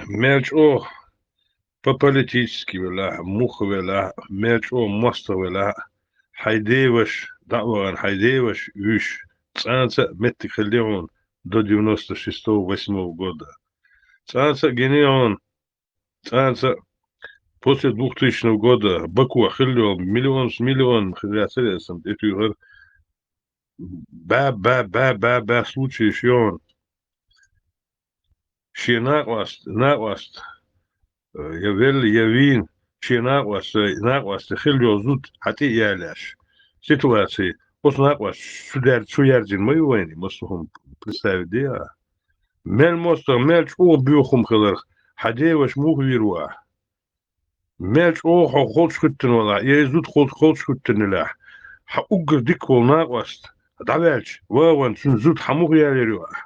Мелч о по-политически вела, муха вела, мелч о моста вела, хайдеваш, даван хайдеваш, виш, цанца меттихалеон до 96-8 года. Цанца генеон, цанца после 2000 года Баку ахиллион, миллион с миллион хряцелесом, это югар, ба случай шьон, ши нақваст, يفل يفين شي ناقوس تخلي زود حتى يالاش سيتواسي بس ناقوس شو يرجن ما يويني مصهم представить دي مال مصر مال شو بيوخم خلر حدي وش مو يروح مال شو خلص كتن ولا يزود خلص كتن لا حقوق ديك والناقوس دعوالش وان زود حموغ يروح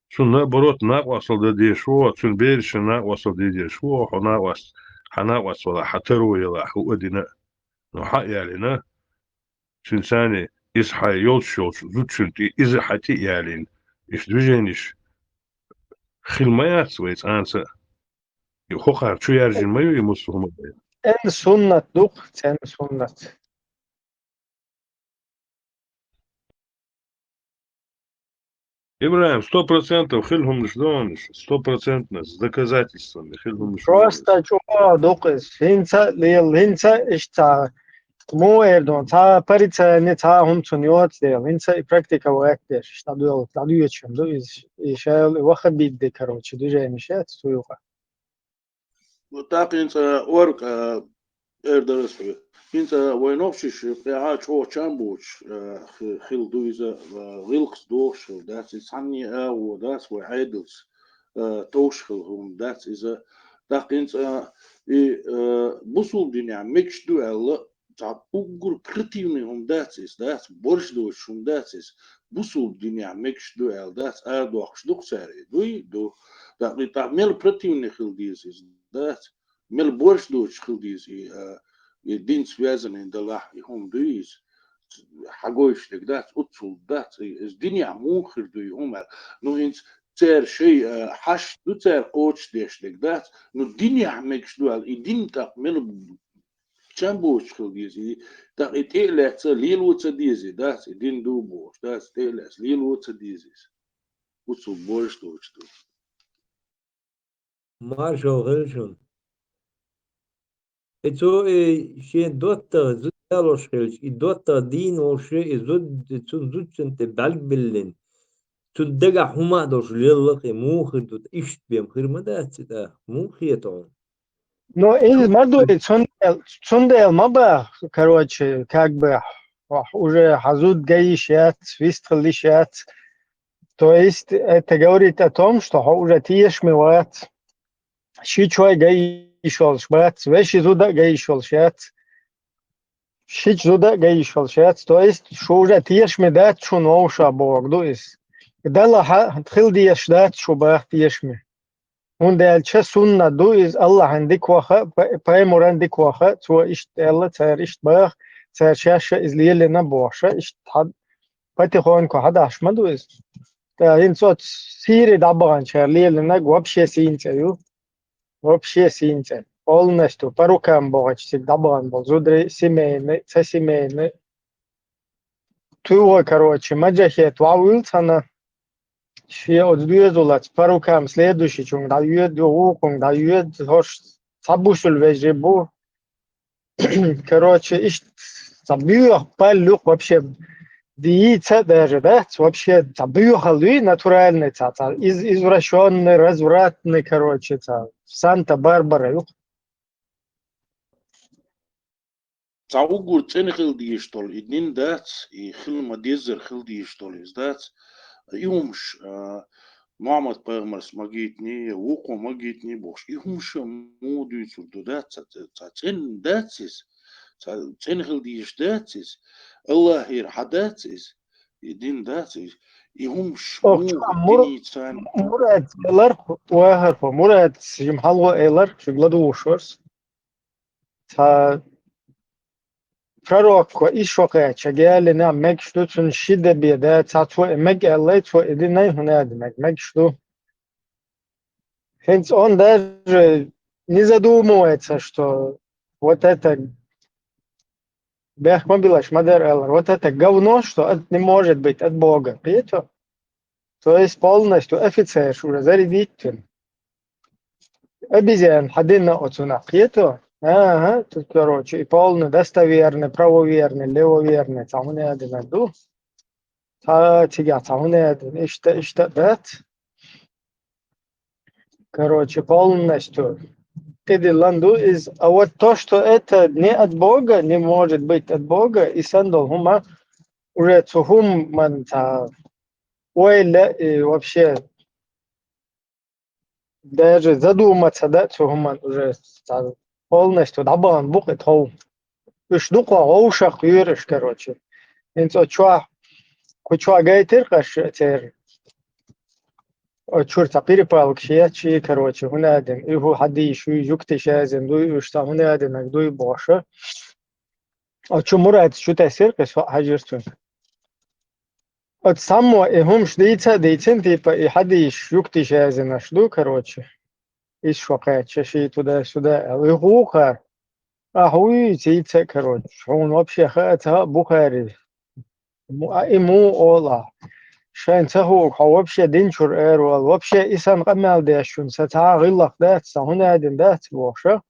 شو نبرot ناقوصل دي شو شو بيرش ناقوصل دي شو حناقوص ولا حترو يلا هو دينا نو حق يالنا شو ثاني يصحى يولش زوت شنتي إذا حتي يالين إيش دوجينيش خلميات ويت أنسى يخوخر شو يرجن ما يمسهم En sunnat doch, en sunnat. Ибраим, 100% хилхум нишдониш, 100% с доказательствами хилхум нишдониш. Просто чува докес. Хинца лил хинца ишта. Му эрдон та парица не та хумцун йот лил. Хинца и практика вактеш. Шта дуэл тадуючем. Ду и шел ваха бидде, короче, движение суюха. Вот так инца орк эрдерс. Инца войновшиш я чо чамбуч хил дуиза вилкс дошл. That's is hanni awo. That's why idols توشخل هم that is a dat inца и бусул диня меч дуэлла та угур противный هم that is that борщ дош هم that is бусул диня меч дуэл that ардох штук сари ду dat не та мел противный хил диз is that мел борщ дош хил диз и дин связанный да лах и هم дуиз حاجوش لك ده أتصل ده الدنيا موخر دو يومر نو إنت تير شيء حش دو تير قوتش ديش لك ده نو الدنيا عمكش دو الدين تقمل تشامبوش خل ديزي تق إتقلت ليلو تديزي ده الدين دو بوش ده إتقلت ليلو تديزي أتصل بوش دوش دو مارشو غلشون اتو شي دوتا زوتالوش خلش دوتا دين وشي زود زودشنت بالك بلن تدقع هما دوش ليلق موخر دوت إشت بيم خير ده موخيتون Но из Мордовии Цундел Маба, короче, как бы уже Хазуд Гаишет, Свистхалишет. То есть это говорит о том, что уже тиешмиват, щичой гаишол шбат, вещи зуда гаишол шет, щич зуда гаишол шет. То есть что уже тиешмидат, что новша Бог, то есть. Дала хил диешдат, что бах тиешми. Und der Sunna du ist Allah عندك وخا بأمر عندك وخا سوى إشت الله تار إشت باخ تار شاشة إز ليل نبوشة إشت حد بتخون كحد أحمد وإز تاين صوت سير دبغان شار ليل نج وبشي سينتيو وبشي سينتي all نشتو باروكام بوغش سيد دبغان بوزودري سيمين سيمين تو короче маджахет ваул сана Ще отдуезулац парукам следующий чунг дают юкунг дают хош сабушул вежебу. Короче, ищ забьюх палюк вообще диица даже, да? Вообще забьюхалуи натуральный цаца, извращенный, развратный, короче, ца. Санта-Барбара юк. تعوجر تاني خل ديشتول إدين دات يخل مديزر خل ديشتول إز دات يومش محمد پیغمبر مگیتنی وقو مگیتنی باش يومش مودي سردو دات تن داتس تن خل ديش داتس الله ير حداتس إدين داتس يومش مودي تان مراد إلر واهر مراد يمحلو إلر شغلدو وشورس تا Prorok işoka çegeli ne mek ştu tun şide bir de tatvo mek Allah tvo edinay huna demek mek ştu Он даже не задумывается, что вот это Бехмобилаш Мадер Эллар, вот это говно, что это не может быть от Бога. Видите? То есть полностью офицер уже зарядитель. Обезьян, ходина отсюда. Видите? Ага, тут, короче, и полный достоверный, правоверный, левоверный. Там не один иду. Тебя там не один. И что, да? Короче, полностью. Ланду из, а вот то, что это не от Бога, не может быть от Бога, и сандал хума уже цухум манта, и вообще даже задуматься, да, цухуман уже полностью дабан букет хол. Уж дукла оушах юриш, короче. Инцо чуа, кучуа гайтер кашетер. Чурта перепал кшиячи, короче, хунадин. И ху хадиш, и юкти шазин, дуй ушта хунадин, дуй боша. А чумурат шута серкас хажиртун. От само и хум шдейца дейцен типа и хадиш, юкти шазин, ашду, короче. И шока, чеши туда-сюда. И хуха. А хуй тейца, короче. Он вообще хата Бухари. Ему ола. شان تهوك вообще динчур эрвал вообще исан камал дэшун сата гыллах дат сахуна дин дат воша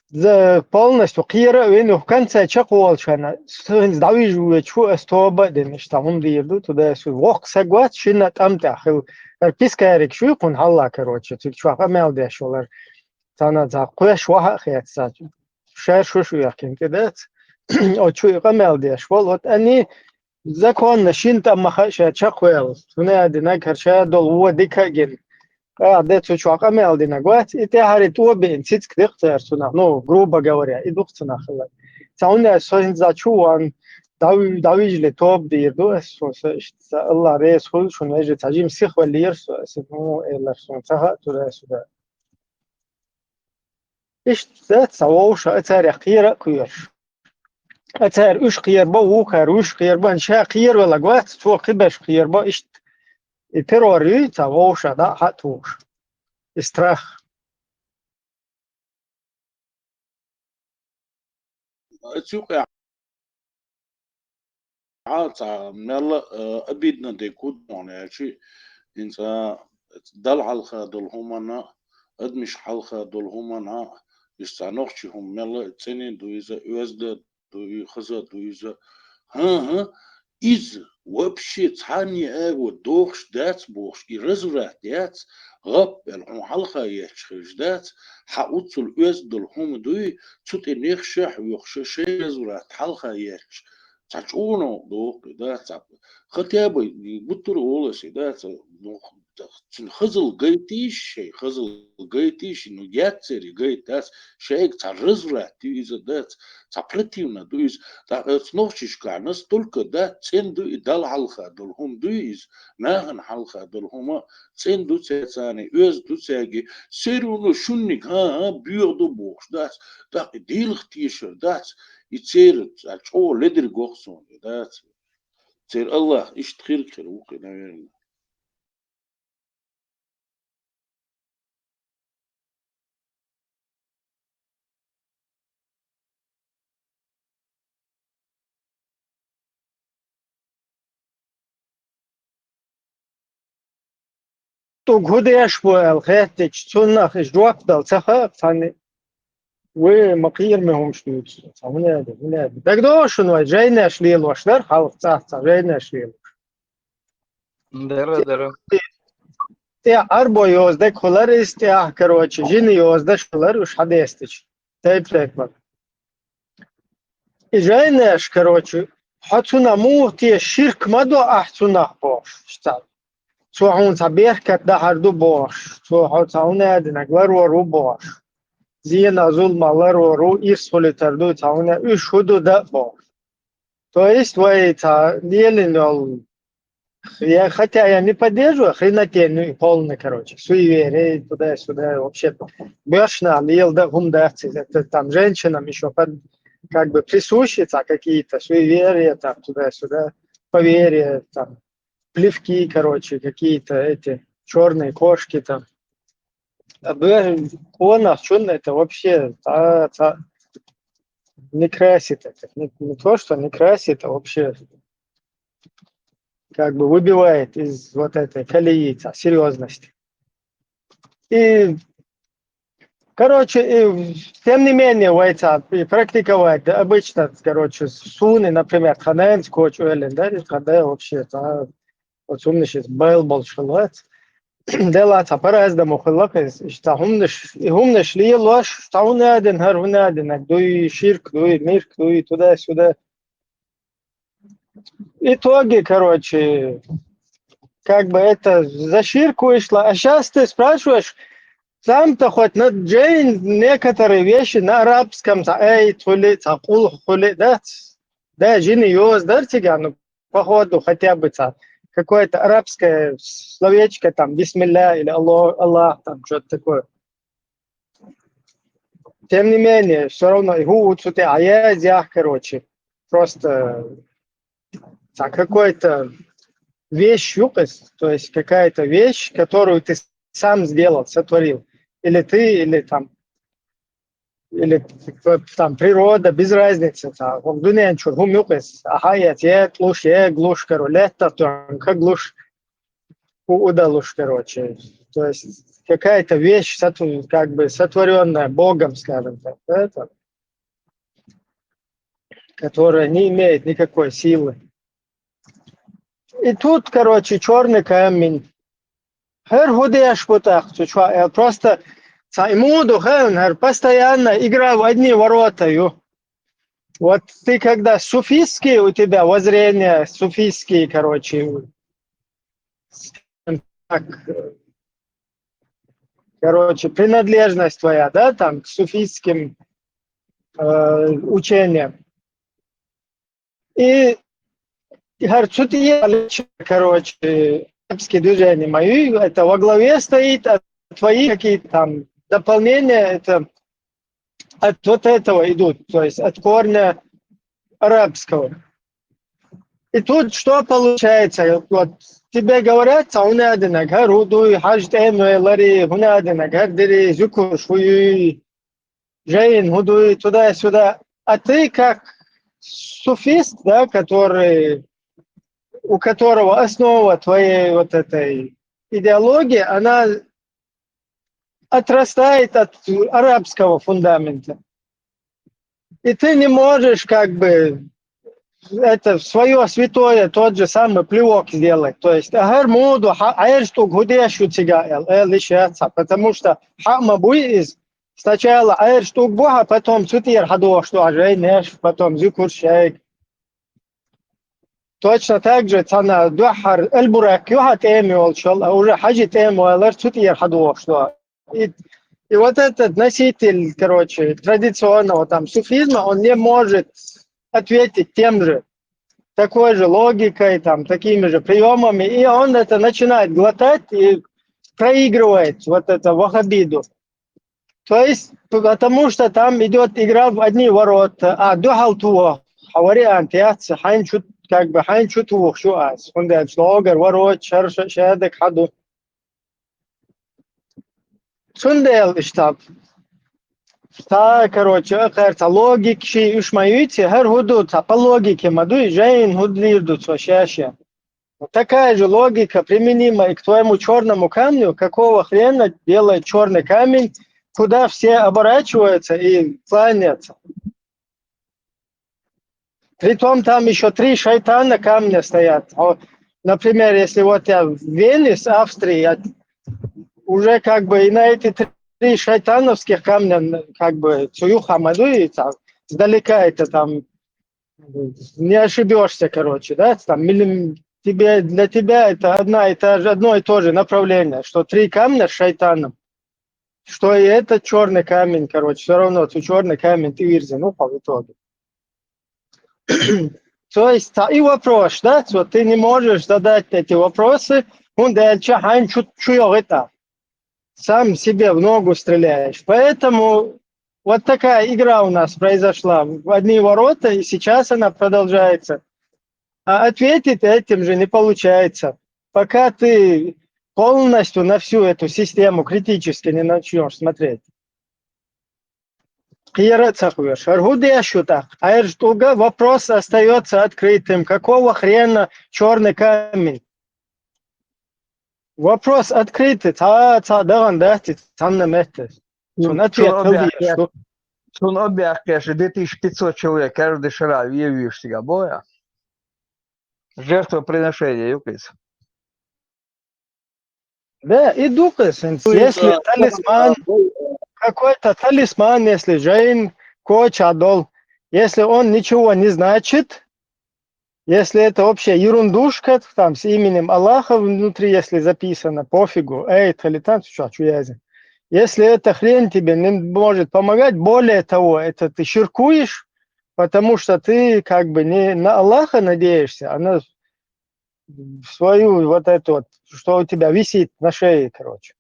за полностью кира вену в конце чаквал шана сын дави жуе чу эстоба дин штамун дирду туда су вок сагват шина там тахил пискарик шу кун халла короче тик чу камал дэшулар тана за куяш ваха хятса шар шу якин кедат о чу камал дэшвал вот они Закон шинта махаша чаквел. Туне дина карша дол во дикаген. Да цу чака мел дина гват. И те хари то бен цицк дихтер суна. Ну, грубо говоря, и духтуна хала. Цауне сохин зачуан давижле топ дирду. Со Allah рейс хул шун веже тажим сих валир ну эллар сун таха тура суда. Иш ذات سواوشا اتاري قيرا كويرش. أتار إيش خير با وخر إيش خير با إنشاء خير ولا قوات تو قبش خير با إيش تروري تواوش دا حتوش استراخ تسوق عاطا ملا أبيدنا ديكود يعني شيء إنسا دل حلقة دل همنا أدمش حلقة دل همنا يستعنوخشهم ملا تسنين دويزا يوزد دوي خزا دويزا ها إز вообще تعني أغو دوخش دات بوخش إرزورات دات غب الهم حلقة يحشخش دات حاوتل يوزد الهم دوي تسوت إنيخشح ويخشش إرزورات حلقة يحش تاچونو دوخ دات خطيابي بطر أولسي دات خزل قيتيش شيء خزل قيتيش إنه ياتسري قيتاس شيء تعرزرات دويزا دات تعبرتيونا دويز تنوشش كعنس تلك دات تندو إدال حلقة دلهم دويز ناهن حلقة دلهما تندو تساني أز دو تساقي سيرونو شنك ها بيوردو بوخش دات ديلخ تيشر دات يتسير أشو لدر قوخسون دات تسير الله إيش تخير كروكي ناوين تو غديش بو الخيتش تسنخ إيش جواب دل تخا ثاني ومقير مهم شنو هنا دقدو شنو جاينا شليل وشلر خلق تحت جاينا شليل Дара. те арбо يوزدك خلر استياح كروتش جيني يوزدك شلر وش حدا يستش تايب تايب جايناش короче حتونا مو تي شرك مدو احتونا باش شتال سو هون تبيركت ده هردو باش سو حتونا دنگلر ورو باش زينا ظلم ورو إرسولي تردو تاونا إيش هدو ده باش то есть вы та делали я хотя я не поддерживаю хренотень полный короче суеверие туда-сюда вообще бешено лил да гумдавцы это там женщинам еще как бы присущи какие-то суеверия там туда-сюда поверья там плевки короче какие-то эти черные кошки там Он, это вообще не красит это. Не то, что не красит, а вообще как бы выбивает из вот этой колеи серьезности. И, короче, тем не менее, практиковать, да, обычно, короче, суны, например, ханен, скотч, да, когда вообще, вот умный сейчас был большой. Делать по-разному хлопец, что умнешь ли ложь, что он один, он один, дуй ширк, дуй мирк, дуй туда-сюда. Итоги, короче, как бы это за ширку вышло. А сейчас ты спрашиваешь, сам-то хоть на Джейн некоторые вещи на арабском, эй, хули, хули, да, жины ёз, да, ну, походу, хотя бы какое-то арабское словечко, там, бисмилля или Аллах, там, что-то такое. Тем не менее, все равно, а я, короче, просто какой-то вещь, то есть какая-то вещь, которую ты сам сделал, сотворил. Или ты, или там природа, без разницы. В дуне ничего, гумюкес, глушь, глушь, короче, как глушь, удалушь, короче. То есть какая-то вещь, как бы сотворенная Богом, скажем так, это, которая не имеет никакой силы. И тут, короче, черный камень. Просто постоянно игра в одни ворота. Вот ты когда суфистские у тебя воззрения, суфистские, короче, так, принадлежность твоя, да, там, к суфистским учениям. И короче, арабские движения мои, это во главе стоит, а твои какие-то там дополнения, это от вот этого идут, то есть от корня арабского. И тут что получается? Вот тебе говорят, унадина, гарудуй, хаждэмэ, лари, унадина, гардери, зюку, шуюй, жейн, гудуй, туда-сюда. А ты как суфист, да, у которого основа твоей вот этой идеологии, она отрастает от арабского фундамента. И ты не можешь как бы это свое святое тот же самый плевок сделать. То есть агармуду, аэршту гудешу тига лишаться, потому что хама буиз сначала аэрштук бога, потом цутир хадо, что ажейнеш, потом зюкур шейк. Точно так же цана дуахар эльбурак юхат эмиол шал, а уже хаджит эмиол цутир хадо, что. И вот этот носитель, короче, традиционного там суфизма, он не может ответить тем же, такой же логикой, там, такими же приемами, и он это начинает глотать и проигрывает вот это вахабиду. То есть, потому что там идет игра в одни ворота, а духалтуа, вариант, ханчут, как бы ханчут шуас, он дает слогер, ворот, шадек, хаду. Сундел штаб. Короче, кажется, логик ши ушмаюйте, хер худут, по логике мадуй, жейн худлирдут, вообще. Вот такая же логика применима и к твоему черному камню. Какого хрена делает черный камень, куда все оборачиваются и кланятся? Притом там еще 3 шайтана камня стоят. Например, если вот я в Вене, с Австрии, уже как бы и на эти 3 шайтановских камня, как бы цую хамаду, и там сдалека это там не ошибешься, короче, да, там для тебя это одно и то же направление, что 3 камня с шайтаном, что и этот черный камень, короче, все равно черный камень ты вирзен, по итогу. То есть, и вопрос, да, вот ты не можешь задать эти вопросы, сам себе в ногу стреляешь. Поэтому вот такая игра у нас произошла в одни ворота, и сейчас она продолжается. А ответить этим же не получается. Пока ты полностью на всю эту систему критически не начнешь смотреть. Вопрос остается открытым. Какого хрена черный камень? Вопрос открытый. Sun объясняешь, 2500 человек каждый шара явишь себя боя. Жертвоприношение, юкис. Да, и дукас. Если талисман, какой-то талисман, если Джейн, коч, адол, если он ничего не значит, если это вообще ерундушка, там с именем Аллаха внутри, если записано, пофигу, эй, талитан, что я. Если эта хрень тебе не может помогать, более того, это ты ширкуешь, потому что ты как бы не на Аллаха надеешься, а на свою вот эту вот, что у тебя висит на шее, короче.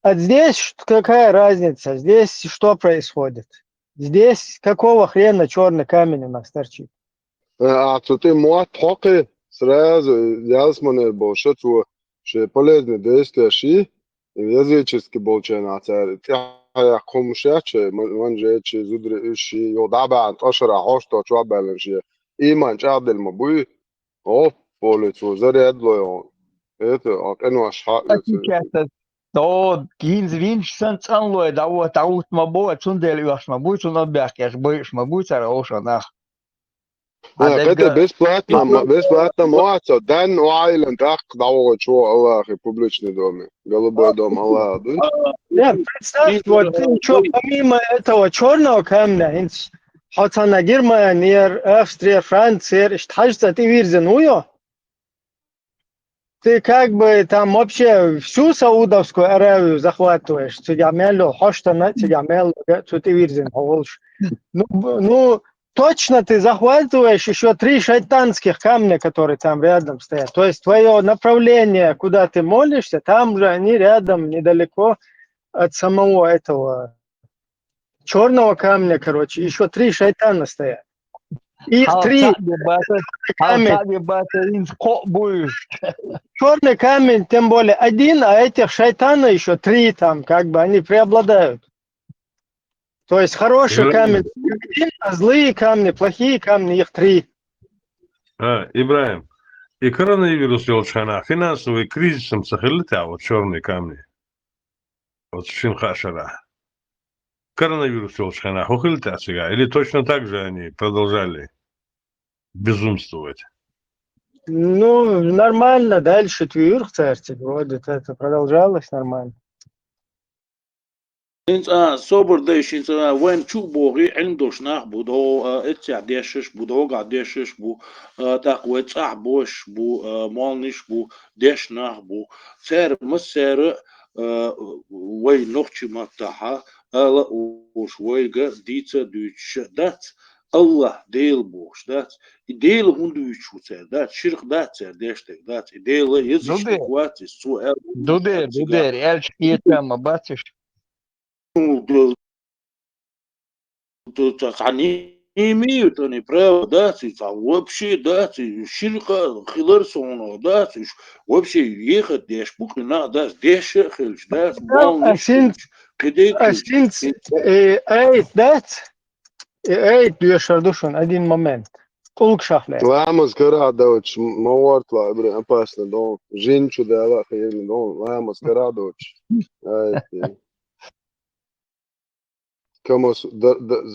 А здесь какая разница? Здесь что происходит? Здесь какого хрена черный камень у нас торчит? А то ты موافقه сразу ясмане больше что полезные действия ши языческий болчана царь я комшаче манже че зудр ши يودابا اشرا هوشتو شو بالنشي ايمان عبد المبوي او полицу зарядло это оно Сейчас то кинз винч сан цанлой, да вот аут мабо, цундель яш мабу, цун объясняешь, боишь мабу, цара ошанах. это бесплатно моца дан уайлен так давай что Аллах и публичный доме голубой дом Аллах Да, представь, вот что помимо этого черного камня, Хотана Германия, Австрия, Франция, Штаты, ты вирзен, ты как бы там вообще всю Саудовскую Аравию захватываешь. Тебя мело, хоштана, тебя мело, ты вирзен, ну, точно ты захватываешь еще 3 шайтанских камня, которые там рядом стоят. То есть твое направление, куда ты молишься, там же они рядом, недалеко от самого этого черного камня, короче. Еще 3 шайтана стоят. Их 3 камень. Черный камень, тем более 1, а этих шайтана еще 3 там, как бы они преобладают. То есть хороший камень 1, а злые камни, плохие камни, их 3. Ибраим, и коронавирус елчана, финансовый кризисом сахилita, вот черные камни. Вот шинхашара. Коронавирус елчана, хухилita сега, или точно так же они продолжали безумствовать? Ну, нормально, дальше твюрх царьте, вроде это продолжалось нормально. صبر دايش انت وين شو بوغي عندوش ناخ بودو اتسع ديشش بودو قاعد ديشش بو تقوى تسع بوش بو مالنش بو ديش ناخ بو سير مسير وي نوخشي متاحا الا وش ويغا ديتا دوش دات الله ديل بوش دات ديل هندوش شو سير دات شرق دات سير ديشتك دات ديل يزيشتك واتي سو Дудер, эльч киетама, бачишь? они не имеют они права, да, там вообще, да, ширка, хилерсона, да, вообще ехать, деш букли на, да, деш хилч, да, балниш, кидей Since eight that, eight dušan, один момент. Улкшахле. Lēmums karādoč, mortlā, опасно, дом. Жинчу дēlā, хейни, дом. Lēmums karādoč.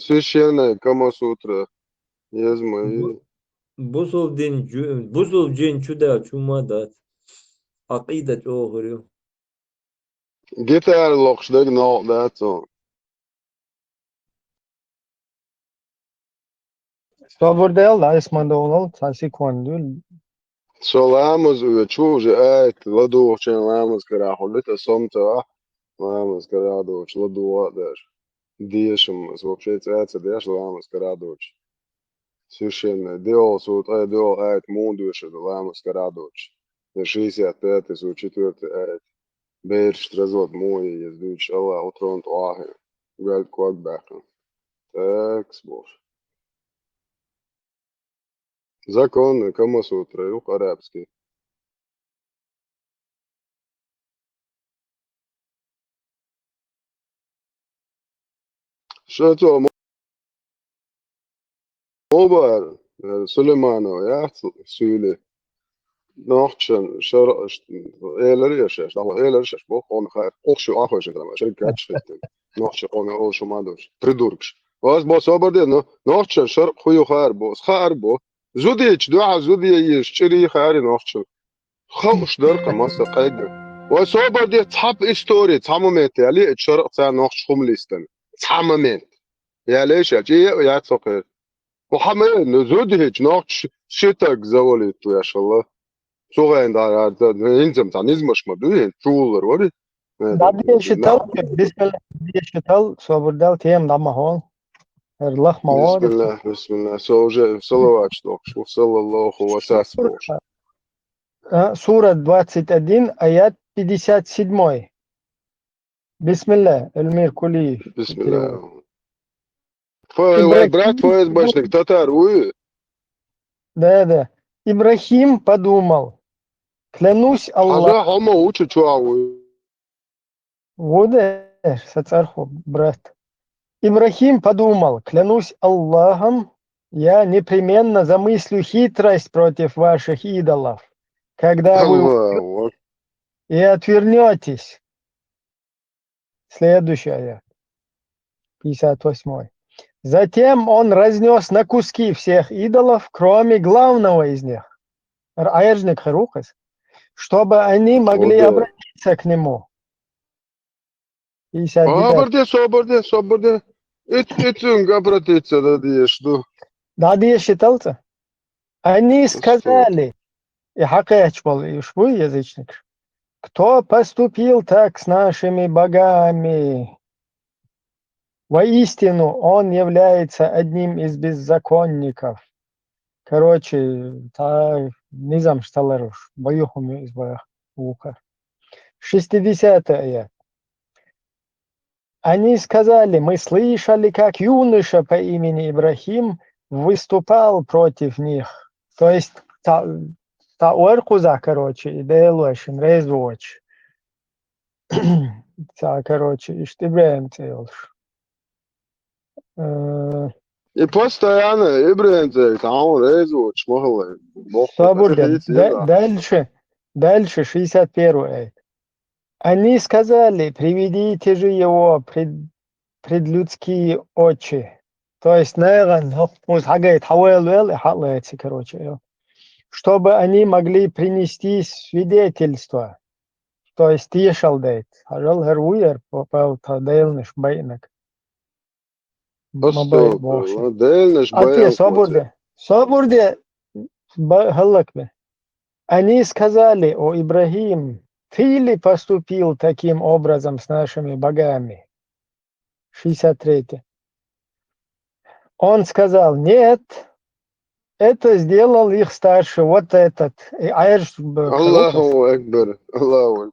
Священное Камасутра. Езма. بوصل جين شدا شو ما دات عقيدة أخرى Gitāra lokš deg no, that's all. Svobodel, da, ismandolal, sasi kondu. So lēmums, čūži ēt, ladošana lēmums karāhu, lita somta, lēmums karādoč, ладуадаш. Диешам, вообще цается деш лēmums karādoč. Священное. Диол сūt, диол ēt mūduša, lēmums karādoč. 65. un 4. ēt. Бейрш тразот мой, я сдуч, Аллах, утрон туахи. Гальт квак бэхэн. Так, сбор. Законы Камасутра, юг арабский. شاتو موبايل سليمانو يا سولي نوختشن شر إيلريش الله إيلريش بوخون خير قوشو آخوش كلام شركة شفتن نوختش قومي أوشو ما دوش تردوركش واس بو صبر دي نوختشن شر خويو خير بو خير بو زوديش دعا زودي يشتري خير نوختشن خوش درقة مصر قيد وصبر دي تحب إستوري تحممت يالي شر تاع نوختش خمليستن تحممت يا ليش يا تسوقي وحمل زوديش نوختش شتاك زوليت يا شاء الله صغير ده ينزل تاع نزمش ما دوين شولر وري Da digital, bismillah, digital, soberdel tiem da mahol. Lach بسم mawar. الله بسم الله سوجي صلوات شوف صلى الله وسلم Сура 21, аят 57. Бисмилlah, Эльмир Кулиев. بسم перевод. الله فوي брат Ибрахим, фоиз башник татар уй да. Ибрахим подумал, клянусь Аллахом. حاجة هم учу чуауи Вот сацарху, брат. Ибрахим подумал, клянусь Аллахом, я непременно замыслю хитрость против ваших идолов, когда вы الله и отвернетесь. Следующий аят, 58. Затем он разнес на куски всех идолов, кроме главного из них, аяржник Харухас, чтобы они могли Вот. обратиться к нему. 59. صبر دي اتن обратиться да диешь ну Да, я считался. Они сказали, и Хакач был, и швы язычник, кто поступил так с нашими богами? Воистину, он является одним из беззаконников. Короче, низам шталаруш, боюхум из боях ука. 60 аят. Они сказали, мы слышали, как юноша по имени Ибрахим выступал против них. То есть, та уэркуза, короче, и делуэшин, резуоч. Короче, и штибреем целш. и постоянно ибренте там резуч могла Дальше 61 аят. Они сказали, приведите же его пред людские очи. То есть, наверное, короче, чтобы они могли принести свидетельство. То есть, тишалдейт. Ажал хервуер попал тадейлниш бейнак. ديلنش А те свободе, халакбе. Они сказали, о Ибрагим, ты ли поступил таким образом с нашими богами? 63. Он сказал, нет, это сделал их старший, вот этот. الله أكبر الله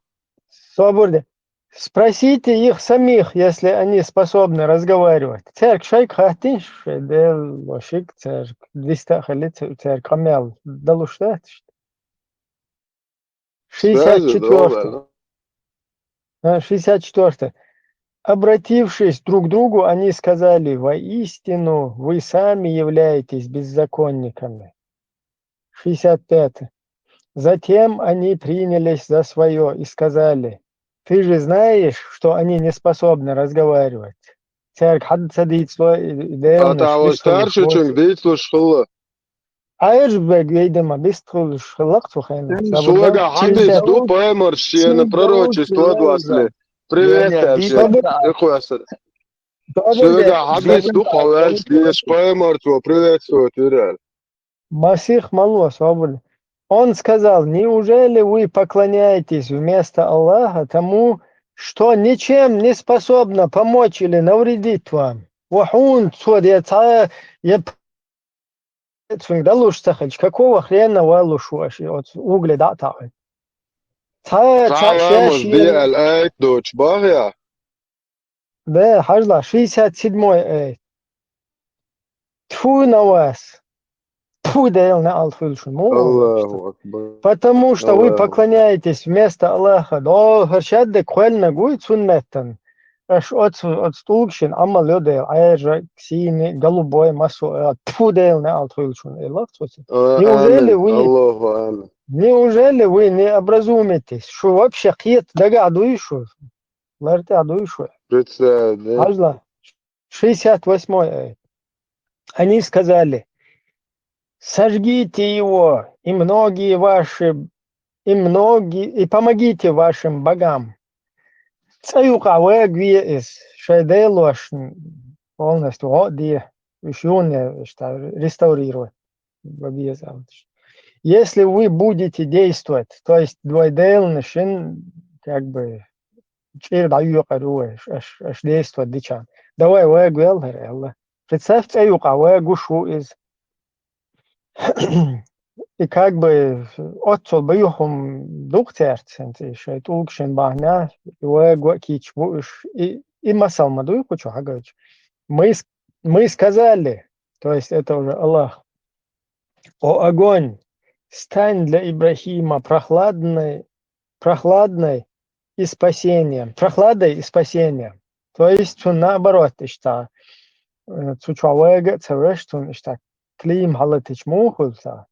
Свободе. Спросите их самих, если они способны разговаривать. Церк шайк хатиш, дел лошик церк 200 халит церк камел далуштат. 64. 64. Обратившись друг к другу, они сказали, воистину вы сами являетесь беззаконниками. 65. Затем они принялись за свое и сказали, ты же знаешь, что они не способны разговаривать. старший чем дейтлуш хылла Суга хадис ду паймар шиена пророчество двасли привет Суга хадис ду павел шиеш паймар то приветствую тирал Масих Малва свободен. Он сказал, неужели вы поклоняетесь вместо Аллаха тому, что ничем не способно помочь или навредить вам? Какого хрена вы лушуешь? Угли да так. الآية دوتش باغيا Да, хажла, 67-й. Тьфу на вас. الله أكبر Потому что вы Аллаху. поклоняетесь вместо Аллаха. Да, харшадде квельна гуй суннеттан. аж от стулкшин, амма лёдел, айжа, ксини, голубой массу, тфудел не алтвилшун, Неужели آمين вы, الله آمين неужели вы не образумитесь, что вообще кет догадуешь, ларте адуешь, представь ажла, 68-й. Они сказали, сожгите его, и помогите вашим богам. Цаюка из шайделош полностью оди еще что реставрировать. Если вы будете действовать, то есть двойдельный шин, как бы, аж действовать дичан. Давай вэгвел, Аллах. Представь, цаюка вэгушу из и как бы отцол бьюхом духтерц, шайт улкшин бахня, и вэгуакич буш, и масал мадуй кучу хагач. Мы сказали, то есть это уже Аллах, о огонь, стань для Ибрахима прохладной и спасением. Прохладой и спасением. То есть он наоборот, что цучавега цевештун, что клим халатич мухулса,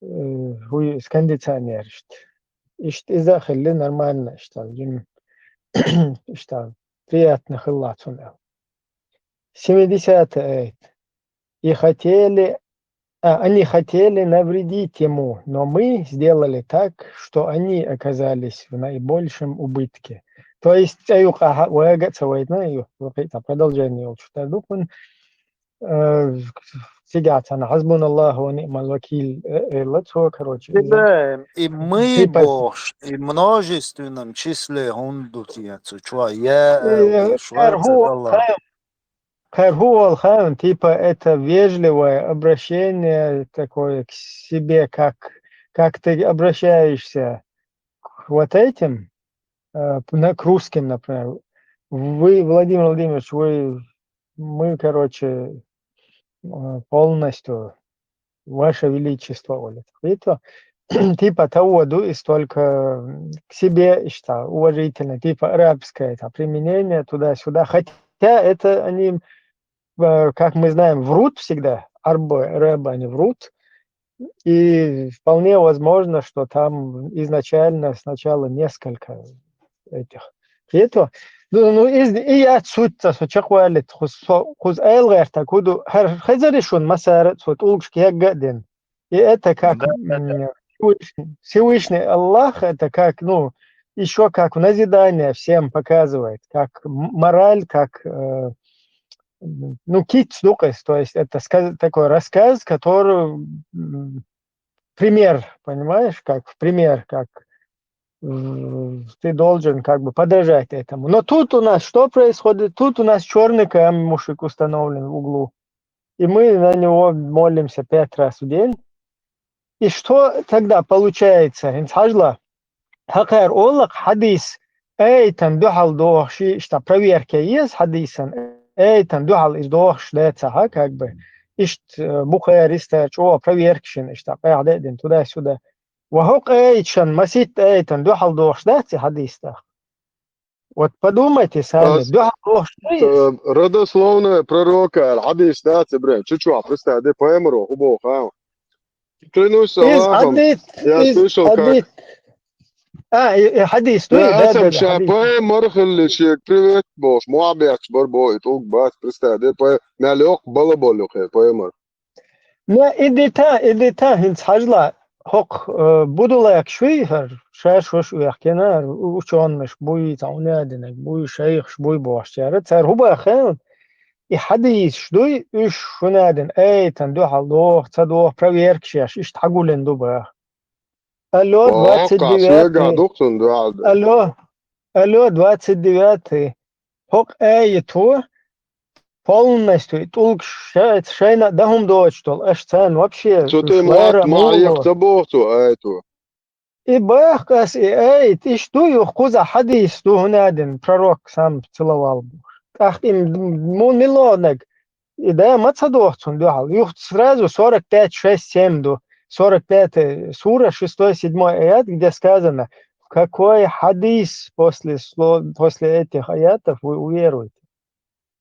хуй с кондиционер, что из-за хилли нормально, что приятно хиллацуна. 70-е. Они хотели навредить ему, но мы сделали так, что они оказались в наибольшем убытке. То есть, продолжение. Сидят, хазбун Аллах, ва ни'мал вакиль. Короче, И мы, типа, Бог, и множественном числе гундутьяцу, чуа, я, и шварцет Аллах. Хайрхуал хаун, типа, это вежливое обращение такое к себе, как ты обращаешься к вот этим, к русским, например. Вы, Владимир Владимирович, мы, короче, полностью Ваше Величество, Оля. Это типа того, и столько к себе, что уважительно, типа арабское это применение туда-сюда. Хотя это они, как мы знаем, врут всегда, рэбы, они врут. И вполне возможно, что там изначально сначала несколько этих. Это, и я суть-то, что чахуалит, хуз айлгэр, так худу, хазаришун масарат, вот улгшки яггадин. И это как Да, Всевышний Аллах, это как, еще как назидание всем показывает, как мораль, как, китсдукас, то есть это такой рассказ, который, пример, понимаешь, как пример, как ты должен как бы подражать этому. Но тут у нас что происходит? Тут у нас черный камушек установлен в углу. И мы на него молимся 5 раз в день. И что тогда получается? Инсажла, хакар олак хадис, эйтан духал дохши, что проверка есть хадисан, эйтан духал из дохшлеца, как бы, ишт бухаристер, что проверкшин, что пойдем туда-сюда. وهوق эйчан, масит эйтан, духал дохшлеца хадиста. Вот подумайте сами, духал дохшлеца. родословная пророка Аль-Хадис, да, Цибрин, чуть-чуть, представь, поэмру, убоха. Клянусь Из Аллахом, Адит, я слышал, как... хадис, Да, да, Асам Ша, хадис. поэмр хиллишек, привет, бош, муабиакш барбой, тук бат, представь, мялёк балаболюк, поэмр. إديتا هنت حاجلا حق بدولا شوي شاش وش ويحكينا وشونش بوي تعونادنك بوي شيخ بوي بواشتيارت صار هو بأخير يحديث شدوي إيش شنادن أي تندو حلوه تصدوه برييرك شاش إيش تحقولن دو بأخ ألو دوات وقع سويقع الدوات دقسن دوال. ألو دوات الدوات حق أي تو полностью толк шайна дахум дочтол эштен вообще Что ты шлера معيق муло تبوغتو ايتو. и бахкас и эй ты что ю куза хадис ду хунадин пророк сам целовал ах им милонек и да мацадохтун дуал ю сразу 45 6 7 до 45 сура 6 7 аят где сказано в какой хадис после этих аятов вы уверуете?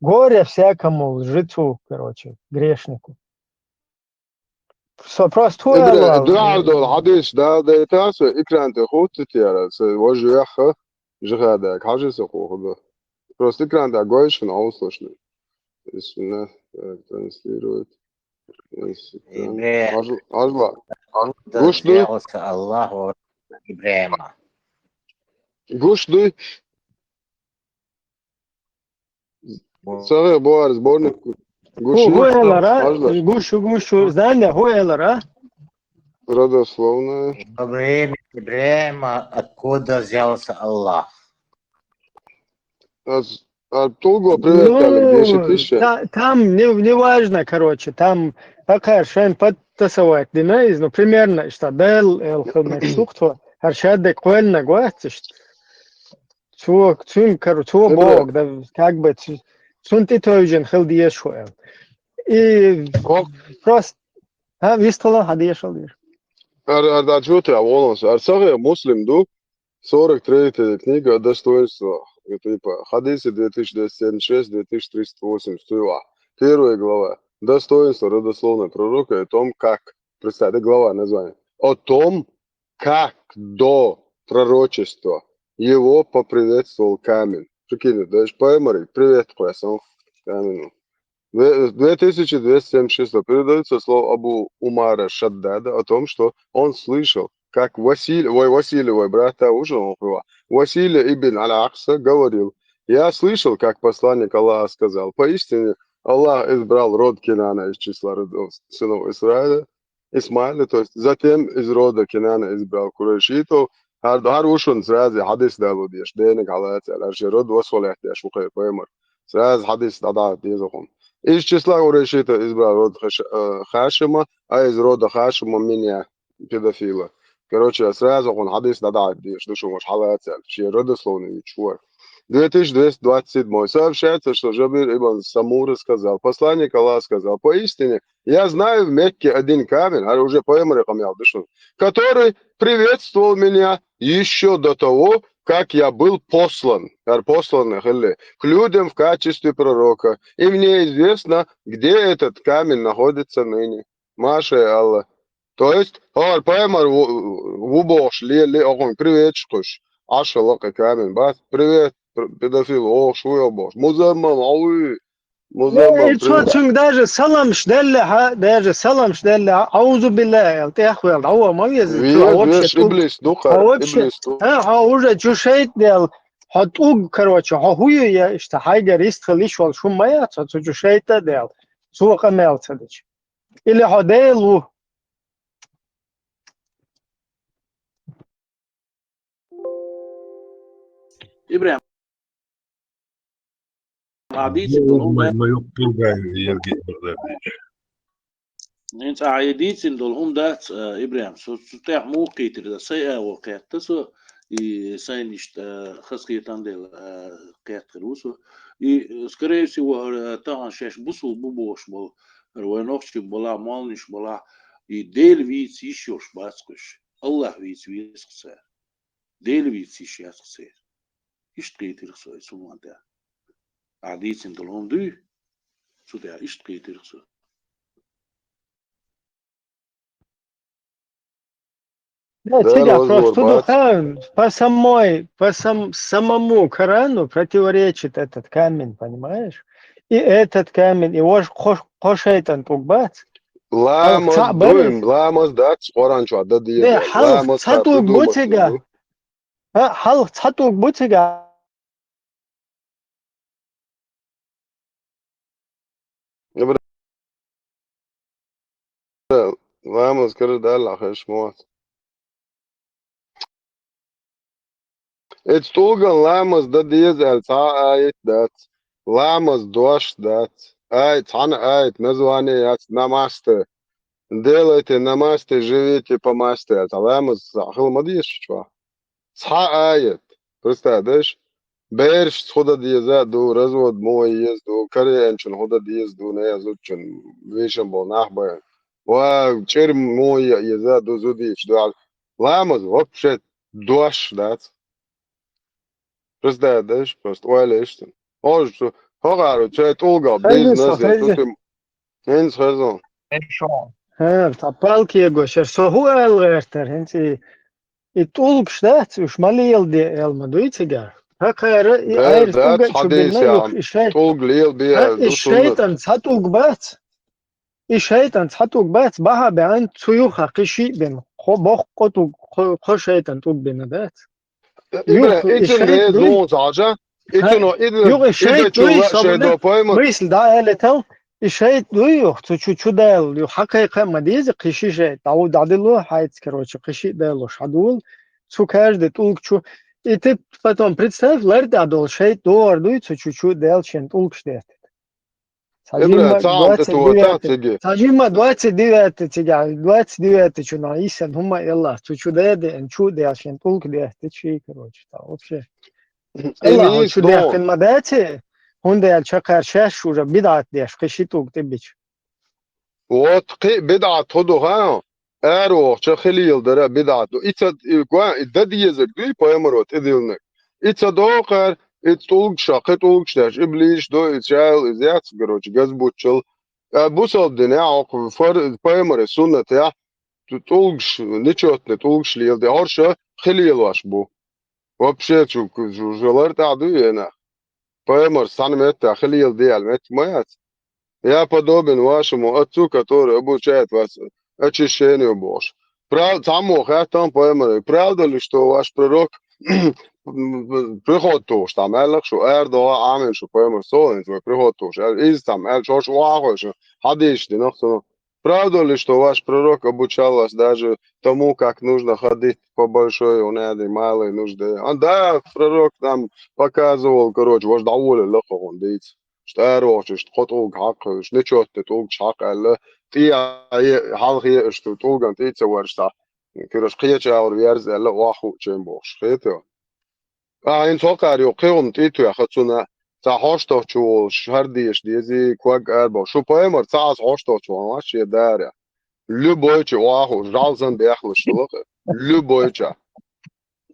Горе всякому лжецу, короче, грешнику. Просто твой إبرة Аллах. دعاء الحديث ده يتعسى إكران تخوت تتيارة وجه يخ جهادك حاجة سخوه ده просто إكران ده قويش من أوصلش بسم الله ترانسليروت Ибре, أجل да قوش دي взялся Аллах Ибраима. قوش دي صغير بوارز بورنك قوش هو دي Элара, أجل гушу, знание, هو Элара. родословная Во время Ибраима откуда взялся Аллах? Толго привет, Алек, 10 Ну, тысяч. там не важно, короче, там такая шайн подтасовать, динайз, ну, примерно, что дел, мечтухто, аршаде куэльна гуатиш, цун бог, да, как бы, цун ты тойжен хил диешуэл. И просто, вистала хадиешал диш. Да, что ты, Аволонс? Арцахия муслим, ду, 43-я книга достоинства. Типа, Хадисы 2276, 2380, первая глава. Достоинство родословного пророка и о том, как, представьте, глава название, о том, как до пророчества его поприветствовал камень. Прикинь, даже поймали, привет, классом, камень. 2276 передается слово Абу Умара Шаддада о том, что он слышал, как Василий, брат ужинал его. Василий ибн Аль-Акса говорил, я слышал, как посланник Аллаха сказал, поистине Аллах избрал род Кинана из числа родов сынов Исмаиля, то есть затем из рода Кинана избрал Курайшитов, har ushun srazi hadis dalu dish denik halat al rod wasol ihtiyash وخير поэмар сraz hadis дада дезохом из числа Курайшита избрал род Хашима, а из рода Хашима меня педофила. Короче, сразу он hadis дада диш душу муж халат чьи родословный чувак. 2227 сообщается, что Жабир ибн Самура сказал, посланник Аллаха сказал, поистине, я знаю в Мекке один камень, а уже поэмры который приветствовал меня еще до того, как я был послан к людям в качестве пророка. И мне известно, где этот камень находится ныне. Маша Аллах. То есть, поэмр вубош, привет, шкуш. Ашалака камень, бас, привет. Педофил, о, шо я бош. Музаммам, ауи. Музаммам, привет. Çünkü даже салам шделли, аузу билля, ты охуел, а ما Веш, иблис, духар, иблис, уже чушейт дел, короче, хую я, что хайгер истхалиш вал шумая, то чушейта дел, сука мелцадич. Или ходелу. إبراهيم عديد الدولهم ما يقول يلقي بردش. انت عيديت الدولهم ده إبراهيم ستاع مو قيتر ده سيئة وقيت تسو ساينشت خسقيتان دل قيت خلوسو скорее всего там шеш бусул бубош был руэновчи была малниш была и дель виц еще шбацкуш Аллах виц висце дель виц еще ясце ишт قيتر سو суманда عديت الدولهم دو ستاع ишт قيتر سو Да, тебя просто духа по самому Корану противоречит этот камень, понимаешь? И этот камень, его кошайтан пугбац. Ламос дуем, ламос дац, оранчу, да Не, халк цатук бутига. Халк цатук бутига. Ламос, скажи, да, лахаш, мот. Это столга ламос да дизель, айт дат. Ламос дош дат. Айт, хан айт, название яц намасте. Делайте намасте, живите по масте. Это ламос, захил мадиш, чва. Ца айт. Представляешь? Берш хода диза ду, развод мой езду, каренчен хода дизду, не язучен, вишен бол нахбай. Ва черм мой еза ду зудич, ду. Ламос, вообще. дождь, да? Просто да, дождь, просто ойлешься. Ожу, хогару, че толга бизнес, я тут им инс хазон. Шо? Tapalki iegoši ar savu ēlvērtu, it ulgš dēts, už malieldi elma duicigā. Haka Да, ir да, tugaču حديث binna, يا juh عم طول ليل بيها دوسولر ishaitan satug bēts, ishaitan satug bēts, baha bean tsujuha qishi bin, boh kotu, shaitan tug binna bēts. Juh إبرة إتن ishait ده dui, زون زعجة إتن إذا juh ishait إذا dui, شو شيء savune, ده بايمر misl da eletel, ishait dui, juh tu del, juh haka madizi qishi sheit, davu dadilu, haitz, короче, qishi delu shadul, цу каждый tulkču, и ты потом представь, лердадол шeit дуордуйцу чуть-чуть делчен tulkšdiet. إبرة Sažima تعم تتوتا 29, تيجي sažima 29, ciga, 29 ču na isen huma ella, ču dede en ču delšen tulkdiet, čī, короче, tā, вообще. Ella, ho إنيس ču دون delken madēci, hunde el čakar šeš uža bidat deš, kaši tulk tibič. واتقي بدعة هدوها أرو شخليل درا بدعة إتsa إدد يزر دوي بايمروت إديلنك إتsa دوقر إتولق شاقت ولق شتاش إبليش دو إتشايل إزيات قروش جزبوتشل بوصل دنيا عقب فر بايمر السنة تاع تولقش نشوت تولقش ليل دي هرشة خليل واش بو وبشيت شو جلر تاع دوي هنا بايمر سانمت تاع خليل دي المت مات Я подобен вашему отцу, который обучает вас очищению Божьему. Само там поэмы. Правда ли, что ваш пророк приход туш, там элах, что эрдо амин, что поэмы солен, твой приход туш. Из там, что шуахо, что хадиш, правда ли, что ваш пророк обучал вас даже тому, как нужно ходить по большой унеде, малой нужде? Да, пророк нам показывал, короче, ваш доволен легко он деется. Staro, just hot og hak, snitchot, og chak, eller tia, halgi, og an titsa warsta. Kuras qiyacha or vierz, eller wahu, chimbo, schito. In tokar, qium titu, hatsuna, ta hosto chu, shardish, dizi, quag erbo. Shupoemer, tas hosto chu, washi daria. Luboiche wahu, jalzan beachlish, Luboicha.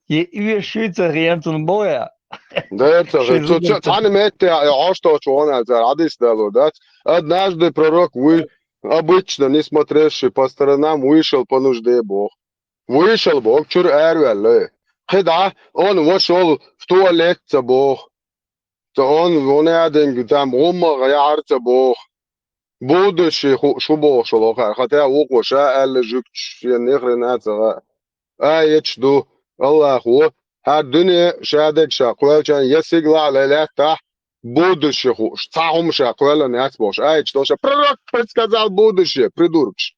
Je schütze rienten boja. Да, это же, Шизу. цаны метте, а что он, радость дало, да? Однажды пророк, обычно не смотревший по сторонам, вышел по нужде Бог. Вышел Бог, чур эрвелле. Когда он вошел в туалет Бог, то он один там умер, ярца Бог. Будущий шубо шел, хотя угоша, эле жукч, нехрена, يشدو الله هو هالدنيا شادك شاقوال كان يسيقلا على لا будущих сам шаквела не отбош айч доша пророк предсказал будущее придуркш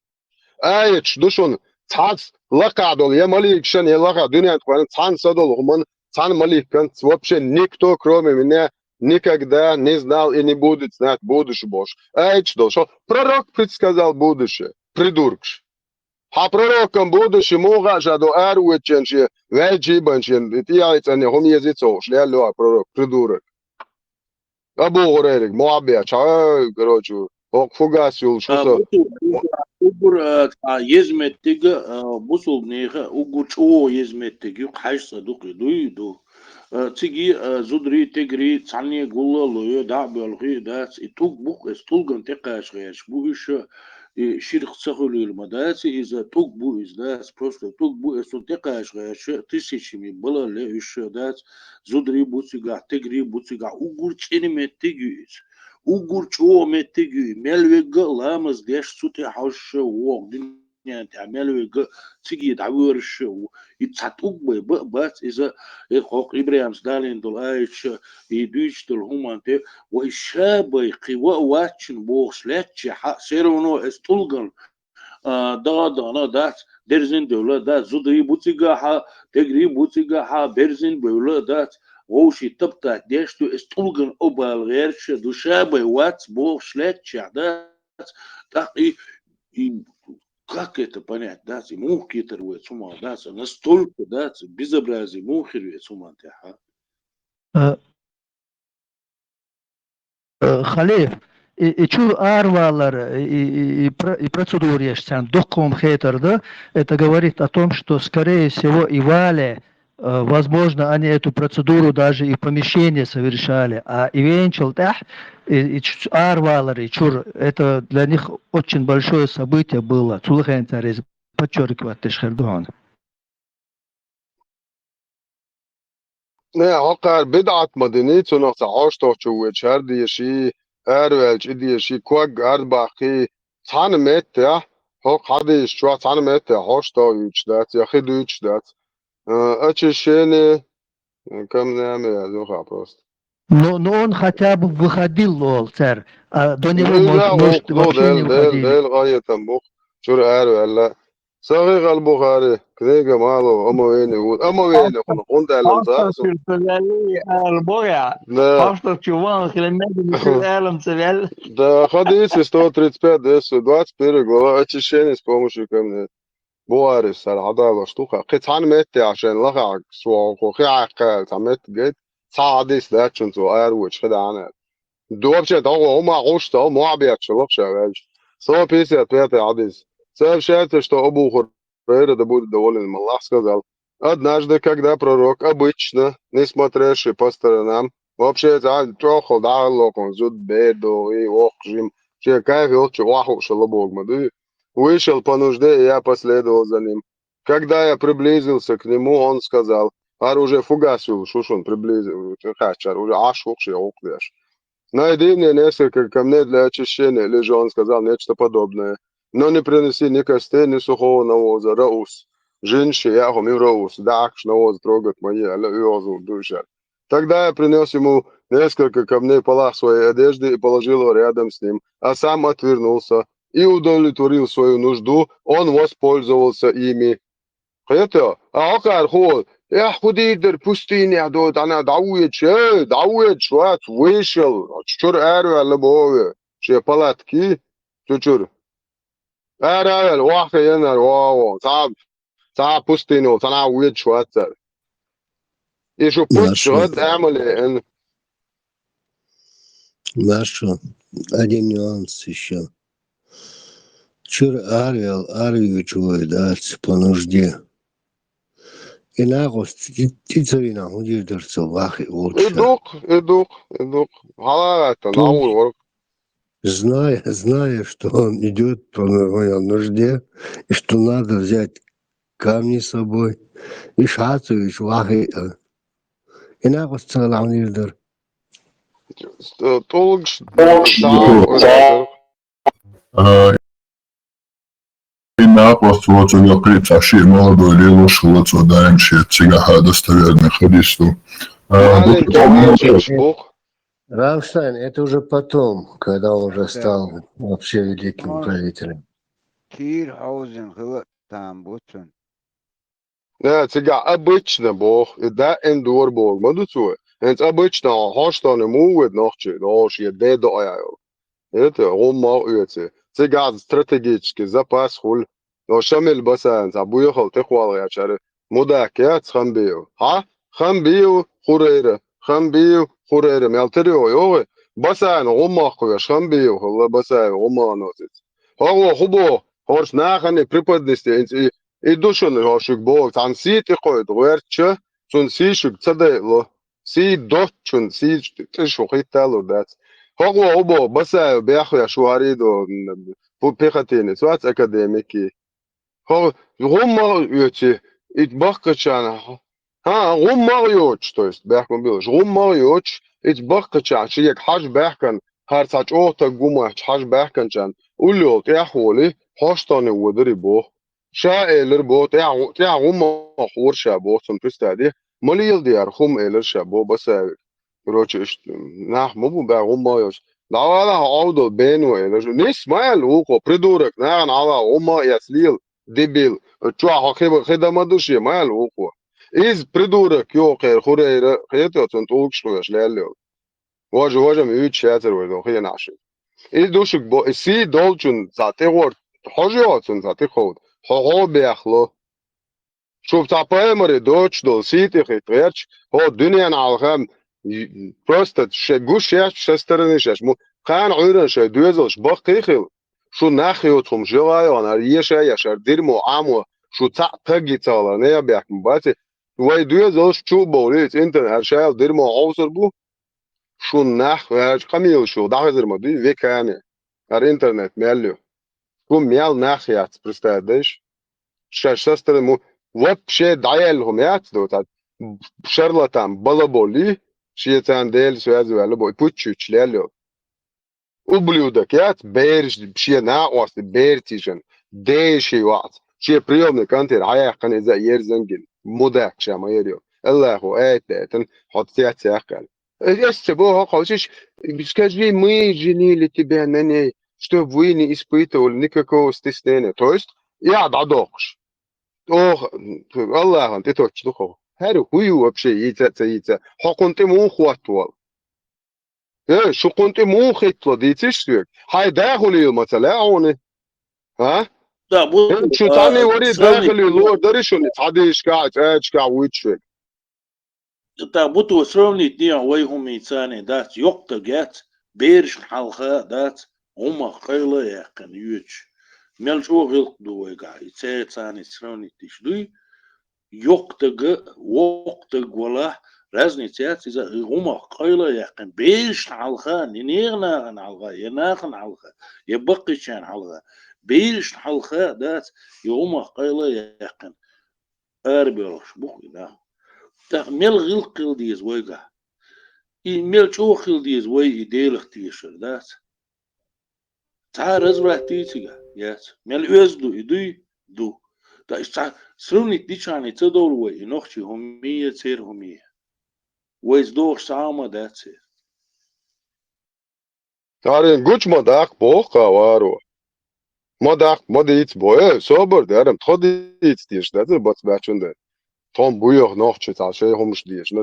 айч душон цац лакадол я маликшен я лака дуня тван цан садол гуман цан маликан вообще никто кроме меня никогда не знал и не будет знать будущее бош айч доша пророк предсказал будущее придуркш Ha prorokam budущем угажа до арвеченче вэджибанчен тиайца не хом языцо шляло пророк придурок. Абу горерик моабия ча короче ок фугасил что-то. Угур езметтиги бусул неха угур чоо езметтиги хайса дуки дуйду. Циги зудри тегри цани гуллалуя дабелхи дац и тук бук стулган текашгеш буйша شرق سخولي المدارس إذا تقبو إزداس просто تقبو إستنتقاش غاش تسيشمي بلا ليش داس زودري بوتيغا تجري بوتيغا أوغور تشيني متيجيز أوغور تشو متيجي ملويغا لامز ديش سوتي حوش ووق دنيا تعملويغا تيجي تعورش يتساتوق بس إذا إخوك إبراهيم ستالين دول آيش يدوش دول همانتي وإشابي قوة واتشن بوغس لاتشي سيرونو استولغن دانا دات درزين دولا دات زودري بوتيغا تجري بوتيغا برزين بولا دات ووشي تبتا ديشتو استولغن أوبال غيرش دوشابي واتس بوغس لاتشي دات تاقي как это понять, да, мухи торгуют с ума, да, настолько, да, безобразие, мухи с ума, Халиф, чур арвалар и процедуре, доком хейтерда, это говорит о том, что, скорее всего, и Вале возможно, они эту процедуру даже и в помещении совершали, а eventual арвалары, чур, это для них очень большое событие было. Подчеркивать Тешхердуан. Ne hakar bid'at madeniyet sonaqsa hoştoq çuwe çar diyeşi ervelç diyeşi kuag arbaqi tan met ya hok hadi şu tan met ya hoştoq üçdat ya khidu üçdat açışeni kam name ya zoha просто. Но он хотя бы выходил, лол, царь. А до него, لا может, وقضو вообще не ديل выходили. غاية بوق شور ولا صغير البخاري كذا ماله أما وين خون دالم Hasta ساسو Sülfeli Boya. ده Hasta Чуван, Хлемеди, Элем Цевель. да хадисы 135 10 21 глава очищение с помощью камня بوارث العدالة شتوخة قد تعلمت عشان لغا سواق وخي عقال تعمت جيت صعديس ده عشان سؤال وش خد عنها دوبشه هو هم عوشت هم عبيت شلوخ شغال سو بيسي اتويت عديس سبب شاتش то أبو خريرة да будет доволен Малах сказал однажды когда пророк обычно не смотревший по сторонам вообще трохал дало он зуд беду и охжим че кайф елче ваху шалобог мады вышел по нужде и я последовал за ним когда я приблизился к нему он сказал оружие фугасил шушун приблизил хачар уже аш охши охдеш найди мне несколько камней для очищения, или же он сказал нечто подобное. Но не принеси ни костей, ни сухого навоза, раус. Женщи, я хом и раус, да, акш навоз трогать мои, аля иозу душа. Тогда я принес ему несколько камней полах своей одежды и положил его рядом с ним, а сам отвернулся и удовлетворил свою нужду, он воспользовался ими. Это, а ход, я худидер пустыня дот, она даует шват, вышел, чур эрве лабове, че палатки, чур. Эрве, ваха янар, вау, та пустыню, та наует шват. И шо пут шват амали, Нашу один нюанс еще. Чур арвию чует, да, по нужде. И нагост, тицарина, удержится вахи лучше. идук, халата, наур, Зная, что он идет по нужде, и что надо взять камни с собой, и шацевич вахи. И нагост целый удер. толк, сам, ناقص وتلقيت عشير موضوع ليلو شغلت ودايم شيء تيجا достоверный хадису. Рамштайн, это уже потом, когда он уже стал вообще великим правителем. Да, тебя обычно Бог, и да, эндур Бог, мадуцу. Это обычно, хаштаны мувет нахче, наш я деда аял. Это рома уйти. Тебя стратегический запас хул. Но шамил басан, забуя хал тихвал я чары. Мудакят хамбио. Ha? Хамбио خوريرة مالتريو يوه بسان غما خوش خمبيو والله بسان غما نوتت هو خبو هوش ناخني بريبودنستي انت يدوشن هوشك بوك عن سيتي قويد غيرتش سون سيشك تصدق سي دوتشن سي تشو خيتالو دات هو بسان بياخو شواريدو بيختيني سوات اكاديميكي هو غما يوتي يتبقى ها غم ماريوتش то есть бяхман билш غم ماريوتش ит бахкача чиек хаж бяхкан харцач ота гума хаж бяхкан чан улёт я холи хоштаны удри бо ша элер бо я غم хор ша бо сон пристади молил диар хум элер ша бо баса короче нах мобу ба غم ماريوتش давала аудо бену элер не смайл уко придурок на غم яслил дебил чуа хидамадуши майл уко إذ بريدورك يو خير خوريرة خيتو تنتوك شويش لاليو واجه ميوت شاتر ويدو خيان عشي إذ دوشك بو إسي دولجن زاتي غور حاجياتن زاتي خود حقا بيخلو شوف تاباي مري دوش دول سيتي خيت غيرش هو دنيا نعالخام просто гуш яш шестерни шаш му қан уйран ша дуезлш бақи хил шу нахиотум живаён ар еш яшар дирмо амо шу таги цала не бяк бати وای دوی زوش چو بولیت انتن ارشال درما عوصر بو شو نخ هاش قميل شو ده زر ما دوی وکانه ار انترنت ميلو كم ميال ناخيات برستادش شاشتر مو вообще دايلهم يات دوت شارلاتان بالابولي شيتان ديل سوازو على بو بوتشوش لالو وبليودك يات بيرش بشي ناقوس بيرتيجن ديشي وات شي بريوم كانتر عيا قن اذا يرزنجل موداك شاما يريو الله هو ايتن حط سيات ساقل ايش تبوها قوشش بسكاجي مي جيني اللي تبانني что вы не испытывали никакого стеснения. То есть, я дадокш. Ох, Аллах, ты точно духов. Харю, хую вообще, яйца. Хакун ты му хватывал. Шо кун ты му хитло, дитиш свек. Хай дахули مثلا عوني. ها؟ Да, بص شو تاني وري سروني داخلي لور دريشون تعديش قاعد ويتشوك. تابوتو سروني دي ويهم يتساني دات يقطع جات بيرش حلقة دات هما قيلة يقن يوتش ملش او غلط دوي قاعد يتساني سروني ديش دوي يقطع وقطع ولا رزني تيات إذا هما قيلة يقن بيرش حلقة نيغنا حلقة يناخن حلقة يبقي شان حلقة بيرش حلقة دات يوما قيلة يقن أربيوش بوخي دا ميل غلقل ديز ويقع ميل شوخل ديز وي ديلخ تيشر دات تعال رزبرا تيتيغا يات ميل يزدو يدوي دو دا إشتا سروني ديشاني تدور وي نوخشي همية تير همية ويز دوخ ساما دات سير تارين قوش ما داق بوخا وارو. ما داق ما ديت بوه صبر دارم تخديت ديش دات بس باتشون ده. تام بويخ نوخشي تعشي همش ديش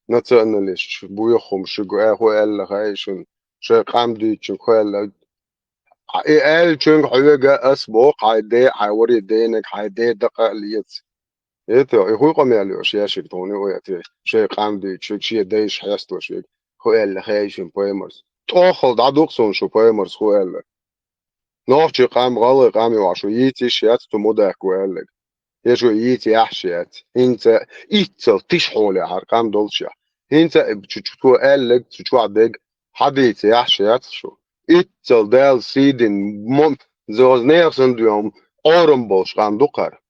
نتسألنليش بويخ همش جو هو ألا خايشون شي قام ديتشن خوال ال چون حوجة اسبوق عيدي حوري دينك عيدي دقة ليت إيتو يخوي قام يالوش ياشك توني وياتي شي قام دي شي ديش حيستو شي هو ال خايشون بويمرز تأخذ عدوكسون شو بويمرز هو ال نوخشي قام غالي قام يواشو يتي شيات تمودك وقالك يشو يتي احشيات انت ايتو تشحولي عرقام دولشا انت بتشوفو قالك تشوفو عدك حديتي احشيات شو ايتو دال سيدن مم زوز نيرسن دوم اورم بوش قام دوقر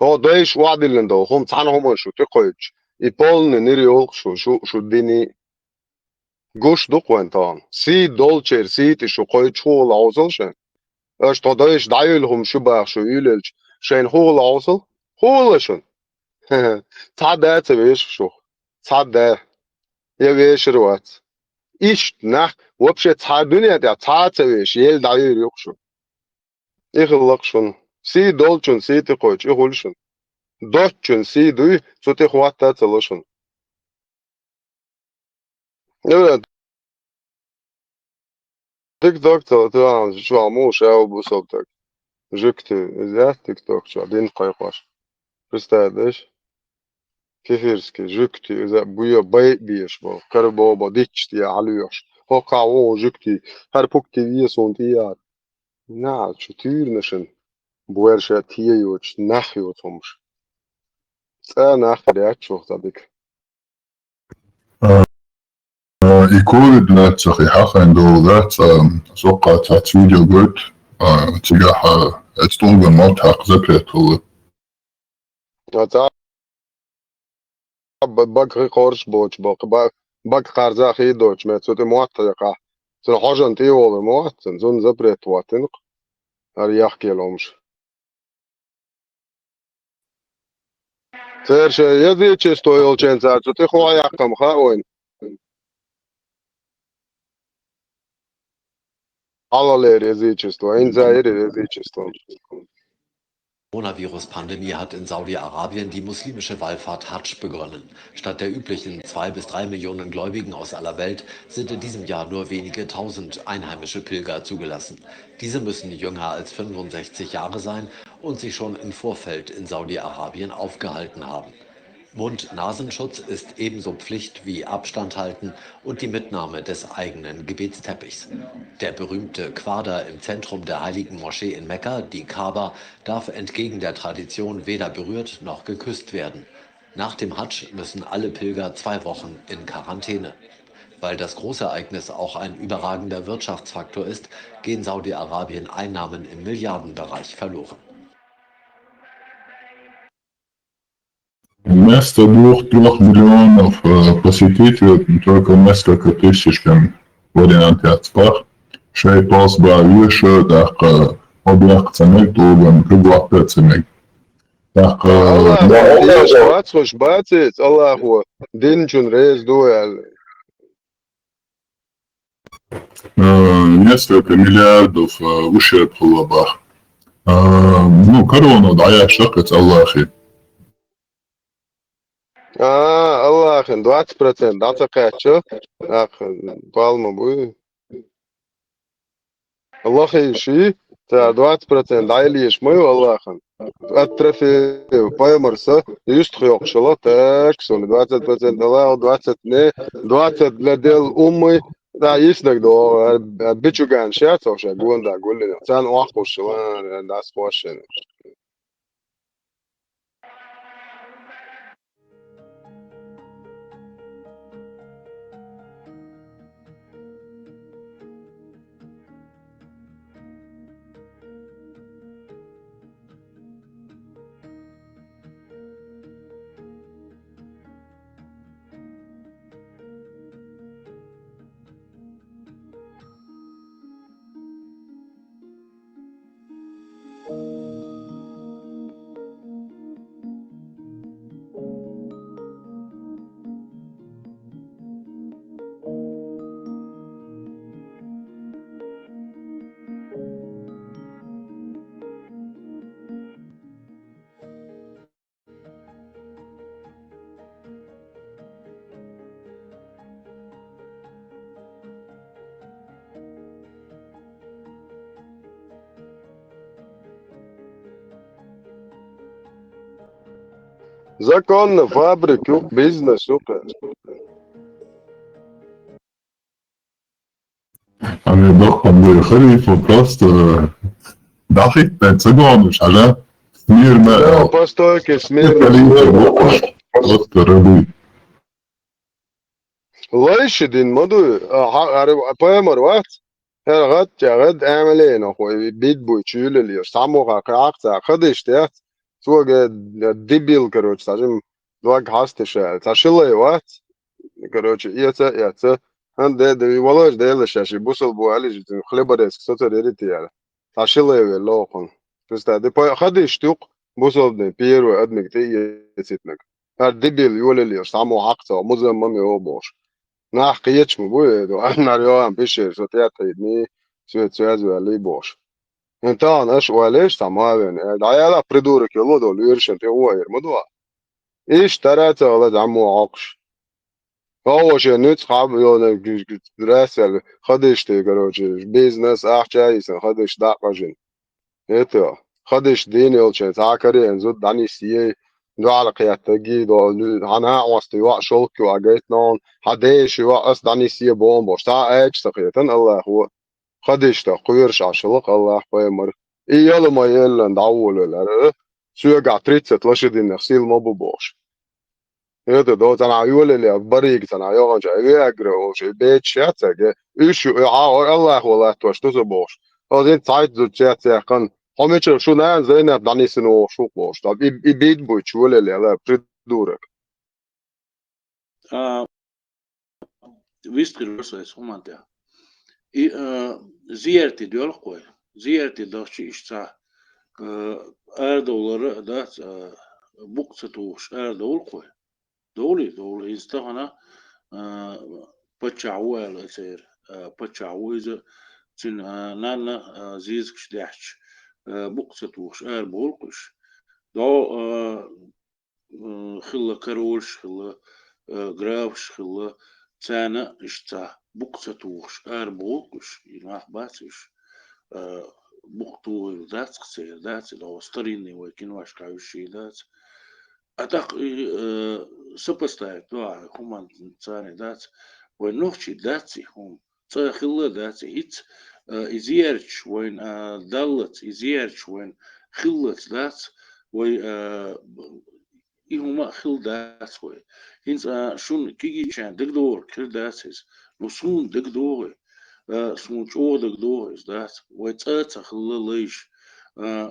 هو دايش وعد اللي ندو هم تعال هم شو تقويتش يبولن نيريول شو ديني جوش دوقوان تان سي دولشير سيتي شو قويتش هو العوزلشن اش تدايش دايلهم شو باخ شو يلج شين هو العوزل هو لشن تعدى تبيش شو تعدى يبيش روات إيش نح وبشة تعدني تعتبيش يل داير يقشو يخلقشون سي دولشون سي تقويش يقولشون دوتشون سي دوي سوتي خوات تاتلشون يلا تيك توك تلاتة شو عموش أو بوصلتك جكت إذا تيك توك شو عدين قيقاش بستادش كيفيرسكي جكتي إذا بويا بيش بو كربوبا ديتشتي عليوش هو قاعو جكتي هر بوكتي ويسون تيار نا شو تير نشن بويرشا تيوش نخيو تمش أنا آخر شو تديك يكون لا صحيحة عندو ذات سوقع تحت فيديو قلت تجاه استوغن ما تحقزك هو بق قرش بوش بق قرزا خي دوش ما تسوتي مواتقة تن حاجة انتي والله مواتن زون زبرت واتنق هر يحكي لهمش ترش يدي چستو يولچن ساعت تسوتي خوا يقم خاوين على لير يزي چستو این زایر يزي چستو Coronavirus-Pandemie hat in Saudi-Arabien die muslimische Wallfahrt Hadsch begonnen. Statt der üblichen 2 bis 3 Millionen Gläubigen aus aller Welt sind in diesem Jahr nur wenige tausend einheimische Pilger zugelassen. Diese müssen jünger als 65 Jahre sein und sich schon im Vorfeld in Saudi-Arabien aufgehalten haben. Mund-Nasenschutz ist ebenso Pflicht wie Abstand halten und die Mitnahme des eigenen Gebetsteppichs. Der berühmte Quader im Zentrum der heiligen Moschee in Mekka, die Kaaba, darf entgegen der Tradition weder berührt noch geküsst werden. Nach dem Hadsch müssen alle Pilger 2 Wochen in Quarantäne. Weil das Großereignis auch ein überragender Wirtschaftsfaktor ist, gehen Saudi-Arabien Einnahmen im Milliardenbereich verloren. Вместо 2-3 миллионов посетителей только несколько тысяч в Ориентацпах. Шей толсба выше, так объект ценник долган, круглых ценник. Так, الله ديش باتخش باتت الله هو دينجون ريز دوال несколько миллиардов ущерб хулабах. Ну, корону ضيع شقة الله أخي. الله أخي 20% دعتقاتشو أخ بالما بوي الله أخي شي تا 20% دعيليش ميو الله أخي أترفي بايمرسا يستخي يقشلا تاكسون 20% الله 20 لديل أمي دا يسنك دو بيتشو كان شات أو شا قول دا قول لنا تان واقو شوان دا سقواشين Законно фабрику, бизнес, супер. أنا ضخم خليفة просто دقيق 5 секунд على سمير ما Постойки, просто рыбы. ليش دين مدو بايمر وقت غد غد عملين اخوي بيت بوي تشيل اللي سامو قاقتا خدش تاعت سوق ديبيل كروش تاجم دوق هاستش تاشيلي وقت كروش يتا هند ده والله ده لشاشي بوصل بو علي خلبرس ستر ريتي يعني تاشيلي لوقن بس ده خدش توق بوصل ده بيرو ادمك تي يتنك ديبيل يقول اللي سامو عقتا مزم مامي هو boş Nach قيتش مبوي دو أنا ريوان بيشير سوتيات تيدني سويت لي boş انت انا ولاش تمام دعيالا придурок يلو دول يرشن تي هو يرمدوا ايش تراتا ولا عمو عقش هو شي نوت خاب يونا دراسة خدش تي كروجي بيزنس احجايس خدش داقجن ايتو خدش ديني ولشن تاكري انزود داني سيه دو على قيادتي دو انا وستي وا شولك واجيت نون حديش وا اس داني سيه بومبوش تا ايش تقيتن الله هو خدش تا قيرش عشلق الله بايمر يلا ما يلا ندعول ولا سوق 30 لشدين نفسيل ما ببوش هذا دو تنا عيول اللي بريق تنا يوغن جاي اجرو شي بيت شاتك ايش الله والله توش تزبوش هذين تايت زو شات كان هم شو نان زين داني سنو شو بوش طب يبيد بوش ولا لا بريدورك ويستر رسايس هم انت زيارتي diyor koy. Ziyareti daşçı işte Erdoğan'ları da buksa tuğuş Erdoğan koy. Doğru istihana بتشعوه الأسير بتشعوه تن نانا زيز كش دحش بقصة وش بولقش دو خلا كرولش خلا جرافش خلا تانا اشتا بقصة وش بولقش يناح باسش بقطو ذات قصير ذات لو استريني وكين واش كاوشي ذات أتاق سبستايك دوا كمان تاني ذات ونوخشي ذاتي هم تخلا ذاتي هيت إزيرش وين دلت إزيرش وين خلت ذات وي هما خل داس وي هنس شون كيجي شان دكدور كل داسس نصون دكدور سون شو دكدور is داس وي تاتا خل ليش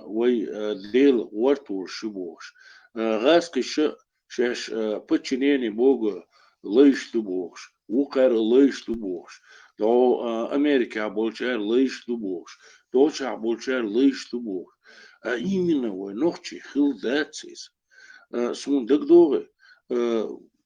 وي ديل ورتور شبوش غاس كش شاش بتشنيني بوغ ليش تبوش وقر ليش تبوش دو أمريكا بولشار ليش تبوش دوشا بولشار ليش تبوش именно وي نوختي خل داتسيس سون دكدور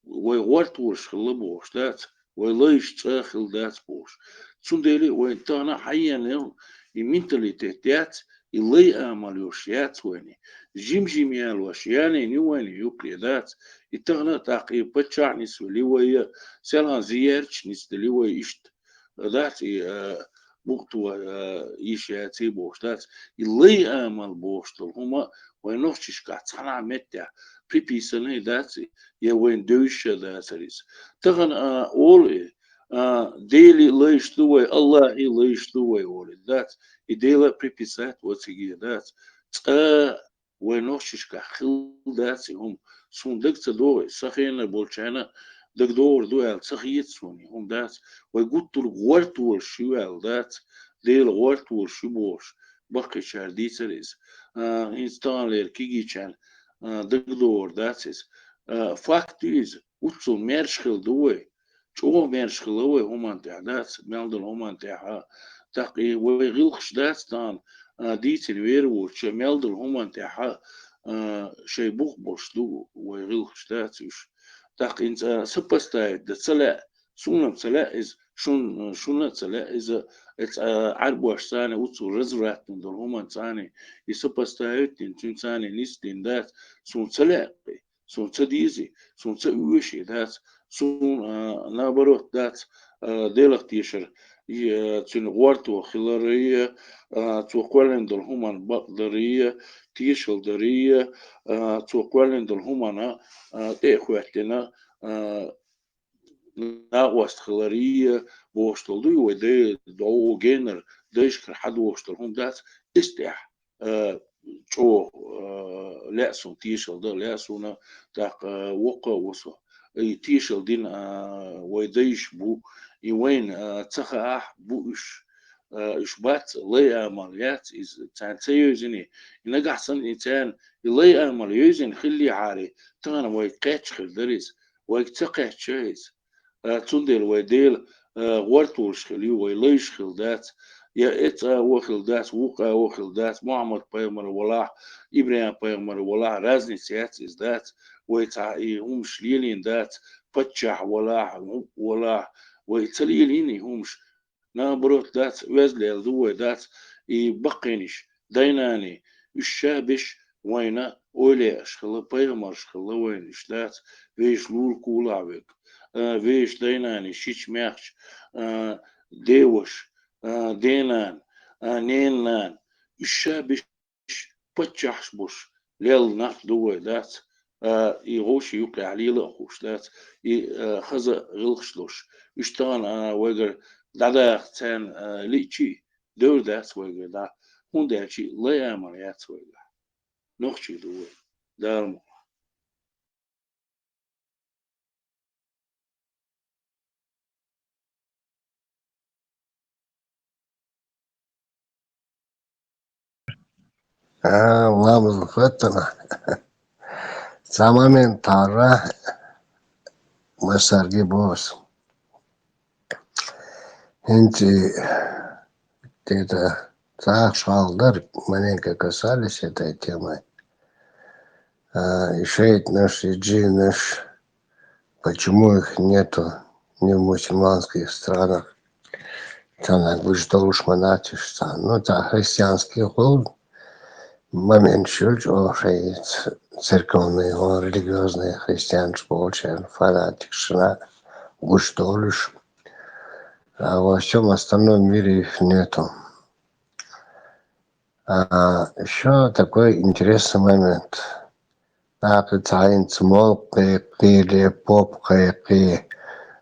وي ورتورش خل بوش دات وي ليش تاخل دات بوش سون ديلي وي تانا حيانا المنتاليتيات اللي أعملوش يات ويني جيم يالوش يعني نواني يوكلي ذات يتغنى تاقي بتشع نسو اللي ويا سيلان زيارش نس اللي ويا إشت ذات بوقتو يشياتي بوش ذات اللي أعمل بوش هما وينوشش قاعد صنع متى بريبيسني ذات يا وين دوش ذات ريس تغن أول ديلي ليش دوي الله ليش دوي أول ذات идея приписать вот сиги дат وينوشش كخل دات هم سوندك تدور سخينا بولشانا دكدور دوال سخيت سوني هم دات ويقول الغورت والشوال دات ديل غورت والشبوش بقي شاردي سريز انستان لير كيجي كان دكدور داتس فاكتيز وتصل ميرشخل دوي شو ميرشخل دوي هم انت دات مالدل هم انت تقي ويغلقش داستان ديتن ويروش ميلدل هما نتاعها شي بوخبوش دو ويغلقش داتش تقي انت سبستايد تسلا سونا تسلا از شون تسلا از عربوش ثاني وتصو رزرات دل هما ثاني يسبستايد تن ثاني نيستين دات سون تسلا سون تديزي سون تسويشي دات سون نابروت دات ديلق تيشر تنغورتو خلارية توقولن دل همان بقدرية تيشل درية توقولن دل همان تأخواتنا ناقوست خلارية بوشتل دي ودي دو جينر ديشكر حد وشتل هم دات استيح شو لأسون تيشل ده لأسونا تاق وقا وصو تيشل دين ويديش بو يوين تخاح بوش إشبات لي عمليات إز تان تيوزني ينجح سن إنسان لي عمليوزن خلي عاري تانا ويكاتش خلدريز ويكتقع شيز تندل ويديل ورتوش خليو ويليش خلدات يا إت وخلدات وقا وخلدات محمد بيغمر ولا إبراهيم بيغمر ولا رازني سيات إز دات ويتعي هم شليلين دات فتشح ولا ويتليليني همش نابروت دات وزلي الضوء دات يبقينش ديناني الشابش وينا أولي أشخل بيغمر أشخل وينش دات ويش لول كولاوك ويش ديناني شيش ميخش ديوش دينان نينان الشابش فتشحش بوش ليل ناق دوي دات يغوش يوقع عليه لأخوش دات خزا غلخشلوش يشتغل ويقر دادا تان ليتشي دور دات ويقر دا هون داتشي لا يعمل يات ويقر نوخشي دوي دارمو Vamos فترة самомент тара مسارجي بوس انتي это шалдар маленько касались этой темы. Ишейт наш, иджи наш, почему их нету ни в мусульманских странах? Там будешь долушманатишь, ну это христианский ход. Момент чуть ошей церковные, религиозные христианцы получают фанатична, будешь долуш. А во всем остальном мире их нету. Еще такой интересный момент. Апетайнц молпе, пили, попкой,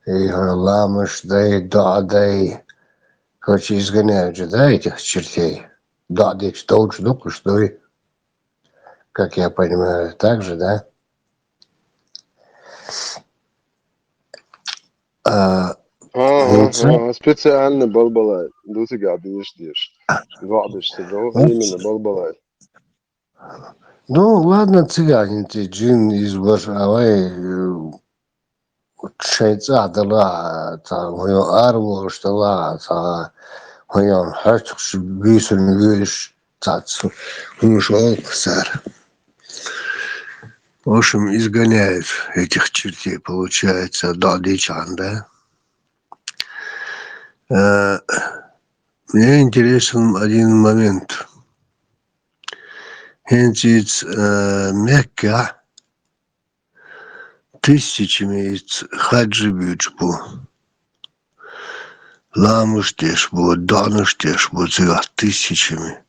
и ламыш, да, короче, изгоняют же, да, этих чертей. Да, что уж дукуш, что и, как я понимаю, так же, да? специально балбалай. Дусы гадишь дишь. Вадишь сидел, именно балбалай. Ну, ладно, цыгане, ты джин из Башавай, шейца дала, там, арву, что ла, он хачш, бисен, виш, цацу, ушел, сэр. В общем, изгоняют этих чертей, получается, Дадичан, да? Мне интересен один момент. Хенчиц Мекка тысячами хаджи бючбу. Ламуштешбу, дануштешбу, тысячами.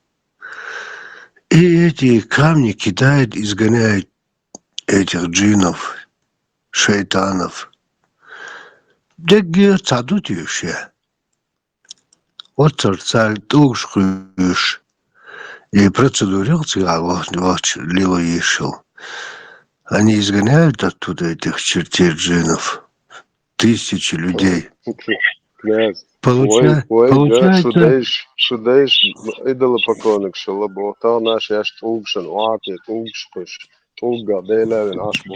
И эти камни кидают, изгоняют этих джинов, шайтанов. Деги цадут еще. Вот царь тушкуешь. И процедурил цыган, вот лило ешил. Они изгоняют оттуда этих чертей джинов. Тысячи людей. Князь, Получается... шудейш, идолопоклонник шалабо. Та наш яш тулгшен, уаки, тулгшпыш, тулга, дейлевин, ашбу.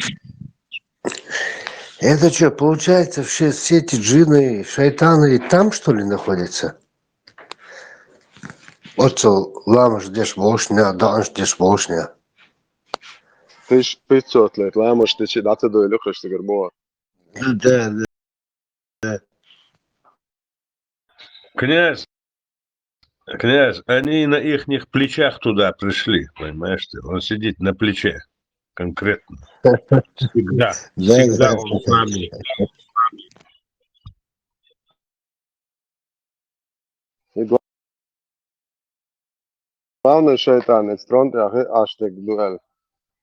Это что, получается, все эти джины, шайтаны там, что ли, находятся? Вот ламаш деш бошня, данш деш бошня. 1500 лет, ламаш ты чидата до илюхаш ты горбо. Да. Князь, они на ихних плечах туда пришли, понимаешь ты? Он сидит на плече конкретно. Всегда он с нами. Главный шайтан, это тронт, аштег дуэль.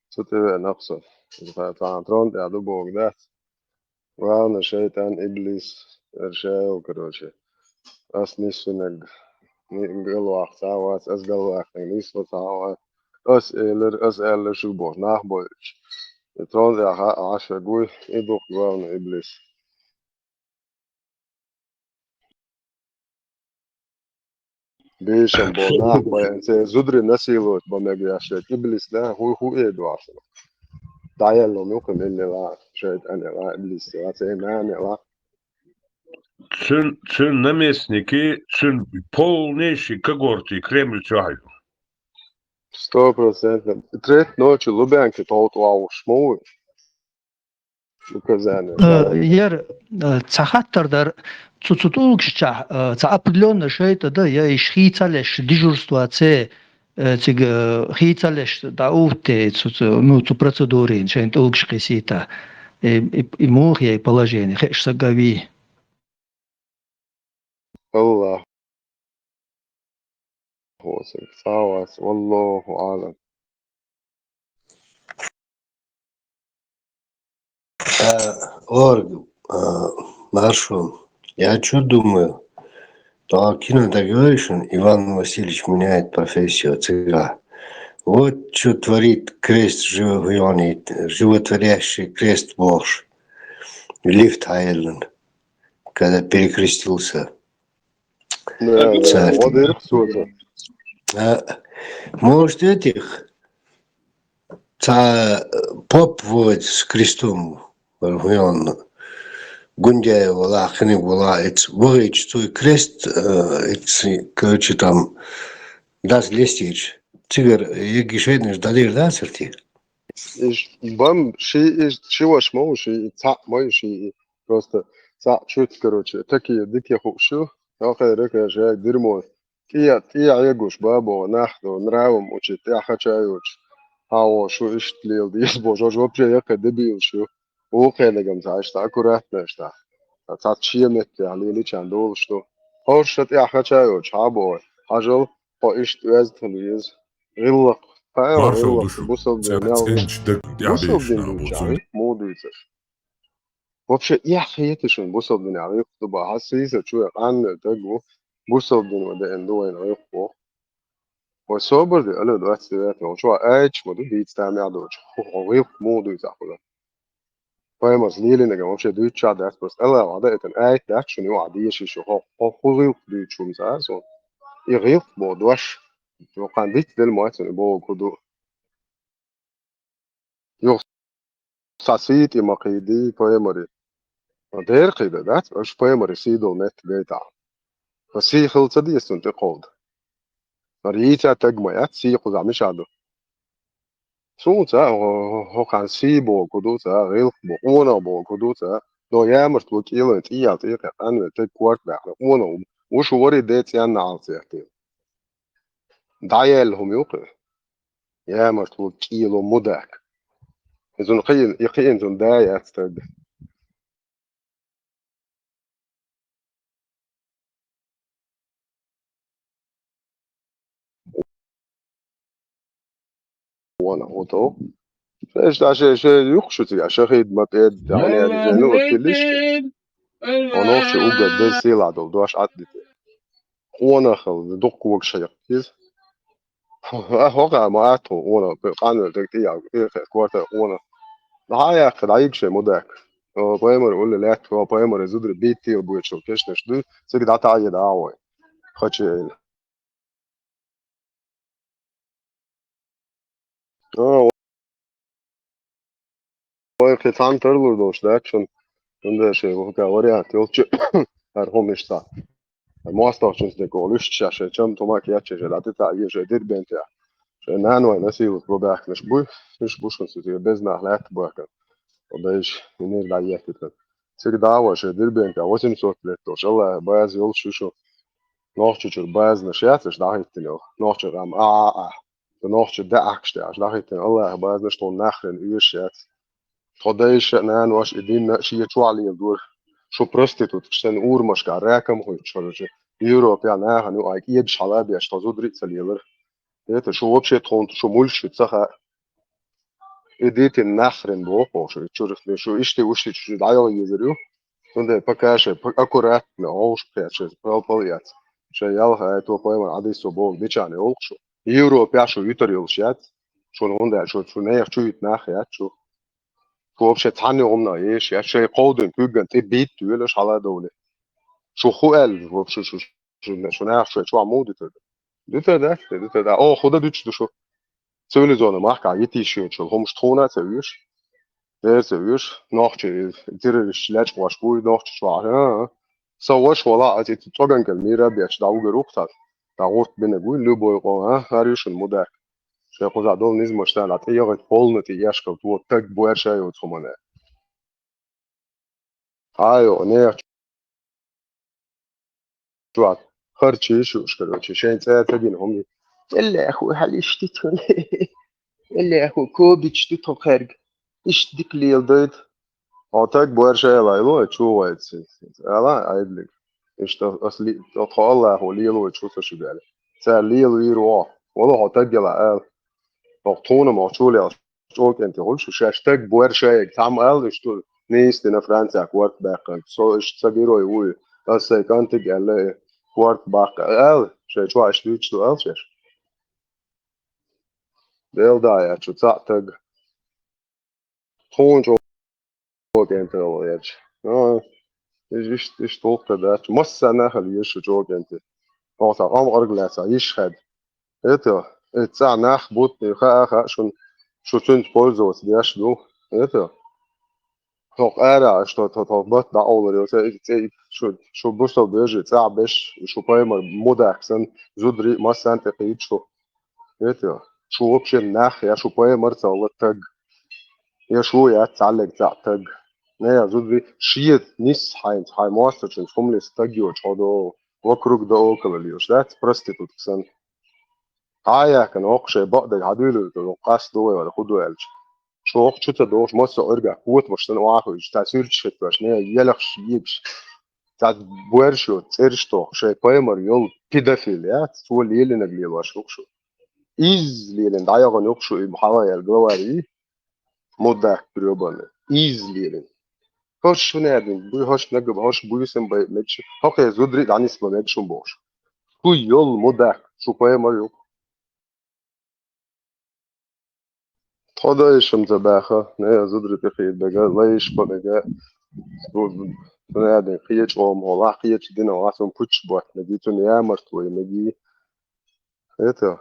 Сутеве напсо. Тронт, я дубок, да? Главный шайтан, иблис, эршеу, короче. Ас нисунег. Galvach savās, es galvāk nevislo savā. Es eller šubos nachboļš. Ja trondjā aša guļ, iduk galvna iblis. Bišam bo nachboļn, se zudri nesīlot, bo megļāšiet iblis, ne, hu iedvāsana. Tā jēlo milka minni lā, šeit ane lā iblis, lā, se mēne lā. Цин наместники, цин полнейший когорты Кремль чаю. 100%. Треть ночи Лубянки толту шмуй. Указания. Яр цахаттардар цуцутулгшча ца определенно шейта да я ишхицалеш дежурствуаце циг хицалеш да уте ну цу процедурин шейт улгшкисита и мухи положение хешсагави. الله ساواس والله أعلم. Орг, Маршал, я что думаю? То кинодоговоришен, Иван Васильевич меняет профессию цыга. Вот что творит крест животворящий крест Божий. Лифт Айленд, когда перекрестился. Да, вот и кто-то. Может, этих поп вот с крестом Гундяева, Лахани была, это твой крест, короче, там, даст лестич. Цигар, я гишейный ждали, да, церти? Бам, шива шмоу, цак мой, просто цак чуть, короче, такие дикие хукшу, ахай река жак дерьмо. Тия ягуш бабо, нахто, нравом учит, я хачаюч. Ао, шо иштлил, дис божож, вообще яка дебил, шо. Охелегам зашта, аккуратно шта. Цак чиемет, я лили чандол, что. Хоршат я хачаюч, або, ажал, по иштвездхлиз. Риллак. Маршал душу. Ценч вообще я хейтешен бусобдин я туба хасиса чуя анне тагу бусобдин вада эндуэн айхо وصابر دي قالوا دلوقتي دلوقتي هو شو عايش ما دول بيتستعمل عدوش هو مودو يزعقوا Poemas lieliniga mums šeit dūčādās, pēc elē vadētan ēt, akšanu jau adieši šo huzil dūčums ēs, un ir bodoš, jo kan dit del moecini bo kudu. Jo sasīti maqīdī poemari. Der qīda, that's poemari sīdol net gaitā. فسي خلصة دي استنتقود ريتا تجمعات سي قزع مش عدو سو تا هو كان سي بو كدو تا غير بو انا بو كدو تا لو يامرت وكيلة تيا تيقى انا تكوارت بحنا انا وش وري ديت يانا عالسيحتين دعيال هم يوقع يامرت وكيلة مداك إذن يقين زن دايات تد وانا هوتو فايش دا شي يخشو تيا شخيد ما بيد يعني رجانو وكلش ونوخش اوغا دي سيلا دول دواش عدد وانا خل دوك وك شيقتيز هوقع معاتو وانا قانو تكتيا كوارتا وانا نهاية خدعيك شي مداك بايمر يقول لي لا هو بايمر يزدر بيتي وبويتشو كيشنش دو سيك دا تعيد عاوي خدش وين كتان ترلور دوش داكشن عند شي وكا وريات يلتش هرهم يشتا المواصلة ده قولش شاشة كم توماك ياتش جلاتي تعيي جديد بنتيا شنان وين نسيو بروباك مش بوش نسيو بزنا هلاك باكن ودايش منير دعيات كده سيك دعوة جديد بنتيا وسن صوت لتوش الله باز يلش شو نوchtje باز نشياتش داهيتنو نوchtje رام نوchtje داكشتاش داهيتن الله باز نشتون ناخرن يشيات خدايش نان واش إدين شيء شوالي دور شو بروستيتوت كشتن أور مش كراكم هو يشرج يوروب يعني هنو أيك يبش على بيش تزود ريت سليلر إيه شو وبشة تون شو مولش تسخة إديت النخرن بوقو شو يشرج شو إشتي وشتي شو دعيو يزريو تونده بكاش أكورات نعوش بيش بالبليات شو يالها تو بايمن عدي سبوق ديشاني أولشو يوروب يعشو يتريلشيات شو هوندا شو نيخ شو يتناخيات شو وبشة تعني قمنا إيش يا شيء قودن كوجن تبيت تقولش على دولة شو خوال وبشة شو نعرف شو عمود ده خدا دوتش شو سوينا زونا معك عيتي شو هم شطونا سويش ده سويش ناخش تيرش لاش واشبوي ناخش شو سواش ولا أتي تطلعن كالميرا بيش داو جروكتار داوت بنقول لو بوي هاريش المدة شو قزع دول نيز مشتعل عتيجة فولنتي يشكل تو تك بوير شيء وتخمنه أيوة نير شو خرچی شوش کروچی شاید تبین همی الا اخو هل اشتیتون الا اخو کوبیچ تو تو خرج اشتیک لیل دید آتاک باور شای لایلو چو واید الا عیدلی اشت اصلی اطخال الله هو لیلو چو سو شباله سال لیل ویرو ولا آتاک جلا ال وقتونه ما چو لیل چو کنت هولش شاشتاک باور شای تام ال اشتو نیست نه فرانسیا کوارت باقی سو اشت سگیرو یوی بس كانت قال كوارت باق شيء شو عشليت شو شيء ديل دايا شو تعتق خون شو كنت ولا إيش توقع ده مش أنا خلي إيش جو كنت أو صار أم أرجع إيش خد إيه تسع نخ بوت خا شو تنت بولزوس دياش دو إيه هو أرا شو بوت ده أول يوم شو بوصل بيجي تسع بيش شو بايمر مودكسن زودري ما سنت قيد شو إيه شو وبش النخ يا شو بايمر تسوي تج يا شو يا تعلق تعتج نيا زودري شيء نيس هاي ماستر شن فملس تجيو شادو وكروك ده أوكلليوش ده برستيتوت كسن هاي كان أقشى بعد عدول ده قاس دوي ولا خدوا إلش شو أقشى تدوش ماسة أرجع قوة مش تنوعه إيش تأثير شيء باش نيا يلخ شيبش تعد بورشو تيرشتو شيء بايمر يول بيدافيل يا سوى اللي يلي نقلي واش أقشى easily دايغن يقشو محاوية الجواري مدة بريوبان easily هوش نادين بوي هوش نجب هوش بوي سن باي ماتش هوكي زودري داني اسمه ماتشون بوش بوي يول مدة شو باي ماريو هذا إيش متباخة نه زدري تخيل بقى ليش بقى بنادم خيج أو مولع خيج دينا واسم كوتش بوت نجي تنيا مرتوي نجي هتا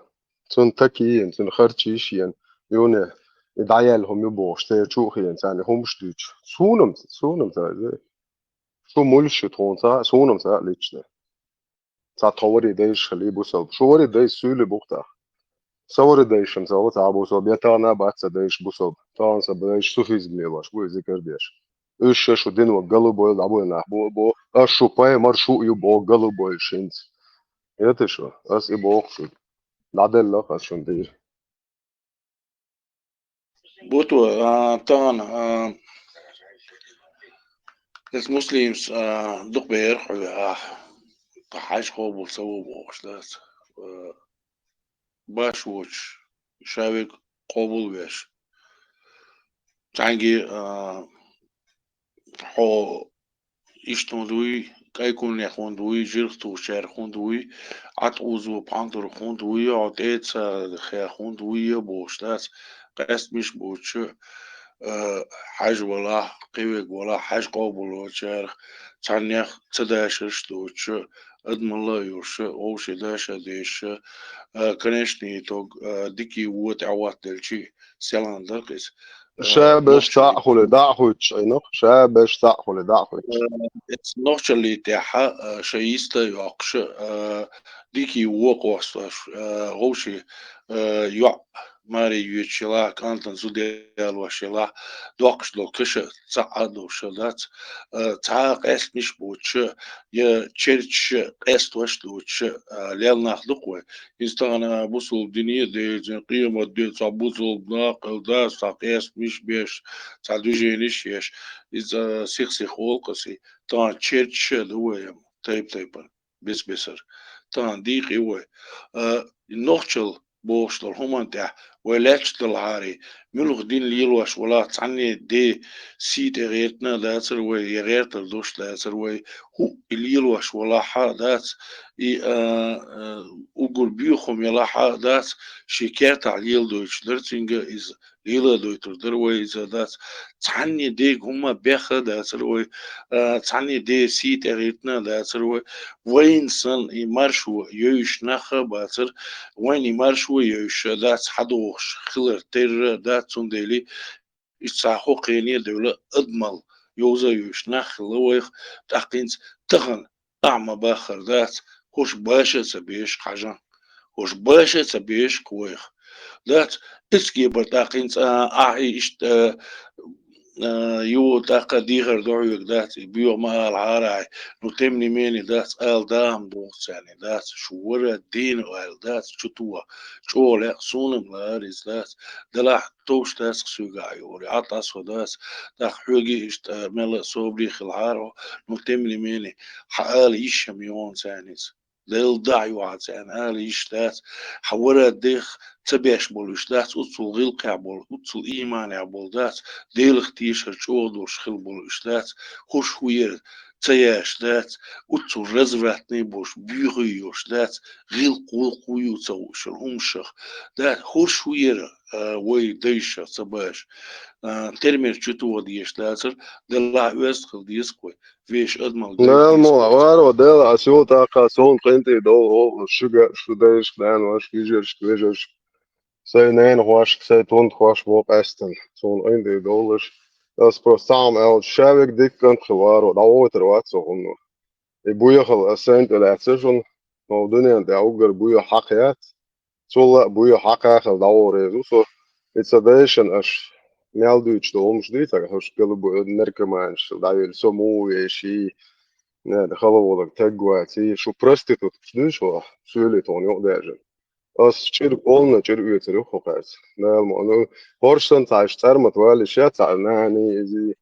تون تكي تون خرچيشين يونه يدعيالهم يبوش تشو خي إنسان هم شتيش سونم زي شو مولش تونسا سونم زي ليشنا تا توري دايش خلي بوسل شو وري دايش سولي بوقتا صور دايش مزاو تا بوسل بيتانا باتس دايش بوسل تان سبايش سوفيز ميلاش بو ذكر دايش إيش شو دين وقلو بوي لعبو بو أشو باي مرشو يبو قلو بوي شينت يتشو أس يبو أقصد العدل لا عشان دير بوتو طبعا المسلمز دق بير حاج قوبل سووا بوشلات باش وش شاوي قوبل بيش تانجي حو يشتمدوي كايكون يخوندوي جيرتو شير خوندوي عطوزو باندر خوندوي عطيت خير خوندوي بوشلات قاس مش بوش حاج ولا قيوك ولا حاج قوبل وشير تانيخ تداشش دوش ادم الله يوش اوش داشا ديش كنشني توق ديكي ووت عوات دلشي سيلان دقيس شابش تأخذ دعوتش أينق شابش تأخذ دعوتش نوش اللي تاعها شيستا يقش ديكي وقوس غوشي يع ماري يوتشلا كانتن زوديال وشلا دوقش لو كش تصعد وشلات تا قاس مش بوتش يا تشيرش قاس توش دوتش ليلنا خلقوه إنستانا بوصل دنيا دي زين قيمة دي صابوصل بناقل دا ساقيس مش بيش تعدوجينيش يش إذا سيخ خولقسي طبعا تشيرش هو طيب بس طبعا ديقي هو النوخشل بوشتل همان تاع ولاتشتل هاري ملوخ دين ليلواش ولا تعني دي سيت غيرتنا داتر وي غيرتر دوش داتر وي هو ليلواش ولا حا دات اي اوغل بيوخم يلا حا دات شكايت عليل دوش درتنجا إز ليلا دويتر دروي إذا دات تعني دي هما بيخا داتر وي تعني دي سيت غيرتنا داتر وي وين سن يمارشو يوش نخا باتر وين يمارشو يوش دات حدوش خلر تير دات سندلي يتساحو قيني دولة أدمل يوزا يوش نخ لويخ تاقينت تغن طعم باخر دات خوش باشا سبيش حاجة خوش باشا سبيش كويخ دات اسكي برتاقينت اشت يو تاقا ديغر دعوك دات بيو ما العارع نتمني ميني دات آل دام دوغت يعني دات شورا الدين وآل دات شتوى شو لا صونم لاريز دات دلاح توش تاس سوغا يوري عطاس ودات داق حوغي اشت ملا صوبري خلعارو نتمني ميني حقال يشم يون سانيز ديل دعيو عتان آل يشتات حورا ديخ تبيش بولوش دات أتصل غلق عبول أتصل إيمان عبول دات ديل اختيش هالشوغ دوش خل بولوش دات خوش وير تياش دات أتصل رزراتني بوش بيغيوش دات غيل قول قويو توش الهمشخ دات خوش وير وي ديشة تباش ترمير شتو ديش داتر دلع ويستخل ديسكوي فيش أدمل ديل لا مو ديسكوي وارو ديل عسيو تاقا سون قنتي دو هو شجع شو دايش دان واش كيجرش كيجرش سي نين واش سي تون واش بوق استن سون قنتي دولش das pro saam el šāvik dikant khilāro da otra veco un buja khil asent el atsishun no dunia da ugar buja haqiyat sola buja haqa khil da ore so it's a dation ash melduč do umš dita hoš gelu narkomanš da il so mu shi ne da khalo wala tagwa ti shu prostitut shu söyle ton yok derjen as çir olna çir üyetleri hoqas ne onu horsan taş termat wali shat nani izi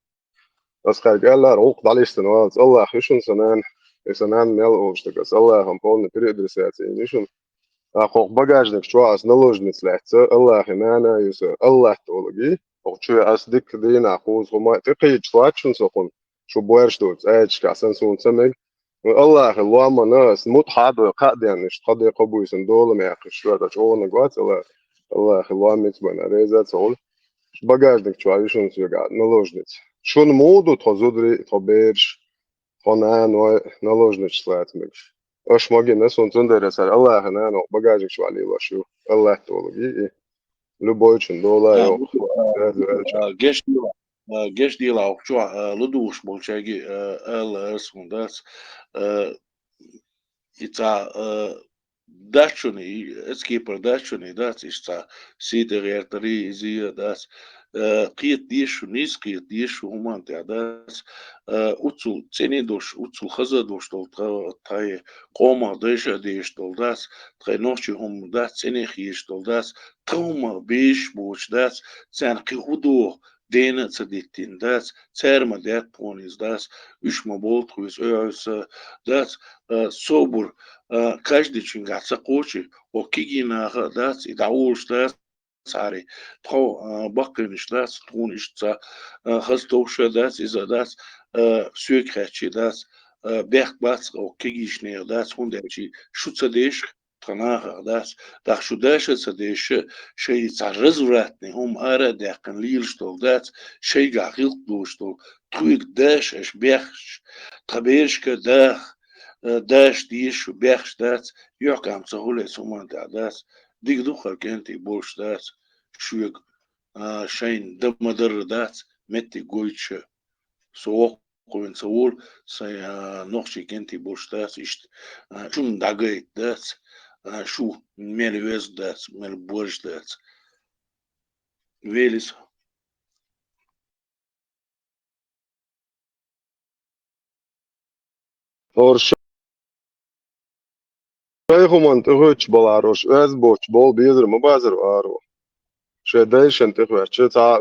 as kaygalar uqd ali istanwat Allah khishun sanan sanan mel oshtakas Allah ham polni переадресация nishun aquq bagajnik chwa as naложниц lehta Allah hinana yusa Allah tologi oqchu as dik dina khuz huma tiqi chwachun soqun shu boershtot ach kasan sun sameg والله اللهم ناس موت حاضر قاعد يعني مش قاعد يقبوا يسندول ما يعقش شو هذا شو نقاط الله اللهم يتبنى ريزات سؤال багажник чувак, шун свега, наложниц. Шун моду, то зудри, то берж, то на наложниц слатмеш. Аш маги на сон цундересар, Аллах на багажник чувак лилашу. Аллах толги. Любой чин дола yok. Geç değil av şu luduş bolçagi el sundas ita dachuni skipper dachuni das ist sider ertri izi das qiyet dişunis qiyet dişu human das utul ceni doş utul khaza doş dol tay qoma deşa deş dol das trenochi hum das ceni khish dol das trauma beş boç das sen qihudu dene tsadittin das cerma det ponis das üşma bolt huis öse das собор каждый чингаца кочи окигина дас и даулш дас цари то бакынш дас тунишца хастовша дас иза дас сүйкречи дас бехбац окигишне дас хундечи шуцадеш танах дас дах шудеш цадеш шей царзуратни хум ара дакн лилштол дас шей гахил душтол туик даш эш бехш табешка дах dash dish berch dat yok am so hole so man das dig du kenti bosh dat shug shain de madar dat metti goyche so qoin soul say noch kenti bosh dat ist shun dagay dat shu melvez dat mel bosh dat velis Or شيخومن تغوش بلاروش از بوش بول بيزر مبازر وارو شدايشن تغوش تا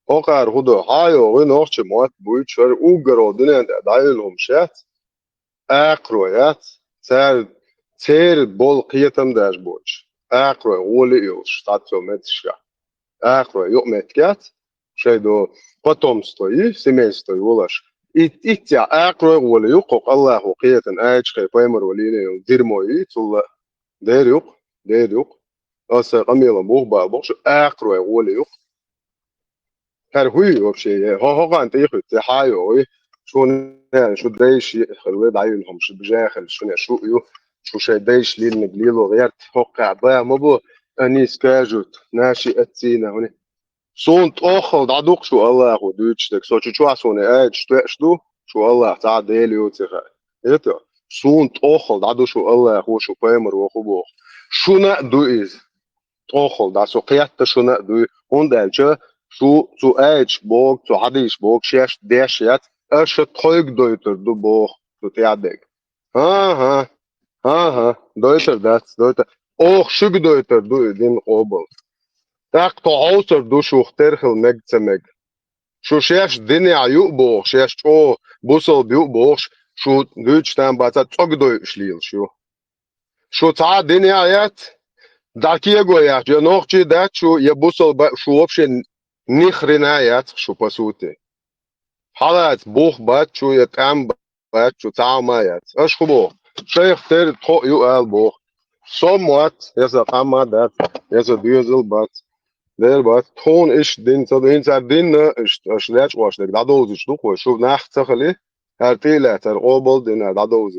آخر خدا هايو و نوچ موت بوی چر او گرودن دایلهم شت اقرویت سر بول قیتم داش بوش اقرو ولی یوش تاتو متشا اقرو یو متکت شیدو потомство семейство улаш итя اقرو ولی یوق الله قیتن اج خی پیمر ولی دیرموی تول ديريق أصلا قميلة مغبى بوش أقرأ وليق هرهوي وبشي هو قان تيخو تحايو شو يعني شو دايش خلوه دايلهم شو بجاخل شو شو شي دايش ليل نقليلو غيرت هوقع بقى مبو أنيس كاجوت ناشي أتسينا هوني صونت أخل دعدوق شو الله خو دوتشتك سو شو عصوني شتو شو الله تعال ديليو تخا إيتو صونت أخل دعدو شو الله خو شو بايمر وخو بوخ شو نقدو إز أخل دا سو قيادة شو نقدو هندالجا شو ايج بوغ شو حديش بوغ شيش ديشيات اش تخويق دويتر دو بوغ شو تيادك ها دويتر دويتر اوخ شوك دويتر دو دين قوبل تاق تعوصر دو شو اخترخل مج تمج شو شيش ديني عيوق بوغ شيش شو بوصل بيوق بوغ شو دويتش تان باتا تقوك دويش ليل شو تا ديني عيات داكيه goyach je noch chi dat shu je busol shu вообще ни хрена ят shu по сути халат бух бат shu je там бат shu таама ят аш хубо шейх тер то ю ал бух somewhat yes a ama dat yes a duzel bat der bat ton is din so din sa din is shlach was da doz is du shu nacht sakhli her tela ter qobol din da doz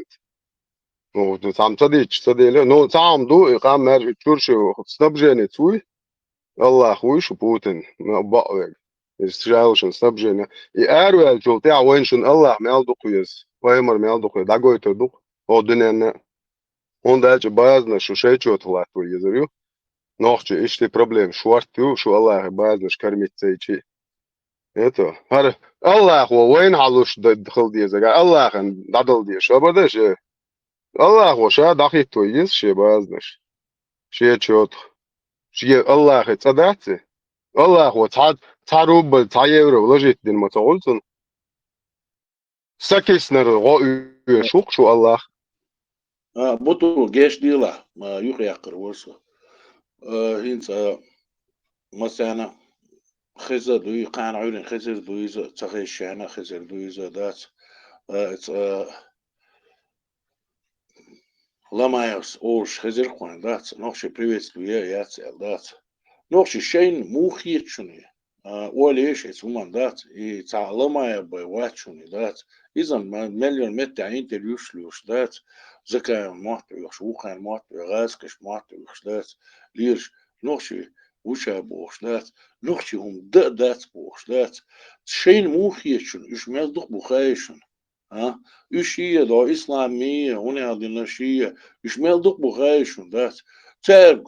Ну, сам цадили, ну, сам ду, и кам мер чурши, снабжение цуй, Аллах уйшу Путин, баъвег, изтжалшен снабжение. И эрвел чул тя уэншен Аллах мел дукуез, паймер мел дукуез, дагойте дук, одинен, он дальше базна, шу шейчу отлату езерю, нохче ишти проблем, шуартю, шу Аллах базна шкармит цейчи. Это, Аллах, уэн халуш дхал дезега, Аллах, дадал деш, абадеш, الله وشا دقيق تويس شي بازنش شي تشوت شي الله تصدعتي الله تعروب تعيرو لجيت دين ما تقولتن سكسنر غو شوق شو الله بطو جيش ديلا ما يقيقر ورسو هنسا مثلا خزر دوي قان عيون خزر دويزا تغيش شانا خزر دويزا دات Ламаевс ош хазер кwan дат нохши приветствую я цел дат нохши шейн мухи чуни وليش اسمه دات يتعلم يا باي واتشوني دات إذا مليون متى انتريوش ليوش دات زكا مات يوش وكان مات غاسكش مات يوش دات ليش نوشي وشا بوش دات نوشي هم دات بوش دات شين موخيشون إيش مصدق بخايشون ها إيشية دا إسلامية هنا هذه شيء إيش مصدق بخايشون دات تاج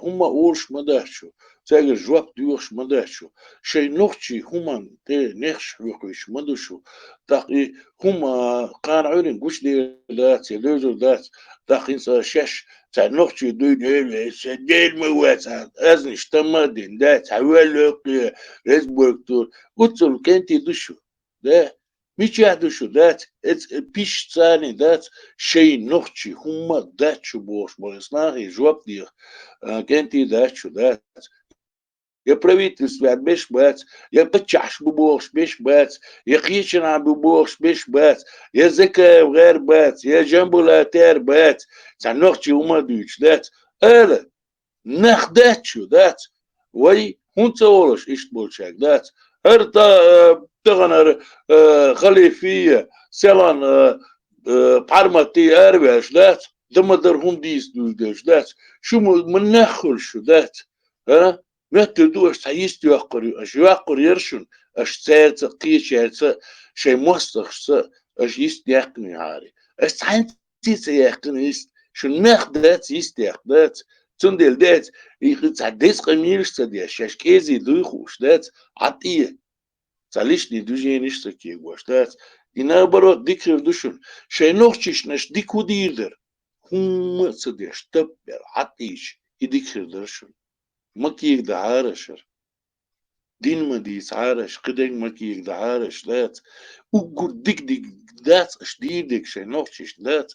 هم أولش مداشو تاج جواب ديوش مداشو شيء نوخشي هم تي نخش وقيش مدشو تاقي هم قانعين قش دي دات يلوزو دات تاقي شش تا نوخشي دوين سدير مواسع أزنش تمدين دات حوالك رزبوركتور قلتل كنتي دشو ده مش يحدشو دات بيش ثاني دات شيء نوخشي هم دات شو بوش بوسناهي جواب دي كنتي دات شو دات يا правительство بيش بات يا بتشعش ببوش بيش بات يا قيشنا ببوش بيش بات يا زكاة غير بات يا جنبولاتير بات تعنوختي هما دوش دات ألا نخدات شو دات وي هون تولش إيش بولشاك دات هرتا تغنر خليفية سلان بارمتي أربعش دات دمدر هم ديس دوش دات شو من نخل شو دات ها متى دوش تعيست يقر يرشن اش ساعت قيش شيء مستخ اش يست يقني عاري اش تعين تيس يقني يست شو نخدات يست يقدات تندل دات يخد تعديس قميرش تدي شاش كيزي دوخوش دات عطيه تعليش دي دوجين يشتكي واش دات دينا برو ديكر دوشن شيء نوخشش نش ديكو ديردر هم تديش تبر عطيش يديكر درشن مكيك دعارشر دين ما ديس عارش قدين مكيك دعارش دات وقر ديك دات اشديدك شي نوخشش دات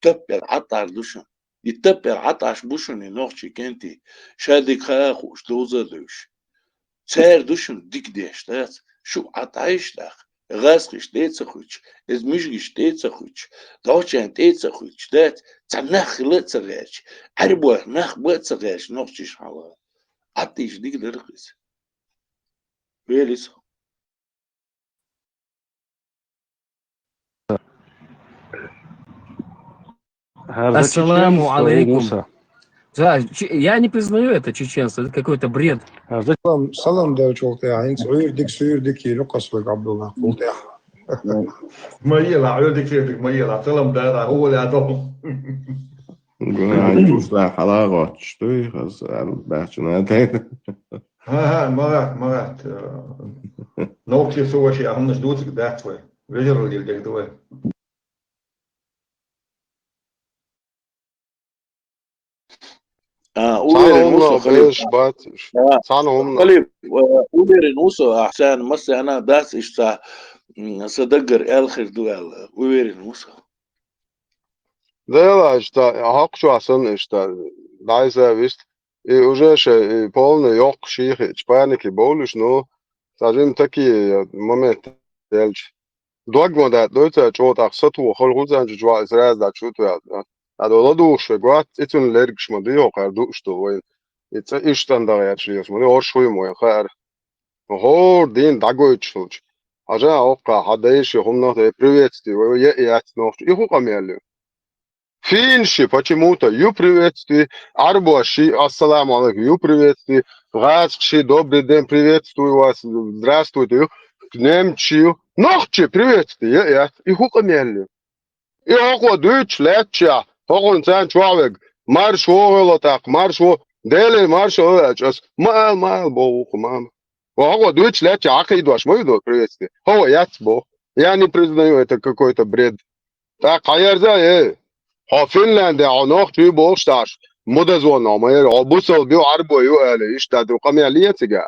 تبر عطار دوشن يتبر عطاش بوشن ينوخشي كنتي شادك خاخوش دوزا دوش سير دوشن ديك ديش دات شو عطايش داخ غاسقش تيتسخوش از مشجش تيتسخوش دوشان تيتسخوش دات تنخ لتسغاش عربوه نخ بتسغاش نوخشش حالا عطيش ديك درقس ويليس Ассаламу алейкум. Да, я не признаю это чеченство, это какой-то бред. Salam da çok ya. Hint suyurduk ki Lukas ve Abdullah. ميلة عيودك كيفك ميلة سلام دارا هو اللي عدوهم Tusen حلاقات شتوي خلاص بحثنا ها مرات نوكي سوى شيء هم نجدوتك داتوي رجل اللي يقدوه أولير بيش باتش صانهم خليل أولير نوسو أحسن مسا أنا داس إشتا صدقر آخر دوال أولير نوسو Да, hakku aslında işte Liza vist i уже ще полный yok шихи чпаники болуш но сажим такие момент делч догмо да дойта чотак сату холгузан жва израз да чутва а дола душ гват итун лергш моди окар душ то вой ица иштан да ячлиос моди оршуй мой хар хор дин дагойчлуч ажа окка хадайши хумно приветствую я но иху камелю Финши почему-то ю приветствую, арбоши, ассаламу алейкум, ю приветствую, гасши, добрый день, приветствую вас, здравствуйте, немчи, ночи, приветствую, я, и хукамелли. И хоко дыч, летча, хоко цен человек, марш вовело так, марш во, дели марш овечас, мал, боуку, мам. Хоко дыч, летча, ака идваш, мой идут, приветствую. Хоко, яцбо, я не признаю, это какой-то бред. Так, хаярза, فنلندا عناق توی بوشتاش مدزون نامه عبوسل بیو عربو یو اله اشتاد رقم علیت جا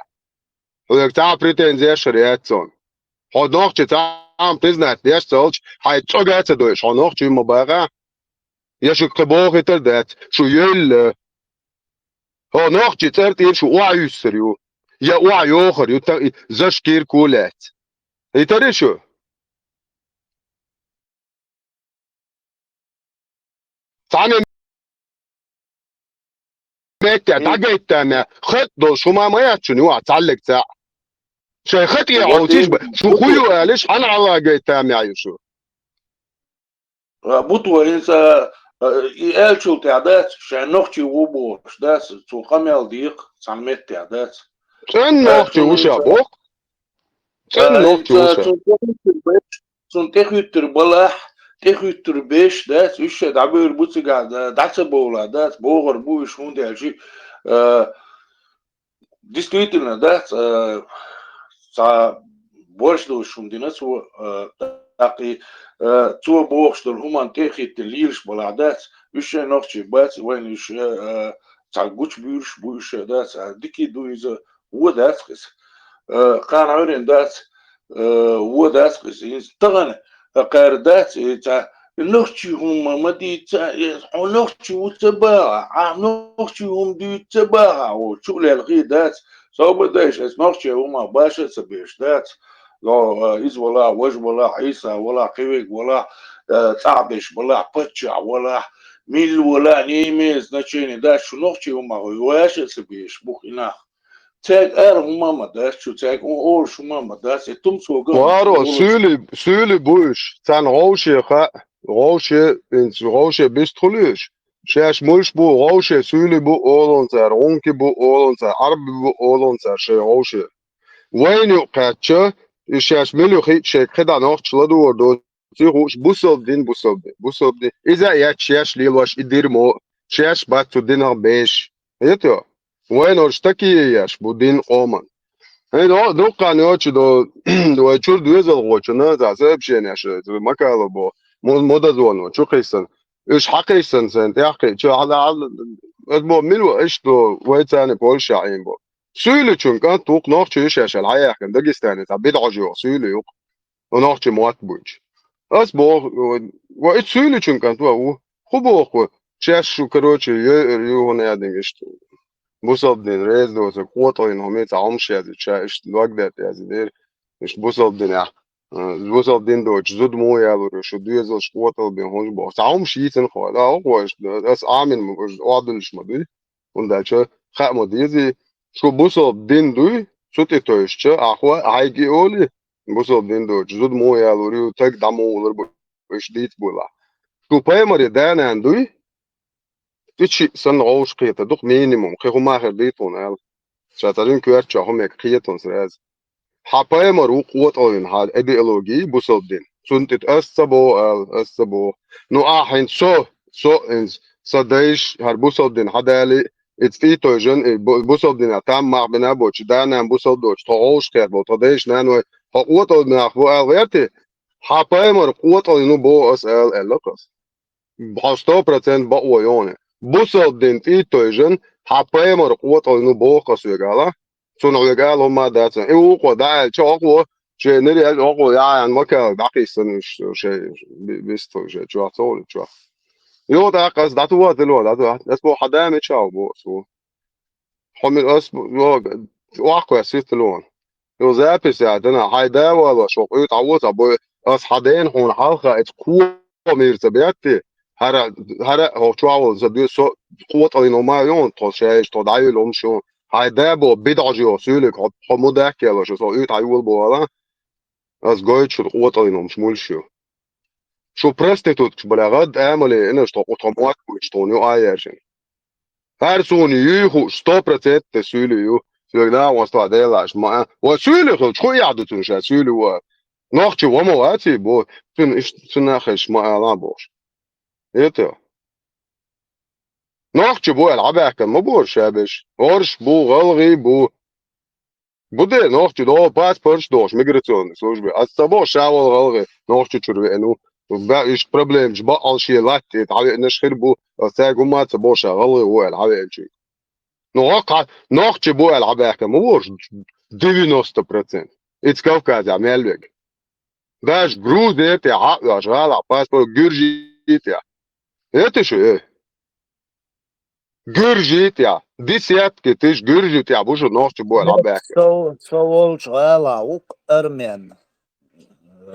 و تا پرتنزیا شریعتون عناق چه تام پزنت دیش سالش های چوگات دوش عناق توی مباغه یا شو قباغ تردت شو یل عناق چه ترتیر شو وعی سریو یا وعی آخر یو تا زش کیر کولت ایتاری شو تانه متى دقيت انا خط شو ما ياتشني واتعلق تاع شيختي عوتيش شو خيو قالش عن علاقة تامع يشو بطوة إنسا يالشو تعدات شان نوختي وبوش داس تو قميل ديق سالمت تعدات سن نوختي وشا بوك سن نوختي وشا سن تخيتر بلاح تخيتر بيش داس وش دعبير بوتسيقا داس بولا داس بوغر بوش هون دالشي действительно, да, больше шумдинас так и то бог что хуман техит лирш баладат еще ночи бац войн еще цагуч бюрш буше да дики дуиза водацкис канаурен да водацкис инстаган قاردات نوختي هم مدي نوختي وتباع نوختي هم دي تباع وشو الغيدات صوب داش نوختي هم باشا سبيشتات لا إز ولا وج ولا عيسى ولا قويق ولا تعبش ولا بتشع ولا ميل ولا نيمز значение داش نوختي هم واش سبيش بوخنا تاج هم ما داش شو تاج أول شو ما داش تم سوق وارو سولي بوش تان روشة إنس روشة بيستخليش شاش مش بو روشة سولي بو أولونسر رونكي بو أولونسر عربي بو أولونسر شي روشة وين يقاتش شاش مليو خيت شيك خدا نوخش لدو وردو تيروش بوصل دين إذا ياتشاش ليلوش إديرمو شاش باتو دينار بيش يتو وين ارشتكي ياش بو دين قومن دو قانيوش دو چور دوزل غوچنا زاسب شيناش مكالو بو مودا زونو شو قيسن ايش حقيسن سنت يحكي شو على بو ملو ايش دو ويتاني بول شاعين بو سولو چون كان توق نوخ شاش الحياة كان داغستاني تبيد عجو سولو يق ونوخ موات بوج اس بو و ايش سولو چون كان تو خو خو شاش شو كروچ يو هنا يادنگشت بوصل دين ريز دو قوتو ان هم تعمش يا شاش الوقت يا زير مش بوصل دين بوصل دين دو زود مو يا لو شو دوزل قوتو بين هونج بو تعم شيتن خو لا هو das amen ordentlich mal und da schon خا ديزي شو بوصل دين دو شو تيتوش اخو هايجي اولي بوصل دين دو زود مو يا لو تك دمو ولر ايش ديت بولا شو بايمر دانا عندي تشي سن روش قيته دوق مينيموم خيرو ما خير ديتون ال شاترين كوارتشا هم قيتون سراز حباي مرو قوت اولين هاد ايديولوجي بوصل دين سنت اسبو نو احين سو انز صدايش هر بوصل دين حدالي اتفيتو جن بوصل دين تام مع بنابوش دانا بوصل دوش توش خير بو تدايش نانو قوت اولين اخو الغيرتي حباي مرو قوت اولين بو اس ال اللقص بحستو برسنت بقوة يوني بوصل دين فيتو جن حباي مرو قوت اولين بو قصو يقالا سون رجال هم داتن إيه هو ده شو أقوى شيء نري أقوى يعني ما كان باقي سنة شيء بيستو شيء شو أصول شو يو ده قص ده هو ده بو حدا متشاو بو سو حمل أس يو واقع سيتلون يو زابس عندنا هيدا ولا شو يتعوض أبو أس حدين هون حلقة تقوى ميرتبيتي هرا هو شو عاوز زبي سو قوة الإنما يون تشاش تدعي لهم شو هيدا بو بدعجي سولك حمودك يلا شو سو يتعيول بوالا از جايد شو قوة الإنما مش مولشو شو برستيتوت بلاغد اعملي إنش تقوطموات ويشتونيو آيرشن هر سوني يخو 100% سولي يو سولك لا واسطة ديلاش ما وسولي خو شو يعدتون شا سولي و ناخشي ومواتي بو تن إش تناخش ما أعلان بوش يتو ناخشي بو العباك ما بور شابش ورش بو غلغي بو bude nošķi do pēc paršdoši migracionas službi. Atsabo šāval galvi nošķi čurvienu. Iš problēmas ba alšie lati, tavi neškhirbu sēgumā atsabo šāgali uel havēnči. No haka nošķi bu el habēka mūž 90%. It's Kavkazā Melvig. Daž Grūzieti, Hākāš, Gālā, pēc Guržieti. Ietiši, Guržieti. Десятки тысяч гюржит я буду ночь бой лабек. Совол шала ук армен.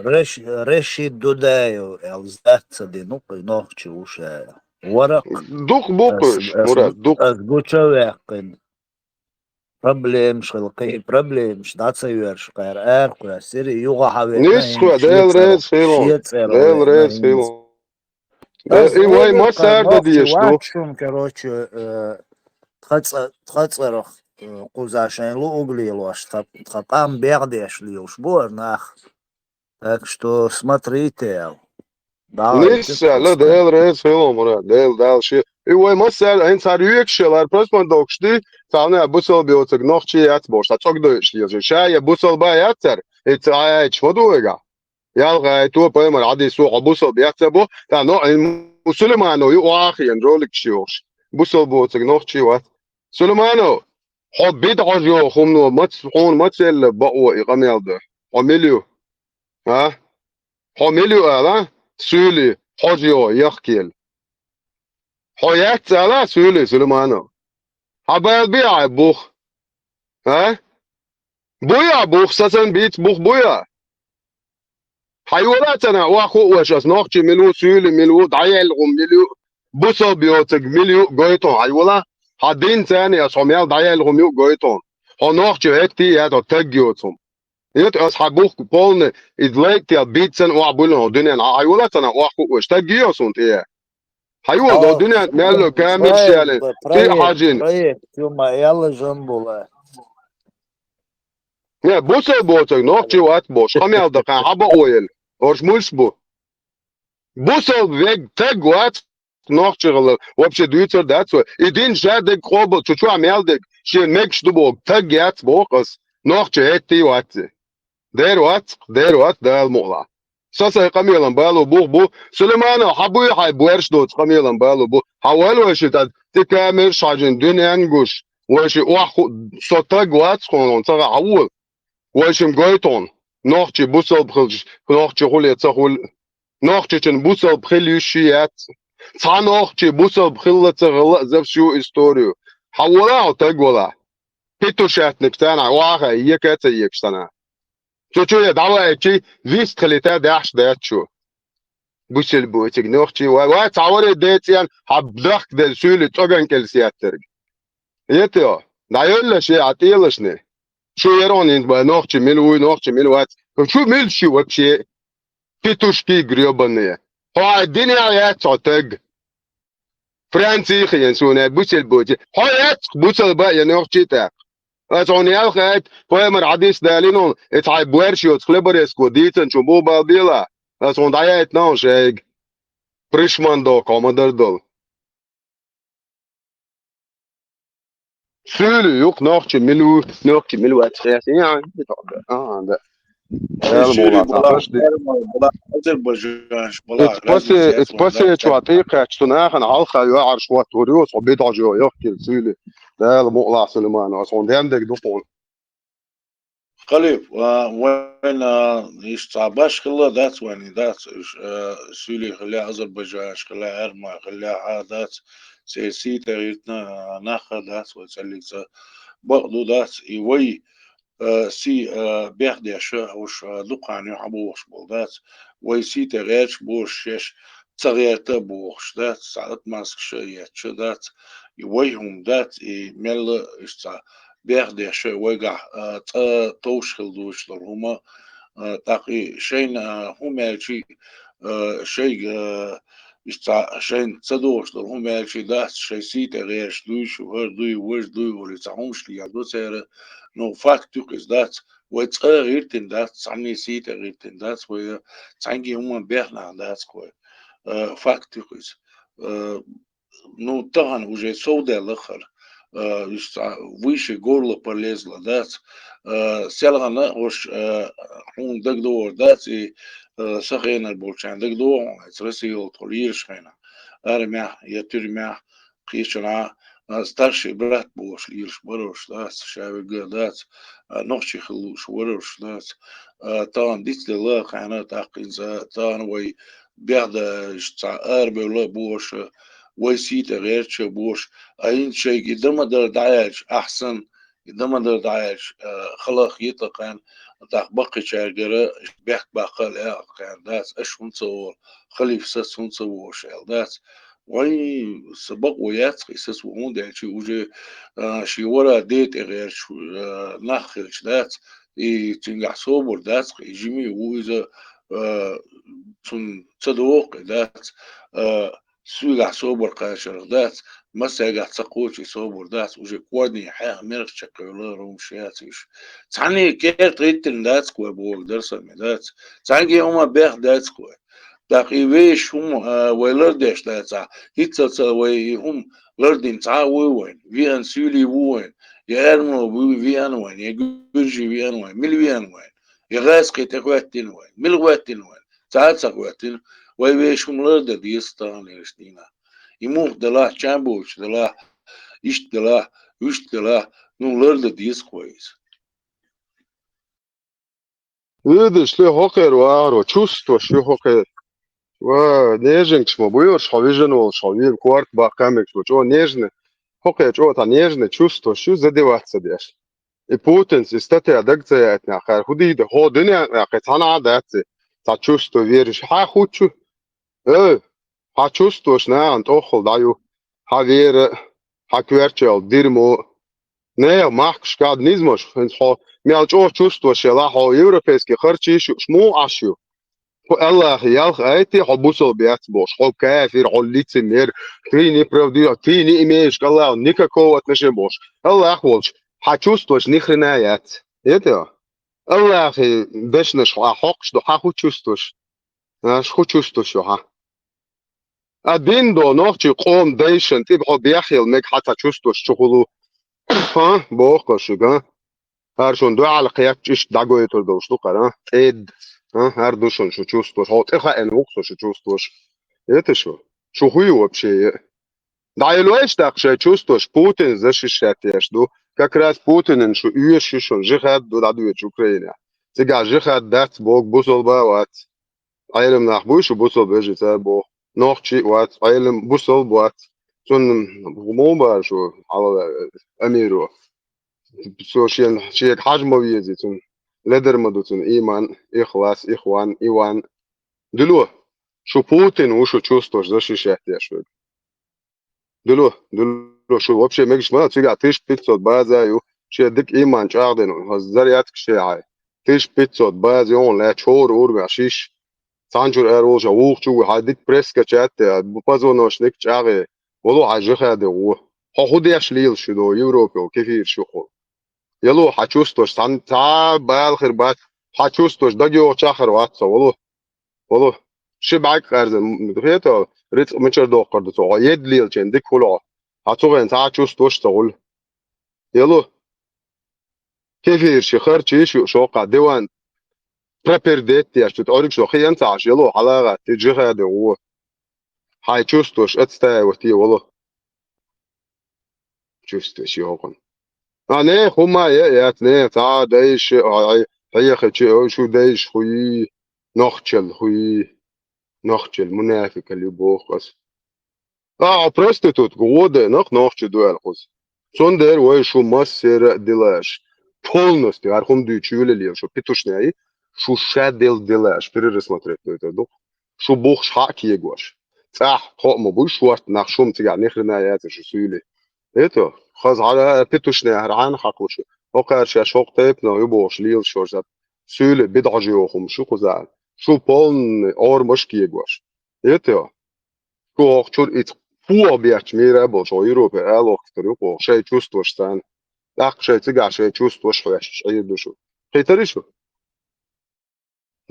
Реши додаю элзатса динук ночь уше. ورق دوق بوقش مراد دوق أزبوشة ويقن problems خلقي problems that's a year شقير قوي سيري يوغا حبيتنا نسخة إن ديل شيت ريز فيلون ديل ريز فيلون بس اي واي هيك ما كان سعر نوختي ديشتو واتشون كروتش تختصر قوزاشين لو углилось там бердеш лишь нах так что смотрите давайте لسه لا ديل ريز فيلون مرة ديل شيء اي واي ما سعر ان سعر يكشلر بس ما دوكشتي تعالى بوصل بيوتك نوختي ياتبوش تاك دوش ليش شاي بوصل با ياتر اتعايش فدوغا يالغا تو بيمر عادي سوق بوصل بياتبو تا نو مسلمانو يواخي اندرولك شيوش بوصل بوتك نوختي وات سليمانو حبيت عجو خمنو ما تسخون ما تسل بقوة إقامة ده حمليو ها حمليو ألا سولي حجيو يخكيل حيات ألا سولي سليمانو حبال بيع بوخ ها بويا بوخ ساسن بيت بوخ بويا حيولاتنا واخو وشاس نوختي ملو سولي ملو دعيل ملو بوصل بيوتك مليو قويتون حيولا حدين تاني أصحميال دعيل غميو قويتون هنوختي هكتي هذا تجيوتهم يت أصحابوك بولن إدليك يا بيتسن وعبولن الدنيا عيولاتنا واخو وش تجيوسون إيه حيول دو الدنيا ماله كامل شيالين تي حاجين проект يوما يلا جنبولا يا بوصل بوتك نوختي وات بوش خميال دقان حبا أويل أورش ملسبو بوصل فيك تج وات نوختي غل وبش دويتر داتو إدين شادك قوبل تشو عميالدك شين ميكش دبوك تج يات بوقس نوختي هتي واتي دير وات ده المغلا ساسا قميلا بالو بو سليمان حبوي حي بويرش دوت قميلا بالو بو حوال وش تكامل شاجن دنيا نقوش وش واخو صوتك وات خونون ترى حول وش مقويتون نوختي بوصل بخلج نوختي خولي تخول نوختي تن بوصل بخليوشيات تا نوختي بوصل بخلة تغلق زفشو استوريو حولا تقولا بيتو شات نكتانا واخا يكاتا يكشتنا شو يا دعوة شيء فيست خليتها داعش دات شو بوش البوتك نوختي واتعوري ديتيان حبدخ دل سولي توغن كل سياترق يتيو دايولا شيء عطيلشني شو يرون انت نوختي نوختي ملوات شو ملشي وبشي بيتوشكي قريبانية هو الدنيا ياتعتق فرانسي خيانسونا بوش البوتي هو ياتق بوش الباء يا نوختي تاق أتوني الخيط فيمر عديس دالينون اتعب بويرشيو تخلبريسكو ديتن شبو بالبيلا أتون دايت ناو شيك بريشمان دو كومودر دول سولي يوك نوختي ملو اتخياتي يعني ده شيري الموضوع بلا تعطيش دي بلا أذربيجان بلا لازم اتبسي شواتيقة تناخن عالخا يوعر شوات وريوس وبيدع جو يحكي سولي ده الموضوع سليمان أتون ديمدك دفون قليب وين يستعباش خلا ذات وين ذات سولي خلا أذربيجان خلا أرما خلا ذات سياسي تغيرنا ناخذ ذات وتسلك برضو ذات يوي سي بيخدي شو وش دقان يحبوش بولدات ويسي تغيرش بوش شش تغيرت بوش ذات ساعات ماسك شيء شو ذات يويهم ذات مل إشتا بيخدي شو ويقع توش خلدوش لهما تاقي شين هم شيء شيء إشتا شين تصدوش لهم شيء ذات شيء سي تغيرش دوش وهر دوي وش دوي ولي تعومش لي عدو سير نو فاكتوك إز ذات ويتغيرتن ذات سامني سي تغيرتن ذات وي تانجي هما بيخنا ذات كوي فاكتوك إز ну таган уже соуде лахар выше горло полезло дать селгана уж он дагдор дать и сахена болчан дагдор срасил толир шхена армя я тюрьмя кишана старший брат бош лирш борош дать шавига дать ночи хлуш борош дать тан дитли ла хана тaqinza тан وي بعد اربع ولا بوش ويسيت غير شبوش أين شيء إذا ما در داعش أحسن إذا ما در داعش خلاص يتقن تحبق شجرة بيحك بقى لا كان داس أشون صور خليف سون صور شال داس وين سبق ويات قصص وهون ده شيء وجه شيء ورا ديت غير شو ناخل شدات تنجح صوبر دات يجمي وإذا تون تصدوق دات سويح صوبر قاشر دات ما سيجح تقوش صوبر دات وجه كوادني حياه مرخ شكله رومشياتيش تعني كيف ريتن دات كوا بول درس مدات تعني يوم بيخ دات كوا تقيبيش هم ويلردش داتا هيتsa وي هم لردين تا وين فيان سولي وين يرمو فيان وين يجوجي فيان وين مل فيان وين يغاس قيتقواتين وين مل واتين وين تاعتا قواتين ويبيش هم لرد ديستان يشتينا يموخ دلا چامبوش دلا إيش دلا وش دلا نو لرد ديس كويس Видиш ли хокер варо, чувствуешь ли хокер? Нежненько мы будешь, хавижен, шавир, кварт, бакамик, что нежный. Хокер, что то нежный, чувствуешь, что задеваться бьешь. И Путин, статья адакция от нахер, худи, да ходыня, нахер, адакция. Та чувство веришь, хочу. Чувствуешь, на, антохол даю. Вера, кверчел, дерьмо. Не, махш, кад не сможешь. Мелчо чувствуешь, ла, европейский харчи, шму ашю. الله يالخ ايتي حبوسل بيات بوش حب كافر عليت مير فيني правдива فيني имеешь الله никакого отношения бош الله хочешь чувствуешь ни хрена нет это الله дашнеш حق что ху чувствуешь ху чувствуешь ها один до ночи قوم دايشن تبغى بيخيل مك حتى чувствуешь شغلو ها بوخشга هرشون دو على قياكش دعوه تردوش تو قرا اد هر دوشون شو чувствуешь вот это энуксо что чувствуешь это что хуй вообще да и лоишь так что чувствуешь Путин защищает ду как раз Путин что юешь он жихат дадует Украина сега жихат дат бог бусол бават айлем нах буш бусол бежит бог нохчи вот айлем бусол бават сон момба что ала амиру سوشيال شيء حجمه يزيتون لدر مدوتون إيمان إخلاص إخوان إيوان دلو شو بوتين وشو чувствуешь защищать я что دلو شو вообще مش ما تيجي تيش بيتزود بازايو شيء ديك إيمان شاردن هزارياتك شيء هاي تيش بيتزود بازيون لا شور أور بعشيش سانجور أروج أوق شو هاي ديك بريسكا شات بازونوش نيك شاغي والله حاجة هذا هو خودي أشليل شو دو يوروبي وكيفير شو خو يلو حچوستوش سان تا بالخير بات حچوستوش داجو چاخر واتسا والله شبعك قرض مدخيتو ريت منشر دو قرض تو يد ليل چن ديك كلو حچوغن تا حچوستوش تقول يلو كيفير شخر چيش شو قدوان بريبير ديت يا شو توريك شو خي انت عش يلو حلاغه تجي هذا هو حچوستوش اتستا وتي والله چوستوش يوقن نه هما يات نه تا دايش هي خشي شو دايش خوي نخچل منافق اللي بوخس проститут годы нохче дуэлхус сондер ой шо массер делаш полностью архум дючулели шо петушняй шо шадел делаш пересмотреть это до шо бог шак егош цах хомо буш шварт nach шум тига нехрена яц шо сюли это خلاص على بيتوشنا هرعان حقوش وقع شوق تيبنا يبوش ليل شوزات سؤال بدع جيوخم شو خزال شو بون اور مشكي جواش يتيا كو أخشور إت فو بيحكي ميرا بوش أوروبا ألوك تريقو شيء чувствуешь سان لا شيء تجا شيء чувствуешь خوش أي دوشو خيتري شو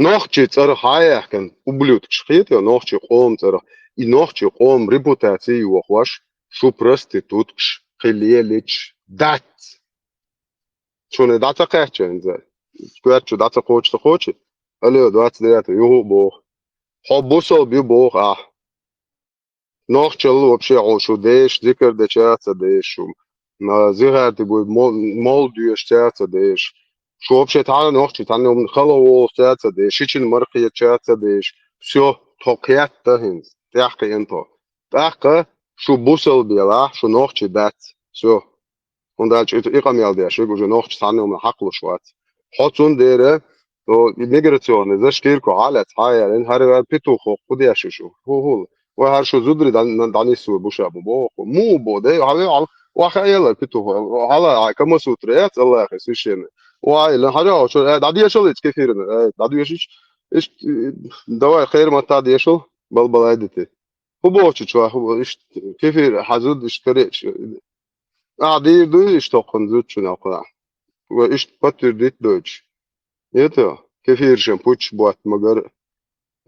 نوخشي ترى هاي كان ублюдок خيتيا نوخشي قوم ترى نوخشي قوم ريبوتاتي وخوش شو проститутش خليليش دات شو داتا قاعد انزل سكوات شو داتا خوش الو دات ديات يو بو حبوسو بيو بو نوخشل вообще شو ديش ذكر دشات ديش شو ما زهر تبو مول ديش شات ديش شو вообще تعال نوخشي تعال خلو شات ديش شيء مرقيه شات ديش всё توقيات تهين تحكي انت تحكي شو بوسل بيلا شو نوخشي دات всё und als ich am Jahr der schon noch stand um حقل شوات حطون ديره و ميغراتيون ده شكيركو على تاير ان هر بيتو خو خدي شو هو وهرشو زدري داني سو بوشا بو مو بو ده هذا وخيال بتو هلا كم سوتريات الله يخي سيشين واي لا حاجه شو دادي شو كثير دادي ايش دواء خير ما تادي شو بلبل عدتي هو بوش شو هو ايش كثير حزود اشتري عادي دو ايش تاخذ زود شو ناخذ وايش بتر ديت دوتش يتا كثير شامبوش بوات مجر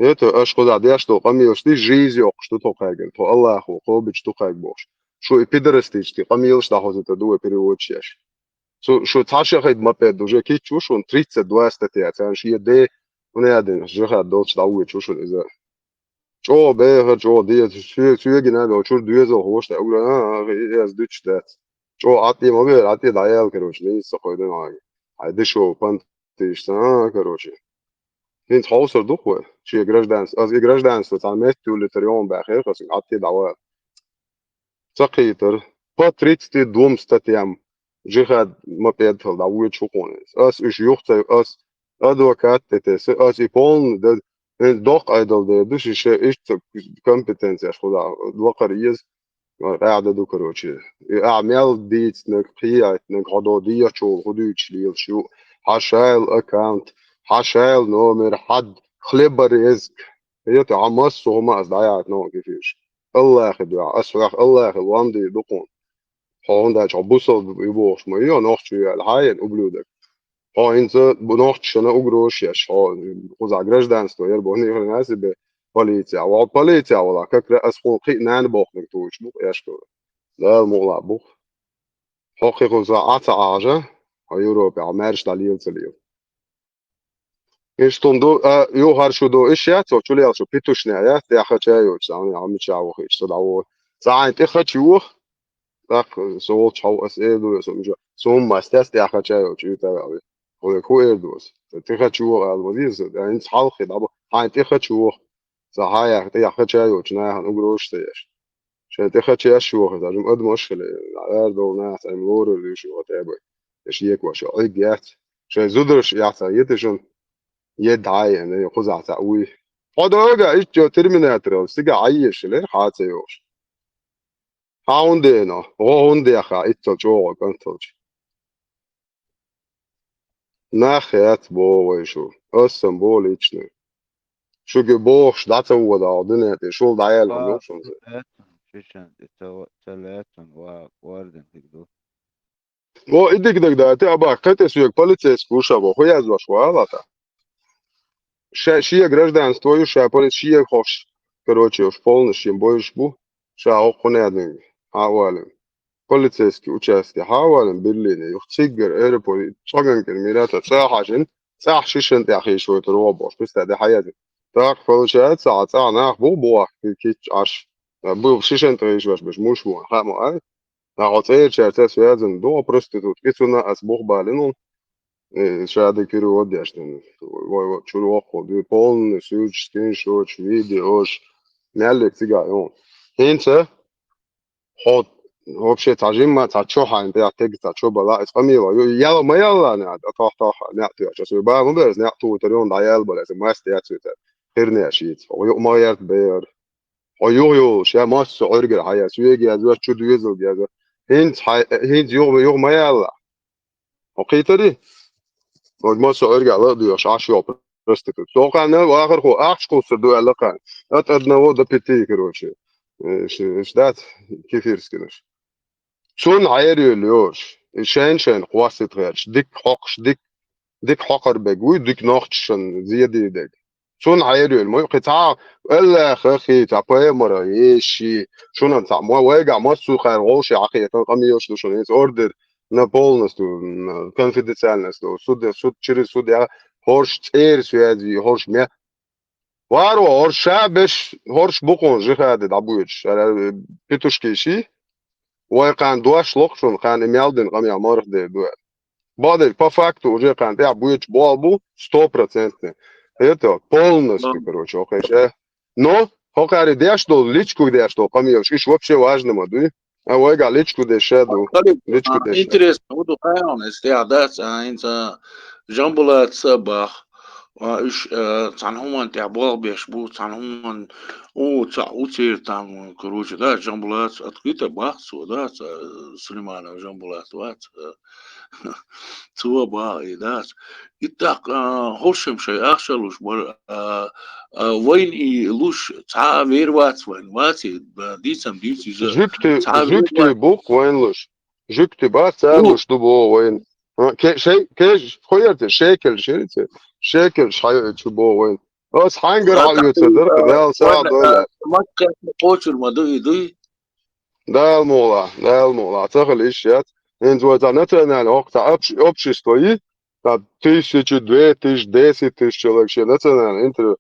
يتا اش خذ عادي اش تو قمي وشتي جيزي وقشتو تو قاجل تو الله اخو قوبش تو قاج بوش شو ابيدرستيش تي قمي وش تاخذ تدو بريوتش ياش شو تعشق هيد ما بيد دوجا كي تشوشون 32 تاع شي دي ونادين جوخا دوتش داوي تشوشون اذا شو به شو دي شو جنا لو شو دوزو هوش اقول از دوتش دات شو عطي ما بير عطي دايال كروش لي سقويدن هاي هيدا شو بانت تيشتا كروش انت حوصر دخوه شي جراجدانس از جراجدانس تعملت لتريون باخر خاص عطي دعوات سقيتر باتريت تي دوم ستاتيام جهاد ما بيدخل دعوة شوكونس اس ايش يخت اس ادوكات تتس اس يبون ده دوق ايدل ده دوش شيء ايش كومبتنس يا خدا الوقر يز قاعدة دو كروتشي اعمال ديت نقيات نقضودية شو خدوش ليل شو حشايل اكاونت حشايل نومر حد خلبر رزق هي تعمص وما ازدعيات نو كيفيش الله ياخد اسرح الله ياخد واندي دقون هون ده بوصل يبوش ما يو نوخش الحين وبلودك ها انت بنوخش انا اقروش ياش ها خذ جراجدانس تو يربو هني الناس بوليتيا وبوليتيا ولا ككره اسخو قي نان بوخ توش بوخ ياش تو لا مولا بوخ حقي خذ عطا عاجه يوروبي عمارش داليل تليل ايش تندو يو هرشو دو ايش يا تو تولي شو بيتوش نيا يا خچايو يعني عم تشاو ايش تدعو ساعه تخچو так so chau as edu so mija so mastas te acha chayo chuta awe o ko edu te khachu alwadiz yani xal khidabo ha te khachu sa haya te acha chayo chna han ugrosh te yash عشان te khachu yash شو هذا جم قد مشكله على دو ناس امور اللي شو تابع ايش يك وش اي جات عشان زودرش يعطى يتجن يدعي يعني يخزع تقوي هذا وجا ايش ترميناتور سيجا عايش ليه حاتيوش هاوندينا هوندي اخا اتل جو كنتج ناخيات بو ويشو اسم بو ليچنه شو جبوش داتا ودا دنيا شو دايل هم يوصل شيشان ثلاثة وواردن تقدو و اديك دك دا تبع قتس ويك полицейский шабо хуя за швалата шия граждан стою ша полиция хош короче уж полностью боишь бу ша охунядын авален полицейский участок حاول برلين يختيجر ايربورت شغل كلمات ساعة عشان ساعة شيشن يا اخي شوية روبوش بس ده حياتي تاك فلوشات ساعة ناخ بو كيتش عش بو شيشن تريش باش مش مو خامو اي ناقصير شارتا سوازن دو بروستيتوت كيسونا اسبوخ بالينون شاده كيرو ودي عشان شو وقو دي بول سوج سكرين شوت فيديوش نالك تيجا هينسا حط вообще тажима тачоха инте тег тачоба ла эскамила яла маяла не атахта не атя часу ба му берз не ату торон даял бола се маст я цута херне ашит о маярт бер о yo ша мас соргер хая суеги аз ва чуд везл я هين يو مаяла окейтери о мас соргер ла ду яш ашо проститут сохан واخر خو اخش خو سدو алакан от одного до 5 короче شدات كيف يرسكنش شون عيريولوش شان قواست غيرش ديك حقش ديك حقر بجوي ديك نوختشن زيادة ديك شون عيريول مو قطع الا خخي تعبي مرة يشي شون انت مو واجع مصو خير غوش عقية قميوش شون هيز اوردر نابولنس تو كونفيدنسيالنس تو سود تشري سود يا هورش تير سوادي هورش ميا وارو هورش باش هورش بوقون جهاد دابويتش بيتوش كيشي وكان دوش لوكشون كان ميالدن قام يعمر ده دو بعد الفاكت وجه كان ده بويتش بوابو 100% это полностью короче окей но хокари деш до личку деш до قام يوش ايش вообще важно модуй а ويга личку дешеду личку деш интересно буду он استعداد انت جنبلات صباح إيش تصنعون تعبال بيش بو تصنعون تعوتير تام كروج ده جنبلات أتقيت بحث وده سليمان جنبلات وات توا با إيدات يتاق هوشم شيء أخشل وش بر وين لوش تع وات وين واتي ديسم ديسي جبتي بوك وين لش جبتي بس لش دبو وين كيش خيرت شكل شريت شكل شو بو وين بس حنقر على يتصدر ده ساعة ولا ما كان قوتر ما دوي ده الموضوع تخل إيشيات إنت وتنتنا الوقت общество там 1000, 2000, 10 000 человек вообще национально интервью.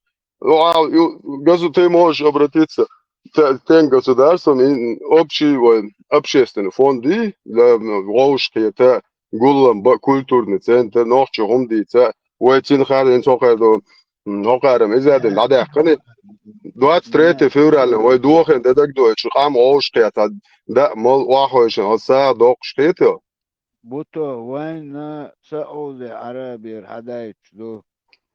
Ты можешь обратиться к тем государствам, общественные фонды, для Волжки, это Гулам, культурный центр, Норче, Румдица, Уэтин Хардин, Сохардо, Нокарам, Изадин, Ладяхкани, 23 февраля, Уэдуахен, Дедак Дойч, Хам Волжки, ده مال واحد الساعة دوق شقيته بوتو وين سعودي عربي هدايت دو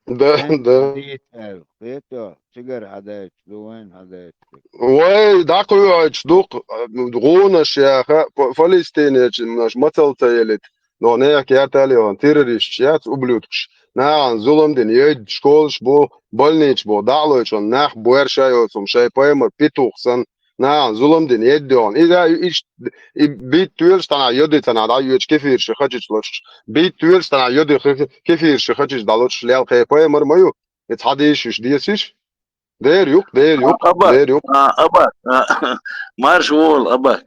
ده ديتال قيتو سيجر هدايت دو وين هدايت وي داقو دوق غونش يا فلسطيني مش مثل تيلت لو نيك يا تالي on terrorist يات وبلوتش عن ظلم دين يد شكولش بو بولنيش بو دعلوش ناخ بوير شايو سم شاي بايمر بيتوخسن ظلم دين يدون إذا إيش بيت تويلش تنا يدي تنا دا يوش كيفير شخجش لش بيت تويلش تنا يدي كيفير شخجش دالوش ليال خي بايمر مايو يتحديش إيش ديسيش دير يوك أباك مارش وول أباك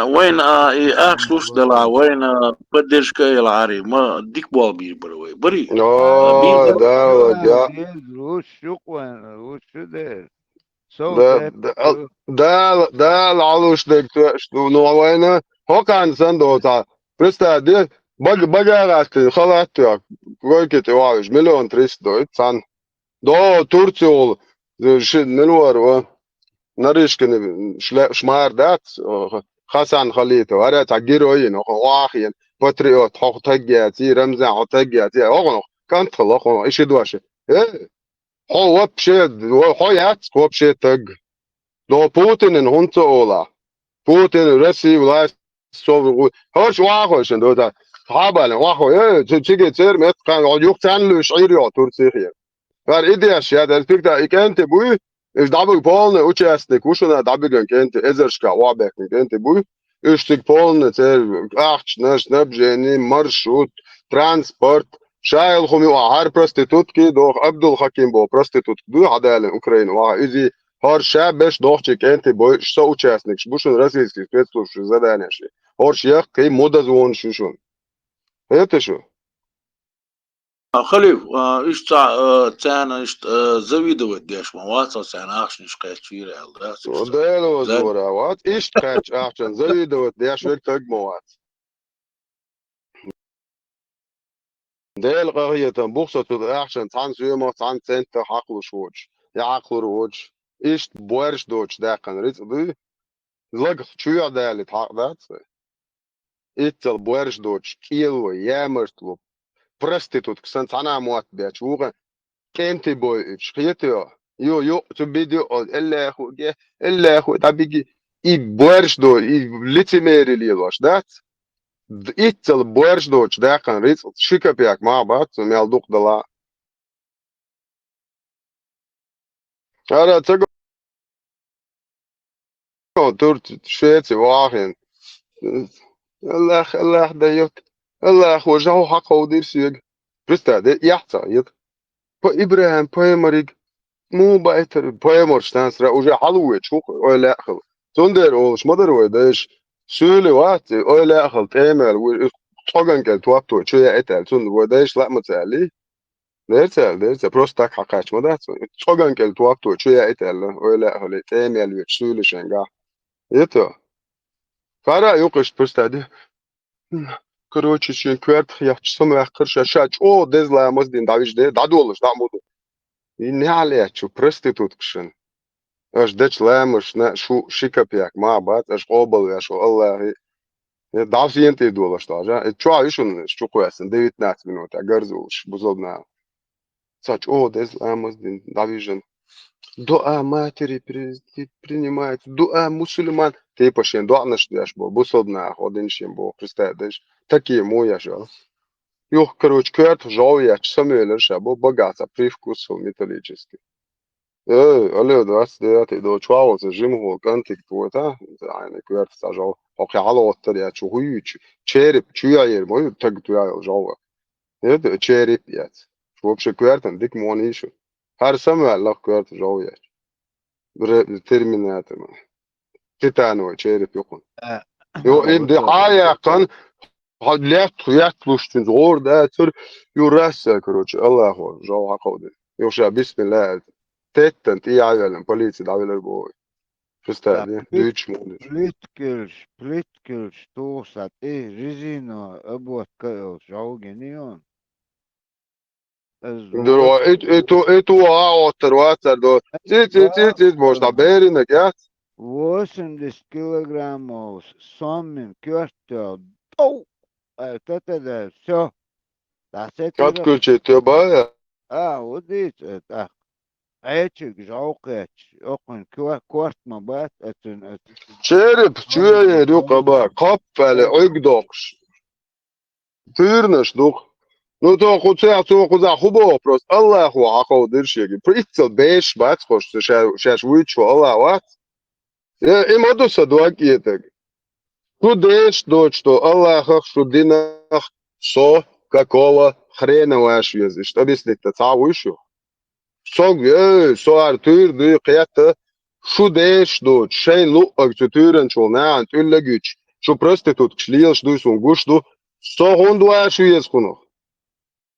وين أخلص دلا وين بدرش كي العاري ما ديك بال بير بروي بري ده وش شو وين وش دير ده العلوش دك نو وين هو كان سندوتا برستا دي بجارات خلاص يا كويكت واش مليون 300 سان دو تورتيول نلور و نريشكن شمار دات خسان خليته ورا تعجيروين واخين باتريوت حق تجياتي رمزان حق تجياتي اغنو كانت خلاص ايش دوشه هو بشيد هو يات هو بشيد تج دو بوتين ان هونت اولا بوتين رسي ولا سو هوش واخوش دو دا حابل واخو تيجي تصير مت كان يوك تان شعير يا ترسيخي فار ايدياش يا ده الفكره كانت بوي ايش دابل بولن وتشاستك وشنا دابل كانت ازرشكا وابك كانت بوي ايشتك بولن تير اخش ناش نبجني مرشوت ترانسبورت شايل خمي وهار بروستيتوتكي دوخ عبد الحكيم بو بروستيتوت دو عدالة اوكرين وإذا هار شابش دوخشي كانت بو شو участник بوشون российский спецслужб задание شي هار شيخ كي مودا زون شوشون это شو خليف إيش تانا إيش زويدة وديش ما واتو تانا أخش نشقيت فيه ده لو زورا وات إيش تخش أخشن زويدة وديش ويك تجموات ديل قهية بوخسة تدرعشن تان زيوما تان سنت حقل شوج يعقل روج إيش بورش دوش داقن ريت دي لق شو دالي تحق دات إيتل بورش دوش كيلو يامرتلو برستيتوت كسن تانا موات بيش وغن كنتي بوي إيش خيتيو يو تبيديو إلا أخو تبيجي إي بورش دو إي لتميري ليلوش دات إيتل بورش دوش داقن ريت شيكا بيك مع بعض ميال دوق دلا أنا تقول تورت شيتي واحد الله دايوت الله وجهه حق ودير سيج برستا دي يحصى يد إبراهيم بايمريج مو بايتر بايمر شتانس را وجه حلوة شوك ولا أخل تندر وش مدر وداش سولي واتي ولا أخل تعمل وطاقن كالتوابتو شوية أتال تند وداش لا متعلي ديرتال بروستاك حقاش مدات طاقن كالتوابتو شوية أتال ولا أخل تعمل وشولي شنقا يتو فارا يوقش برستا دي короче شين كوارت يا سمع قرش شاش او دزلا مزدين داويش دي دادولش دامودو إني عليه شو برستيتوت كشن اش دچ لامش نا شو شيكابيك مع بعض اش قوبل يا شو الله دافي انت دولش تاجا تشوا يشون شو كويس 19 минут اگرزوش بزودنا Сач, о, дез ламаздин, давижен. Дуа матери принимает, дуа мусульман. Ты пошен, дуа наш бо, бусодна, один шем бо, представляешь? Такие моя же. Юх, короче, кверт, жовья, самуэлер, шабо, богато, привкус металлический. Алло, 29 до чуао, за жиму, кантик, твота, يعني кверт, сажал. Окей, алло, оттаря, чухуючи. Череп, чуяер, мой, так туя, жова. Это череп, яц. Вообще квертен, дик монишо. Har Samuel lag kvart жовья. Терминатор. Титановый череп юкун. Jo, in de haya kan had left lustin zor da tur jurassa короче. Allahu жау хакоды. Юша бисмилlah. Tettent i ajalen poliisi daviler boy. Förstår du? Dyrt mål. Plitkels, torsat, резина, обод, жаугенион. Itu åter då. Titt, måste bära gett. 80 килограммов, самим кёртел. Оу! Это да, все. Как ключи ты бая? Вот это, так. Эчик, жалкач, окон, кварт мабат, это... Череп, чуя, рюкаба, капфеле, ойгдокш. Тырнаш, дух. Ну то куда хубо просто Аллаху ахо дыршеги. Прицел беш бац хош шаш вычу Аллах ват. Им одуса дуакиетек. Tu деш дочь, что Аллахах, что динах, со, какого хрена ваш язык. Что объяснить то цавышу? Сог, со артур, ды кята. Шу деш дочь, шей лу актютурен чол на антюлля гюч. Что просто тут члил, что сунгуш, что со хонду ваш язык хунох.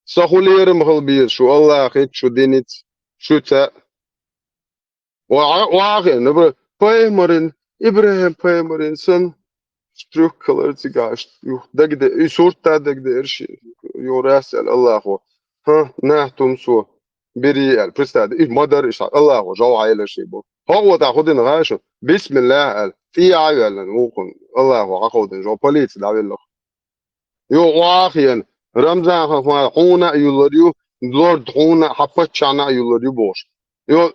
Сахулерим халбиет, что Аллах, что динит, что та. Вахен, набра, паймарин, Ibrahim peymarin sen spruch kalır tigast. Yok, degde, sorta degde erşi. Yo rasel Allahu. Ha, nahtum so. Biri el, prestad, madar işat. Allahu, jav aile şey bu. هو تاخدين غاشو بسم الله قال في عيال ممكن الله عقودين جو بوليس داويل لك يو واخيا رمزان خفا حونا يولريو لورد حونا حفت شانا يولريو بوش يو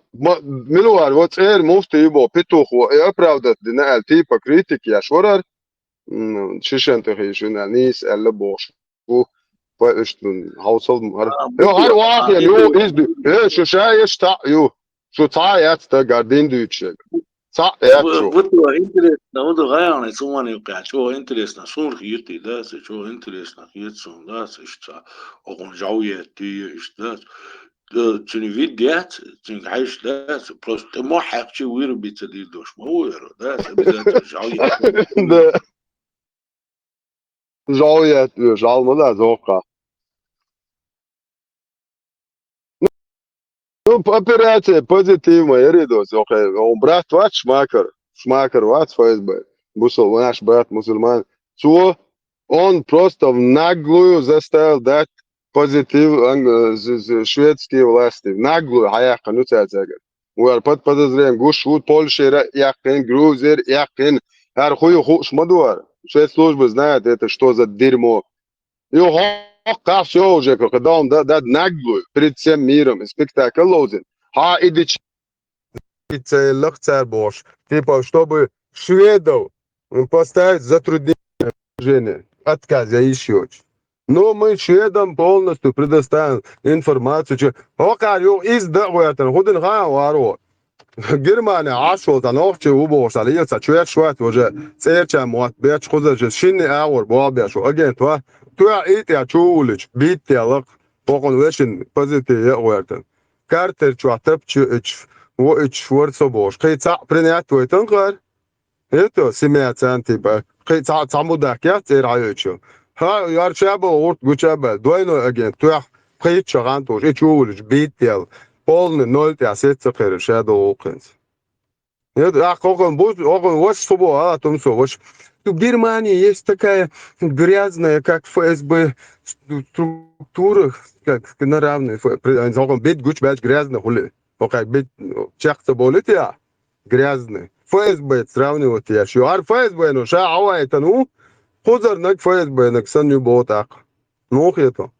ملوار واتسير مفتي يبو بيتوخ وإبراودت دينا التيبا كريتيك يا شورر شيشان تخيشون نيس ألا بوش و فاشتون حوصل يو هر واخيا يو إزدو شو شايش تا يو شو تعيط تا قاعدين دوتشيك تعيط شو Vrlo interesno, ovdje gajane su mani ukač, ovo interesno, sun hirti, da se, čo interesno, hirtsun, da se, šta, okon žauje ti, šta, čini vidjeti, čini gajš, da se, prosto, mo hakči uirbice di doš, mo uiro, da se, bidat žauje. Da. Žauje, žalmo da, zoka. Ну, операция позитивная, Еридос, окей. Он брат ваш шмакер ваш ФСБ. Бусол, наш брат мусульман. Что он просто в наглую заставил дать позитив шведские власти. В наглую, хаяка, ну цяцага. Под подозрением, гушут, Польша, яхин, Грузия, яхин. Архую хуш мадуар. Спецслужбы знают это, что за дерьмо. Как все уже, когда он дает наглую перед всем миром, спектакль лозин. Идите лохцар бош, типа, чтобы шведов поставить затруднение, отказ еще. Но мы шведам полностью предоставим информацию. Германия عاشوا تناقش وبوش عليه تشوية شوية وجه سيرچا موات بيش خوزه شيني اور بوابيا شو اجين تو ايت يا تشولج بيت يا لق بوقن وشن بزيتي يا ويرتن كارتر شو تبچ اچ و اچ ورسو بوش قي تا برينات ويتنقر هيتو سمعت انت با قي تا تعمدك يا تير عيچو ها يار شابو ورت گوچابل دوينو اجين تو قي چغانتو اچولج بيت يا полный ноль я сетца перешеду окинс. Нет, окон вот что том что вот в Германии есть такая грязная, как ФСБ структура, как на равной, окон бит гуч бач грязно хули, окей бит чахта болит я грязный. ФСБ сравнивать я что, ар ФСБ ну ша ава это ну, хозар нак ФСБ нак саню ботак, ну это.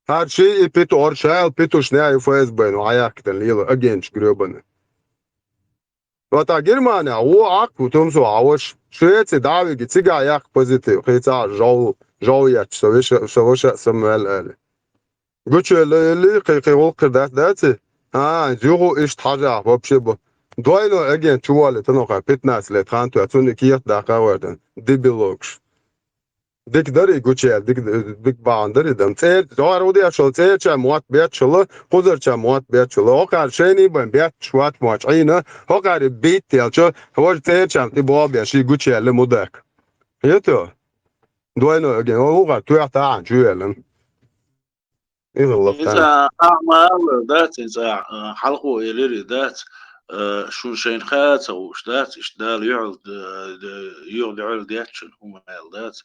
Her şey pet orşal petuş ne ifaz ben ayaktan lila agenç grubun. Vata Germania o akbu tumso awash Şuetse davi gitiga ayak pozitif kıysa jaw ya savaşa samuel ali. Göçeli kıyol kırdat dati. Ha jugo iş taja vapşe bu. Doyno again çuvale tanoka petnas le 30 atun kiyat dakika vardan. Dibilox. Dik dari göçel dik bağandari dam. Doğar o diye şol ça muat bet şol pozarça muat bet şol. O kadar şeyni ben bet şuat muat ayna. O kadar bit telço. Hava ça ti bo be şi göçel mudak. Yeto. Doyno again o kadar tuyata an juelen. إذا أعمال ذات إذا حلقوا إليري ذات شو شين خات أو ذات إيش دال يعد يعد ديتشن هم ذات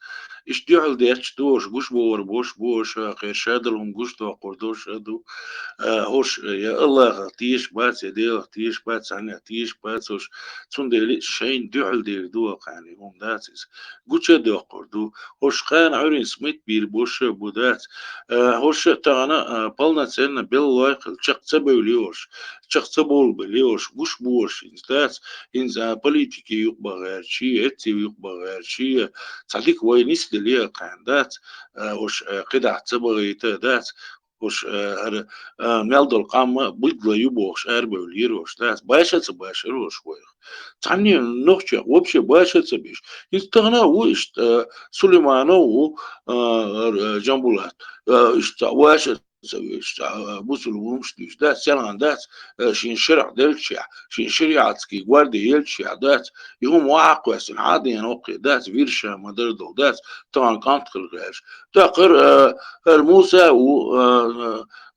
إيش يعد ديتش دوش بوش غير شادلهم قش دو قردوش هدو هوش يا الله تيش بات يديه تيش بات عني تيش بات هوش تندي شين يعد دو يعني هم ذات قش دو قردو هوش خان عرين سميت بير بوش بودات هوش تانا полноценно белый чакца бөлüyor, чакца bol biliyor, kuş boş instance inza politiki yok bağırçı, eti yok bağırçı, tadik vaynis diliye kandat, hoş kıdaatsa bağıyta dat, hoş meldol kamma bıdla yuboş er bölüyor hoş dat, başatsa başar hoş koy. Tanrı nokça, вообще başatsa biş. İstana o işte Süleymanov Jambulat, işte başat بوصل ومشتي ده سنة ده شين شرع دلشة شين شريعتكي جواردي يلشة ده يهم واقع سن عادي نوقي ده فيرشة مدردو ده طبعا كانت خلقاش ده قر موسى و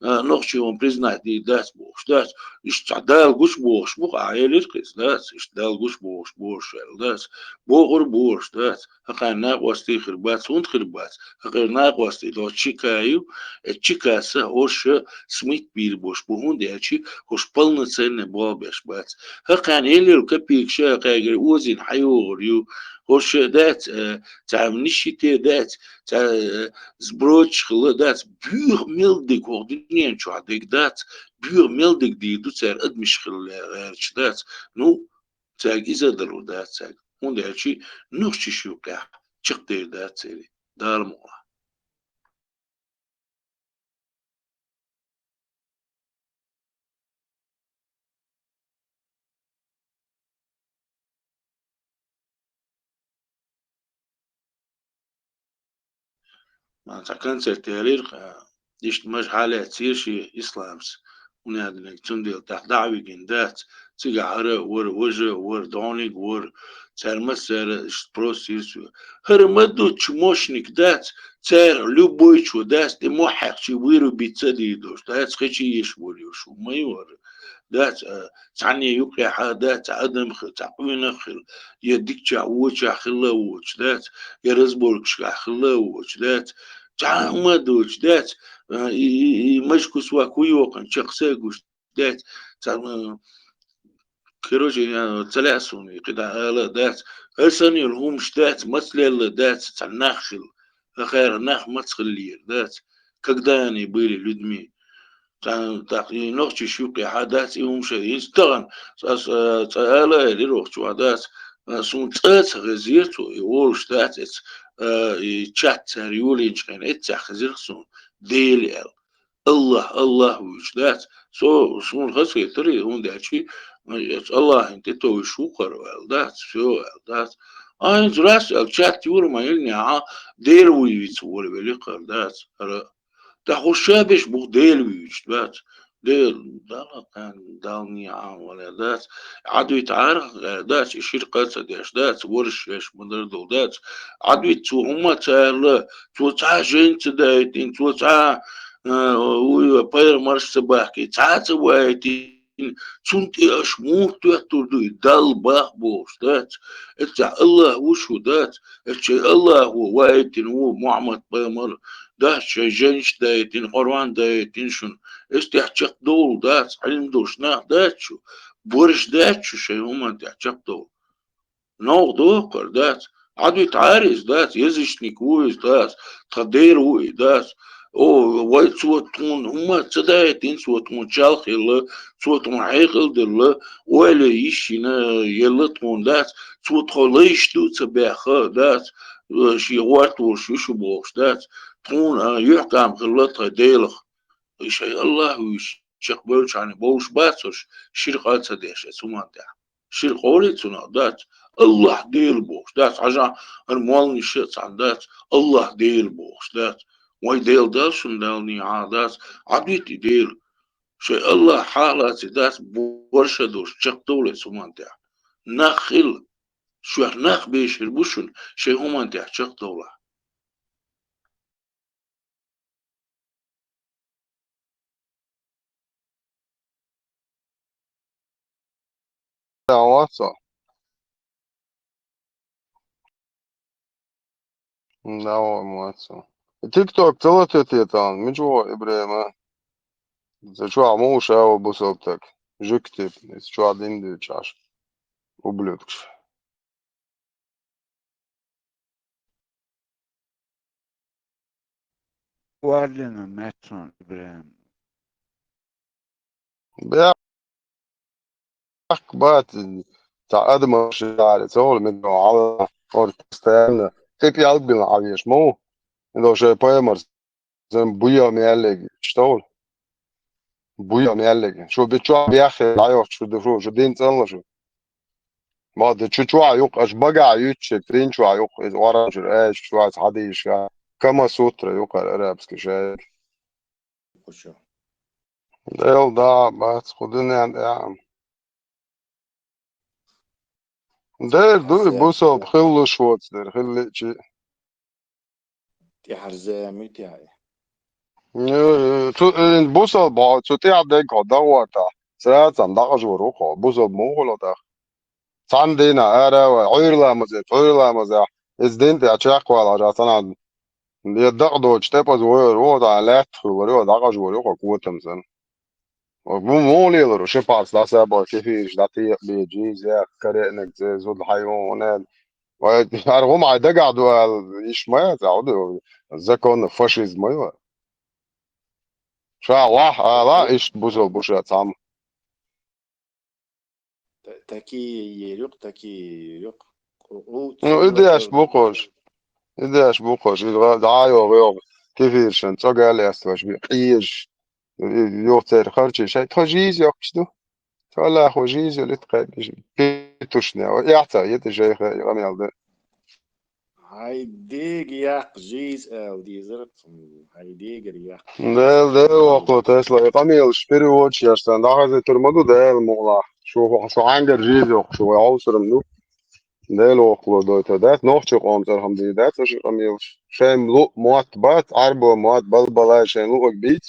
نقشي ومبرزنا دي ده بوش ده اشتعدال قش بوش بوخ عائلة قيس ده اشتعدال قش بوش ده بوغر بوش ده هقا ناقوستي خربات سوند خربات هقا ناقوستي دو تشيكايو تشيكاس hoş smit bir boş buhun derçi hoş полноценный болбеш бац هقان элер копик ша кайгер озин хайор ю hoş dat tamnişite dat zbroch khla dat büyük mildik ordinen çoğadık dat büyük mildik di du ser admış khla dat nu tag izadır dat tag hun derçi nuhçi şuqa çıktı dat seri darmo كان تاريخ ديش مش حالة تصير شيء إسلامس ونادي تندل تحت دعوي جندات تيجي عرق ور وجه ور دونيك ور تار مسر إشتروس يسوع هرمدو تشموشنك دات تار لبوي شو داس دي محق شي ويرو بيتصدي دوش دات خشي يشبولي وشو ما يور دات تعني يقع حادات عدم تعقوين خل يديك تعوش خلا وش دات يرزبولك خلا وش دات تعمد وش دات مشكو سوا كويوقن شخصي وش دات كروجي يعني تلاسوني كده على دات هرسني الهم شدات مثل دات تنخل خير نخ متخلير دات كقداني بيلي لدمي تاقي نقشي شوقي حدات يوم شيء يستغن تعالى يروح شو عدات سون تات غزيرتو يورش دات تشات ريولين شين اتخزير سون ديل الله وجدات سون خسي تري هون داتشي الله انت تو شو قروا دات شو دات اين راس الشات يور ما يلني دير ويتس ولا بلي قردات ده خشابش بو ديل ويجدات ديل ده كان دالني عام ولا دات عدو يتعارف دات يشير قصة داش دات ورش يش مدردو دات عدو يتسو هما تالا تو تا جنت دايتين تو تا باير مرش سباحكي تا توايتين تنتي اشموت تحتردو يدال باح بوش دات اتع الله وشو دات اتش الله هو وايتين هو محمد بايمر ده شجنش دايتين قروان دايتين شون استحقق دول دات علم دوشنا دات شو برش دات شو شي هما تحقق دول نو دوكر دات عدو يتعارز دات يزشني كويس دات تقدير وي دات او واي صوتون هما تصدقين صوتون شالخيل صوتون حيخل دل ولا يشينا يلتون دات صوت خليش تو تبعخ دات شي وقت وشو بوش دات تون يحكم خلطها ديلخ شيء الله ويش شقبلش عن بوش باتش شرقات سديش سمان ده شرقولي تنا دات الله ديل بوش دات عجا المال نشيت عن دات الله ديل بوش دات واي ديل دالشن دالني عادات عبيتي ديل شيء الله حالات دات بورشدوش شقتولي سمان ده نخل شو نخ بيش البوشن شيء هم انت شقتوله واتساب da واتساب تيك توك تلاتة تيتان مجو إبراهيم شو عموش أو بصوبتك جكتب شو عدين دي تشاش وبلوكش ورلنا ماتسون إبراهيم بيحك بات تاع أدم شعر تقول من على أورتستان تبي قلبي العريش مو إذا شيء بايمر زين بويا ميالك شتول بويا ميالك شو بتشوف بياخد عيوش شو دفرو شو دين تلا شو ما ده شو عيوق أش بقى عيوش ترين شو عيوق إذا ورا شو إيش شو عايز حديش كما سوتر يوقع الأرابس كشاي ديل دا بس خدني عند عام دير دوي بوصل خلو شوتس دير خلي شي تحرزامي تاعي بوصل بعد شو تعب ديك دوتا ساعات عندك جوروخو بوصل مو ولا ده ساندينا أرا عير لا مزه إزدين تأشياق ولا جاتنا يدقدو تشتبه زوير وضع لات وريو دقا جوروخو قوتم زين مو ليلر شو باس لا سبب كيفيش داتي بيجي زي كرينك زي زود حيوانات أرغم عيدا قعدوا إيش ما يتعودوا زكون فاشيزم ما شو واح لا إيش بوزو بوشات عم تاكي يريق إديش بوقش دعايو غيوب كيفيش أنت قال لي أستوش بيقيش يوتر خرجي شيء تجيز يقصدو فلا خوجيز اللي تقابش بيتوشنا يعطى يتجي غامي على هاي ديج ياق جيز او دي زرت هاي ديج ياق ده وقت تسلا قامي الشبيري واتش يشتن ده هذا ترمدو ده المغلا شو عنجر جيز شو يعوصر منو ده الوقت ده تدات نوختش قام ترهم دي ده تش قامي شام لو موات بات عربو موات بلبلا شام لو بيت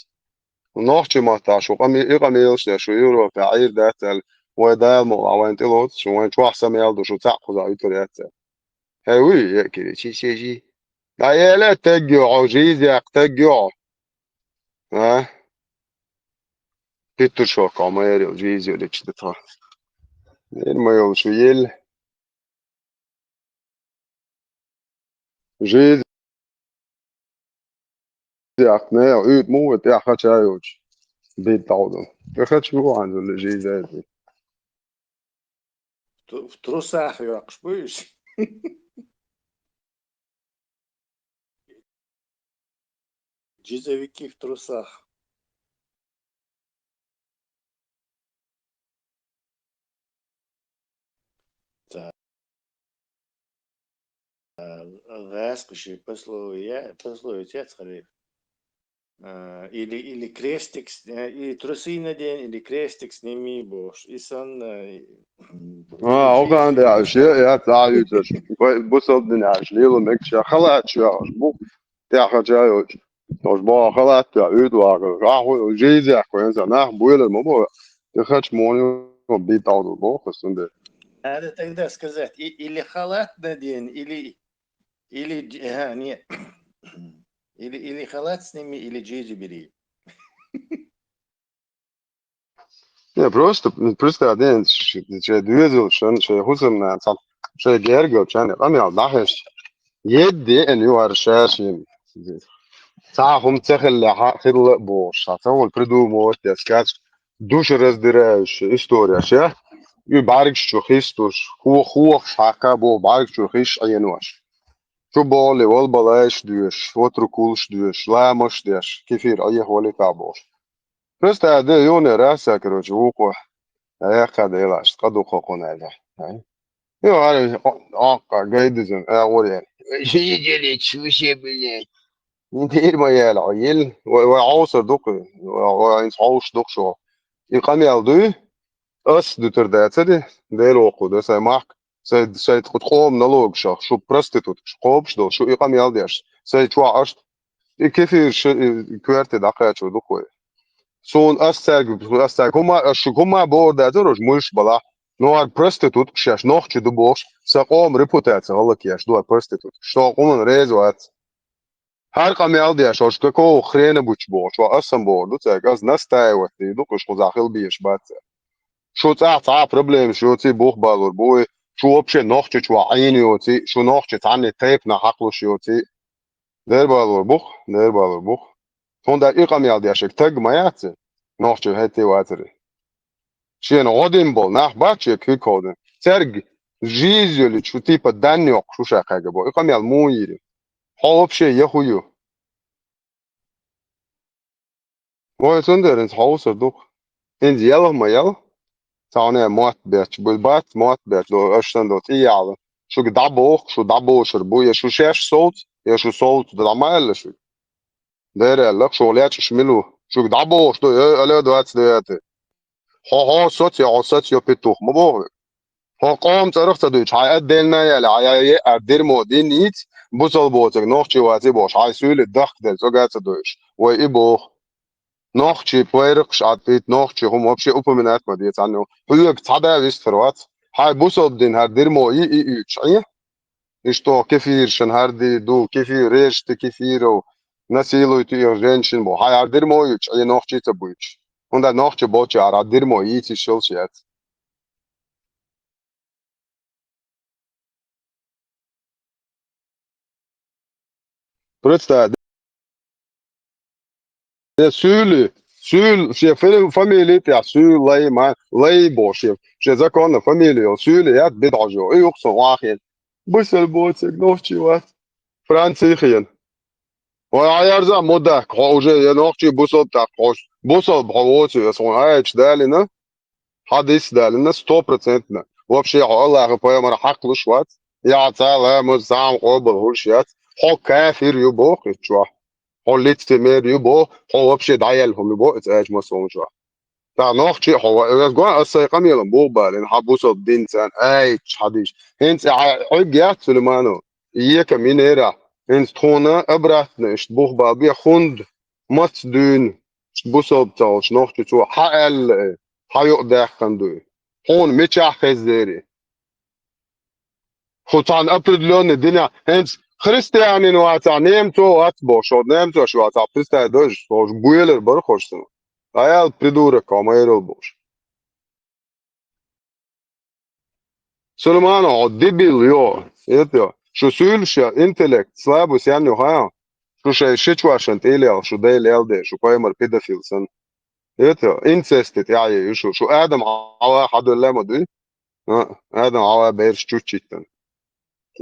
ونوختش ما تاع شو قامي قامي شو يورو في عير ده تل وده المغلا وين تلوت شو وين شو أحسن يالدو شو تعقد على يتريات هاوي يأكل شي لا يا لا تجوع جيز يقتجوع ها تيتو شو كاميري جيز يلي تشتها ما يوم شو يل جيز يقنع عيد موت يا خد شايوج بيت تعودن يا شو عنده الجيز هذي تروساخ ياقش بوش جيزة كيف تروساخ غاز قشي بسلو يتيات خليل или крестикс или трусина день или крестикс ними бош исан هو كان عندي عشية يا تعالي تش بص الدنيا عشلي له مكش خلعت شو بو تاع خد شايوج مش بو خلعت عيد واقع راحوا جيز يحكوا إنسان ناح بويل الموضوع يخش موني بيت تعودوا بو خصون ده هذا تقدر сказать или халат на день или не или халат с ними или джизи бери Не, просто один ще движу, ще хусом на сам, ще герго, ще не, а мне нахеш. Едде en ju har шашим. Сахум цехелля хилла бош. А он придумывает, я скажу, душа раздирающая история, ше? И барик что хистуш, хух шака бо барик что хиш аянуаш. Что боли, вол балаешь душ, вот рукулш душ, ламаш душ, кефир аехоли кабош. Просто да юный раз, короче, уко, я каделаш, каду хоконайда. И говорю, гайдизен, говорю, сидели, чуси, блядь. Niet meer jelle, jel, we außer doch, we ins Haus doch schon. Ich kann ja du, as du ter datsedi, del oku, das er macht, seit gut kom na log schon, schon prostitut, schop schon, schon ich kann ja das, seit schon erst, ich kefir kwerte da kaç doch koy. Son as sag, kuma bord da zoroş muş bala. No ar prostitut, şaş nohçu du boş, sa kom reputacija, Allah kiyaş, du ar prostitut. Što komun rezoat. Her kamel diye şoşka ko xrene buç bo, şu asam bo, du tsag az nastayvat, du kuş xuzahil biş bat. Şu tsa problem, şu tsi buh balur boy, şu вообще nohçu şu ayni yoti, şu nohçu tane tayp na hakluş yoti. Der balur buh. Onda ilk kamel diye şek tag mayatsi. Nohçu heti watri. Şen odim bol, nah baçı ki kodun. Serg жизнь şu tipa danyok şu şakaga bo. İlk kamel muiri. Ha вообще yahuyu. Mooi zonder in het huis er toch. In zelf maar ja. Tane moatbert, bulbat moatbert do östen do tiale. Şu dabo şur bu ya şu şeş solt, ya şu solt da mal şu. Dere lak şu lech şmilu. Şu dabo şu öyle do at deyate. Ha sot ya petuh mu bu. Ha qam tarafta do çay delna ya ay erdir modin nit. Bu sol botek noch çivati boş. Ay söyle dakdel so gatsa doş. Ve ibo Nochchi poerik atit nochchi hum вообще упоминать ما ديت عنه هو تصدق ويست فروات هاي بوصل دين هر دير مو اي تشعي что كثير شن هر دي دو كثير ريش كثير و насилуй ты женщин бо хай ар дир мо тшعي nochchi табуч und da nochchi boch ар дир мо и ти шол шет просто Sül, şef familya ya sül lay ma lay bo şef. Zakon familya sül ya bid'ajo. Yoksa wahid. Busel botek nohçi var. Fransızın. Ve ayarza moda. Hoje ya nohçi busel tak hoş. Busel bavoçu son ayç dalina. Hadis dalina 100%. Вообще Allah поэмар haklı şvat. Ya taala muzam qobul hurşiyat. Ho kafir yubo çwa. هو اللي تمر يبو هو بشي دايلهم يبو اتاج مسون شو تا نوخشي هو غوا السيقم يلم بو بالين حبوس الدين سان اي حديش هنت حجيات سليمانو يك مينيرا هنت تونا ابرات نش بوخ بابي خوند مات دون بوسوب تاوش نوخشي تو حال حيو داخندو هون ميتشا خزيري خوتان ابردلون الدنيا هنت Hristiyanin vata nemto atboš od nemto švata pristaje dož sož bujeler bar hošteno. Ajal pridurek kao erol boš. Sulemano od debil jo, eto, što sülšja intelekt slabus janju haja, što še šičvašant iljal, što dejl elde, što pojemar pedofil san. Eto, incestit jaje, što Adam ava hadu lemo du, Adam ava beir ščučitan.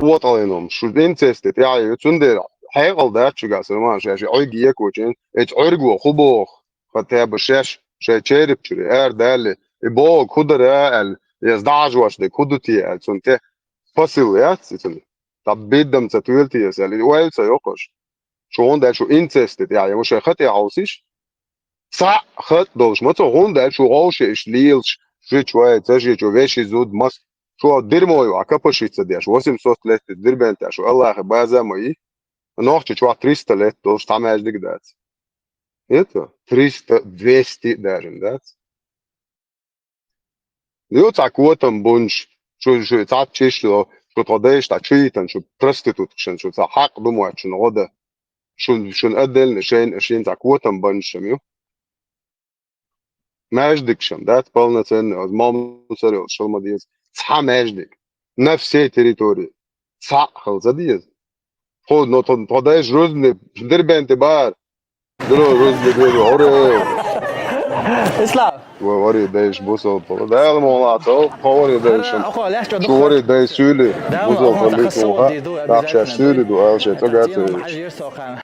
وطنهم شو انتستت يعني تندر حيقل ده شو قاس ما شاش عيق يكوجين ات عرقو خبوخ فتاب الشاش شاي تشرب شري ار دال يبوق خضر ال يزدعج واش دي خدتي ال سنت فصل يا سيتل طب بدم تتولتي يسال ويل سيقش شو ده شو انتستت يعني مش خطي عاوسيش صح خط دوش ما تو ده شو عاوش ليلش شويه تجي جو ويش زود مس شو ديرموي акапашица деш 800 лет дирбента шо Аллах база мои нохче чё 300 лет то что там аждик дать это 300 200 даже да Лю так там бунш шо так чешло шо тодеш та читан шо проститут шо за хак думаю шо года шо адел шен так там бунш мю ماجدك شم ده полноценный مام سريع شو ما ديز صح ماجدك نفس تريتوري صح خلص ديز خود نو تضايش رزن درب انتبار درو روز بدرو أوري اسلام ووري دايش بوصل طول ده المولاتو قوري دايشن انا اخو لاش شو وري دخل داي سولي دام بوصل اخو طول تخصو ليكم دي دو راح ابيزاتنا سولي دو دو أول شيء تاتينا ما حد تقاتل يرسو خان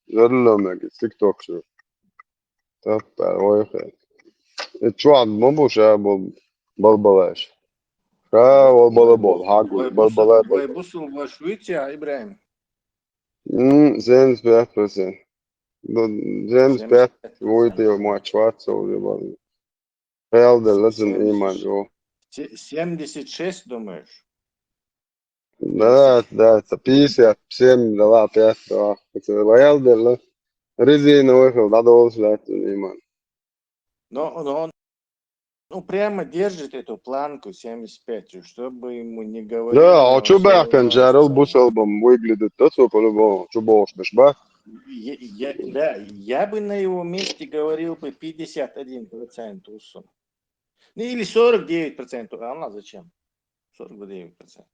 يلا تيك توك شو تبع وايخ شو عم مبوش بلبلاش شا والبلبل حاجوي بلبلا Vai بلبل busul va Švicija, Ibrahim. زين سبعت بسين زين سبعت 75%. ويتي وماتش واتسو يبغى Real de لازم إيمان جو 76, думаешь? да 50 да 5 да Real de резина выехал да должен лазим إيمان Но он прямо держит эту планку 75, чтобы ему не говорили, да а он что все بقى كان равно جارل останется. بوصل بمويجلد التصو كله شو بوش مش بقى Да, я бы на его месте говорил бы 51% Усу. Ну или 49%. А она зачем? 49%.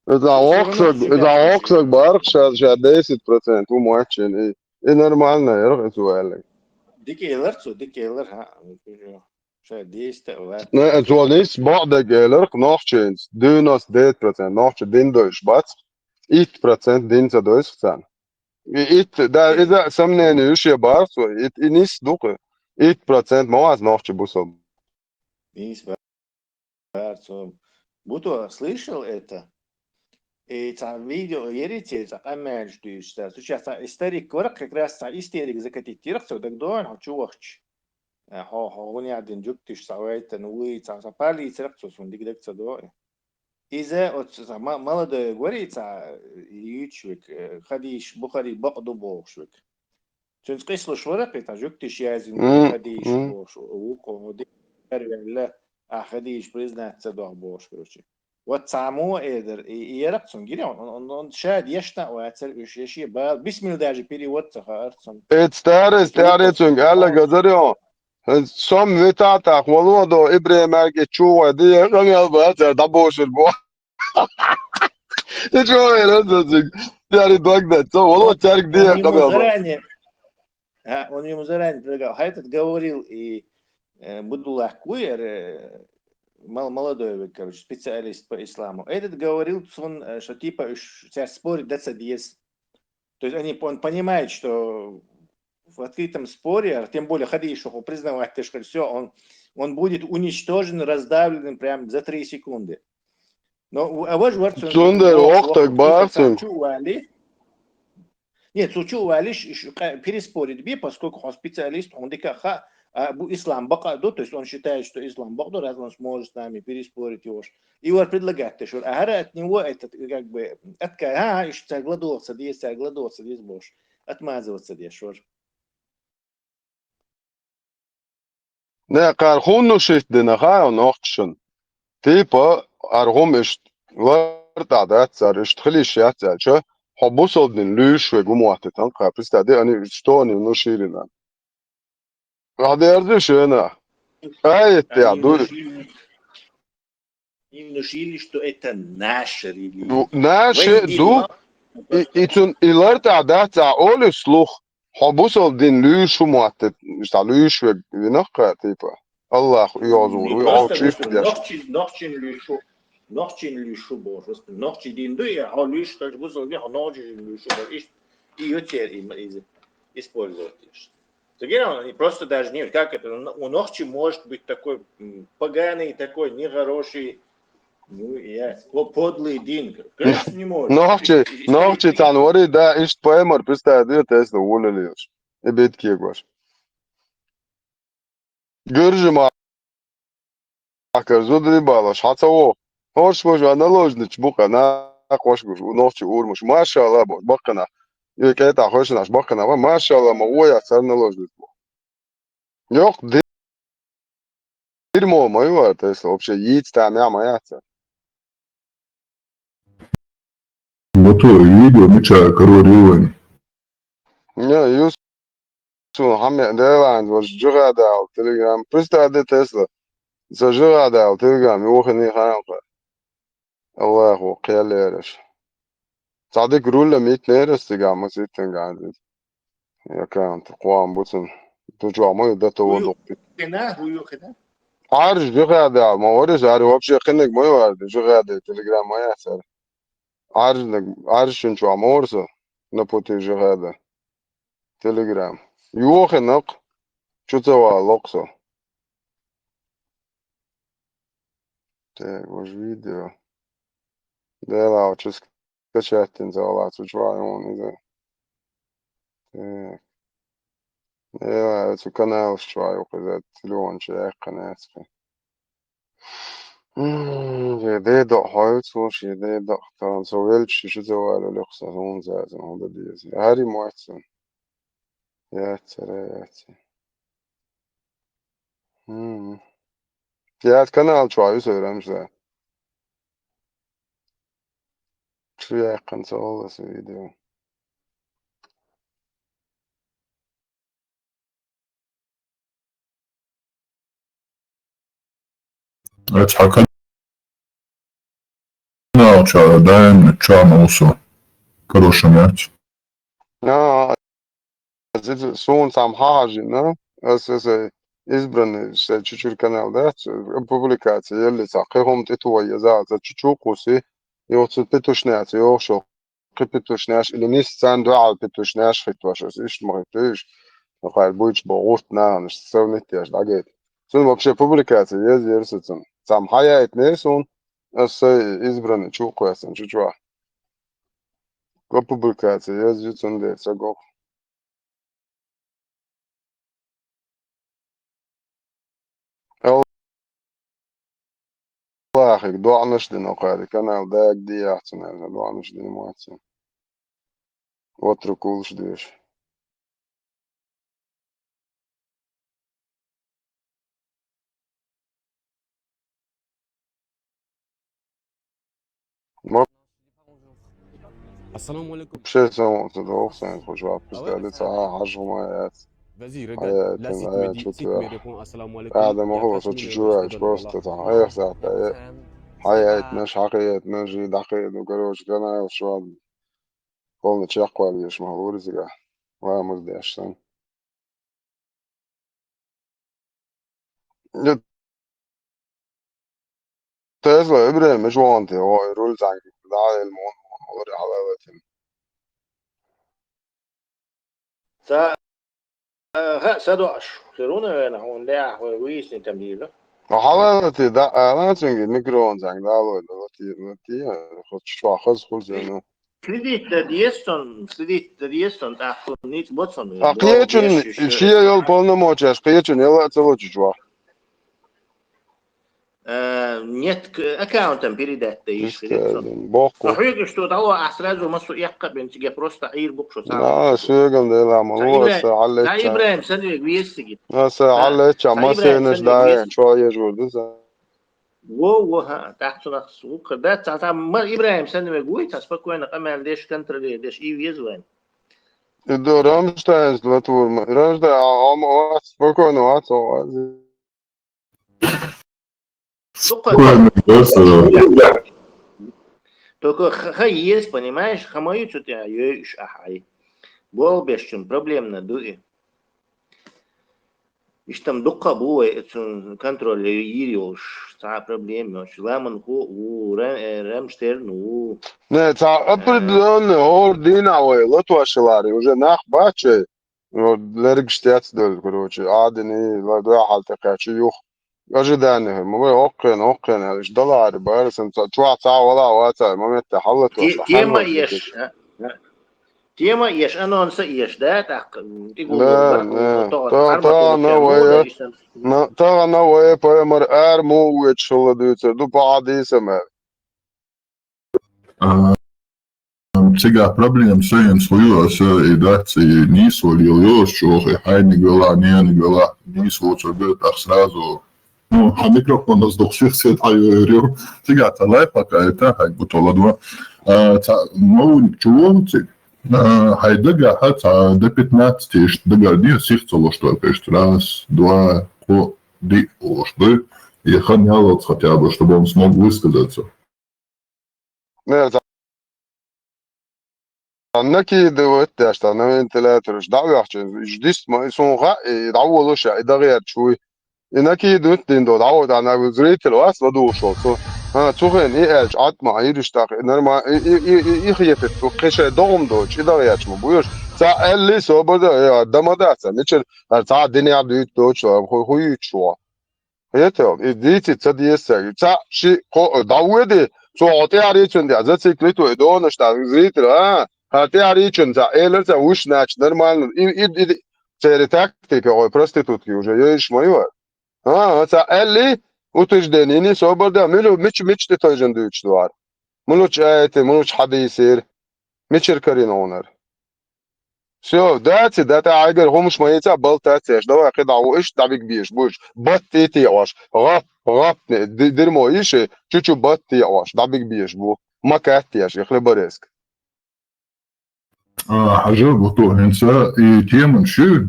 Все равно себя إذا слышишь. عقصك بارك شاد 10% هو ماتشين إيه نورمالنا يرغي سؤالك Dikeyler ha. Şöyle değişti var. Ne, het was niet smaakdegeler, nachtjes, dunas 10%, nachtje dindoos, wat? 1% dinsa doos zijn. Daar is dat samen in uurtje bar, so it is doeke. 1% maas nachtje busel. Есть бар. Будто слышал это. И там видео, ерите, амеш дюшта. Сейчас историк ворк как раз истерик закатить тирхсо, так до он чувахч. هو قاعدين جبتش سويت نوي تا بالي ترقص من ديك دك تدوي إذا ما لدى وري تا يوتشوك خديش بخاري بقدو بوشوك تنس قيس لشورق تا جبتش يازن خديش بوش وقو دي لا خديش بريزنا تدوه بوش كروشي وتعمو إيدر يرقصون جيري on شاد يشتا واتر يشي بسم الله داجي بيري واتخا أرسن Het sterre zung, alle gazario. Som vitata, walwado, Ibrahim erge chua, die rangel baat, da boshel bo. Het was weer dat zung. Daar Bagdad, so walwa terk die он ему rangel baat. заранее он ему заранее предлагал. А этот говорил и Будулах Куер, молодой, короче, специалист по исламу. Этот говорил, что типа сейчас спорит децадиес. То есть он понимает, что в открытом споре, а тем более Хадишуху признавать, что все, он будет уничтожен, раздавлен прям за 3 секунды. Но вот Zonder ochtag baat. Нет, Сучували переспорит би, поскольку он специалист, он дикаха, ислам бакаду, то есть он считает, что ислам бакаду, раз он сможет с нами переспорить его. И вот предлагает, что от него этот, как бы, еще гладоваться, здесь будешь, отмазываться здесь, Ne, karhunu şiddine ha nachtşun. Tipa arhum ist ورد أتسر اشتخلي شيء أتسر شو حبوصل دين ليش وجموعة تنقى بس تعدي أنا اشتوني ونشيلنا هذا يرضيش هنا أي تعدو Им внушили, что это наша религия. ناش دو إتون إلارت عدات أول سلوخ حبوصل دين ليش ومعتت مش ليش ونقى تيبا الله يعذور ويعاقب فيش Нохчин лишу боже, нохчи динду я, а лиш так бузал я, нохчи лишу боже, и ее теперь использовать. Они просто даже не, как это, у нохчи может быть такой поганый, такой нехороший, ну я, подлый дин, конечно не может. نوخشي تانوري ده إيش بايمر بس تعدي تيسلا ولا ليش يبيت كيك باش جرج ما كرزود دي بالاش حتى هو هوش مش أنا لوجنش بوك أنا أقوش نوخشي أورمش ما شاء الله بقنا يكيت أخوش ناش بقنا ما شاء الله ما هو يحصلنا لوجنش بوك يوك دير مو ما يوار تيسلا вообще ييت تاني ما يحصل Готовы видео, меча, король. Не, Юсuf Hamid Airlines was jugada al Telegram. Presta de Tesla. So jugada al Telegram. You walk in the الله قياليرش صادق رولا 100 ليرة استقامة ستين قاعد يا كانت قوام بوتن تجوا ما يدا توضق هو كده عارش جغادا ما ورش عارف وبشي خنك ما يوارد جغادا تليجرام ما يحصل عارش انشو عمورسا نبوتي جغادا تليجرام يوخي نق شو توا لقصة تاك وش فيديو ديلا وشس كشاتين زوالات وشوايون إذا تاك ديلا تو كنال شوي وكذا تلون شي قناة det är dock höjt så sker det dock tar så väl så var det också hon så hon det här i morgon ja ja kanal شوي så så شوي قنصل så video حكى دايم تشام also хороший мяч. Sun sam hažina, se izbrani se čučur kanal da, publikacija jeli sa qehom tituwa za čučuqusi, jo se pitušnjac, jo šo qipitušnjac, ili nis san dual pitušnjac fitwaš, ish maqtish, qal bujch boqut na, nish sawnit yash daget. Sun вообще publikacija yersetsun. Sam hayat nesun, se izbrani čuqasan čučwa. Ko publikacija yersetsun de sago. واخك دوعنش دي نقاري كانال داك دي احسن دوعنش دي مواتسن واتركولش ديش السلام عليكم. بشي سوون تدوخ سين خوشوا بزدادي ساعة عشرهم آيات آيات شو هذا ما هو شو تشوى شبوست تاع ايه ساعة حياة مش حقيقة مش دقيق وقروش كنا وشو قولنا تشاقوا ليش ما هو رزقه وامز دي عشان تسلا إبراهيم مش وانتي هو يرول زانك دعاية المون وري حلاوتهم سادوش خيرونا نحن لا ويس نتميله حلاوتي دا أنا تنجي ميكروون زانك دالو لتي خد شو خذ زينو Kredit diyeston ta nit botson. Qiyachun shiya yol полномочияш qiyachun yol atsalojwa. Нет аккаунтом передать да еще. Ахуй что того сразу массу яққа бентиге просто айр букшо. Sögüm değil ama o hallet. Та Ибраим sen de güyesiz. Hallet ama senеш daha çoğu yurdu. Во تحت نخسوق ده تا ما إبراهيم سنة مجوي تسبقوا أنا قمل ليش كنترولي ليش يزوين ده رامشتاين لطول رامشتاين عم سبقوا أنا واتو только есть понимаешь хамаю что ты ешь ахай бол бешчун проблемно дуи İşte dokka bu kontrol yiriyoruz. Sağ problem yok. Laman bu remşterin bu. Ne ta определенно ординовые латвашилари уже нах баче. Лергштят дол, короче, адени ладва халтакачи юх. ожидания. Мы окен, ждала, барсен, чуа цавала, ваца, момент халат. Тема еш, анонса еш, да, так. Та новая поэмер арму вечоладуется, дупади самер. Сега проблем своим свою редакции не свалил еще, хайник вела, не вела, не сводил, так сразу. Ну, а микрофон раздохших свет, а я говорю, сега, талай пока это, хай бутола два. Ну, чего хайдага, хотя до 15 догоди, сихцало, что пишет, раз, два, три, и хотя бы, чтобы он смог высказаться. Nerede? Annaki دوت عشان أنا ثلاثة دعوة عشان جديس ما يسون دعوة لوش إذا غير شوي إنكي دوت دين دو دعوة أنا بزريت الواس بدو شو ها تخين إيش عاد ما يرشتاق نرما يخيفت وقش دوم دوش إذا غير شو بيوش سا اللي سو بده دم ده سا مثل سا الدنيا دوت دوش هو يشوا هيته ديتي تصدي سا سا شيء دعوة دي سو عطي عليك ده زت سكرتو دون اشتاق زريت هاتي عليك ده إيه لسه وش ناتش نرمال سير تاكتيك أو prostitutki уже يش ما sa eli utujdenini soberda miç de tojun düç duvar. Munuç ayeti munuç hadisir miçir karin onar. Все, дати айгер хомуш мається балтація, ж давай кидав іш, давік біш, будеш батти тіяш, гап, дермо іші, чучу батти тіяш, давік біш, бу, макат тіяш, їхли бориск. Хажа, вот это и тема ши,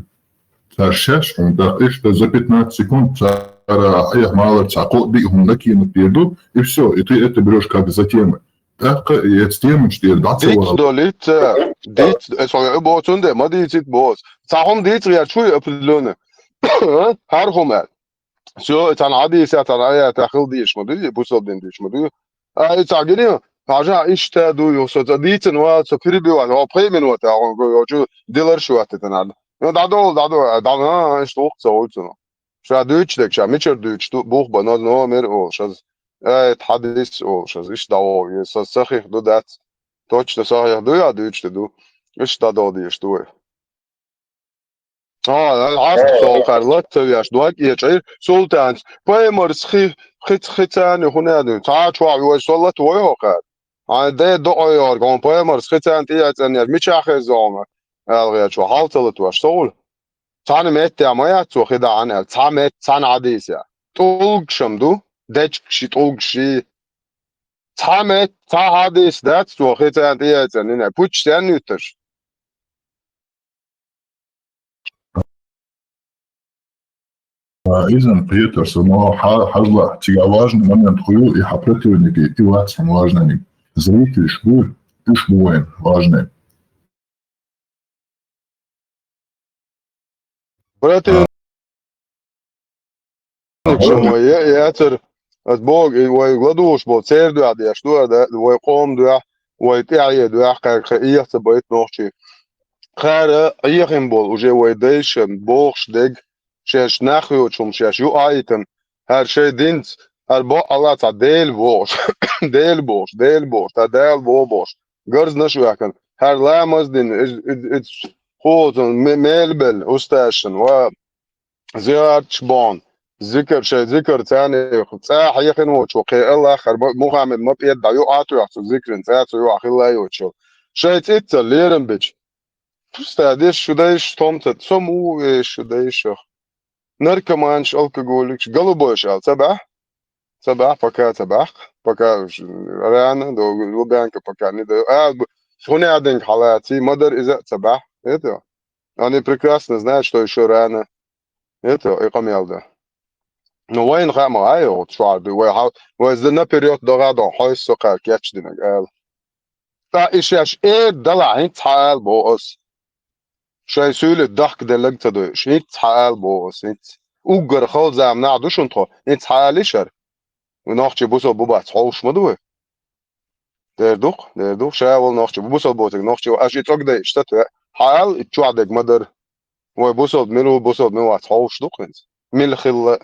шаш, он да, это за 15 секунд, я мало цако, бигун накинут перду, и все, и ты это берешь как за темы. Так, и это темы, что я дацу. Dit dolit, dit, sorry, boğazında, ma dit boğaz. Sahum dit riyad şuy öpülüğünü. Her homer. Все, это عادي ساعة يا تأخذ ديش مدري بوصل دين ديش مدري تعجني حاجة إيش تدو يوصل ديتن وسفير بيوان هو بريمن وتا جو ديلر شو أتتناد دادو إيش توقف سويتنا شو دوتش لك شو ميشر دوتش بوخ بناد نومر أو شاز تحدث أو شاز إيش داو يصحيح دو دات توتش تصحيح دو يا دوتش تدو إيش دادو ديش دوه العصر سوقر لا تبياش دوك يجعل سلطان بايمر خيتان هنا تعال شو وصل تويوقر ده دعيار قام بايمر خيتان تياتن مش اخر زوم الغير شو حالت واش سول تان مت ما ياتو خدا عن تامت تان عديسيا طولق شمدو دچ شي طولق شي تامت تا حديث دات تو خيتان تياتن هنا بوتش تنوتش Izan Pieters, но хазла тига важный момент хую и противники и ватсам важный. Зритель шбуль и шбуэн важный. Противник شما ياتر أتبوغ ويغلدوش بو تسير دو عدي أشتو ده ويقوم دو ويتعي دو خيئة تبايت نوخشي خير أيخن بول وجي ويديشن بوغش ديگ شاش نخيوتشم شاش يو آيتن هر شي دينت هر بو الله تا ديل بوش ديل بوش تا ديل بوش غرز نشو يكن هر لامز دين خوتن ميلبل أستاشن و زيارتش بون ذكر ثاني صح يخن وشو قي الله آخر محمد ما بيد يو آتو يحسو ذكر ثاتو يو أخي الله يوشو شيء تيتا ليرن بيج استادش شو دايش تومتت سمو شو دايش наркоманш, алкоголик, голубой шал, цабах, пока рано, до Лубянка пока не до, хуйня один халати, модер из цабах, это, они прекрасно знают, что еще рано, это, и камелда. Но войн хама, вот шварби, وإذا наперед догадо, хой сока, кячдина, та ишаш дала, инт хаал боос. شاي سؤال الضحك ده اللي تدو شيء تحال بوس انت اوجر خال زعم نعدوش انت انت حالشر وناخچ بوسو بوبا تحوش مدوه دردوق شاول ناخچ بوسو بوتك ناخچ اشي توك ده اشتت حال تشوعدك مدر وبوسو منو تحوش دوق انت من الخل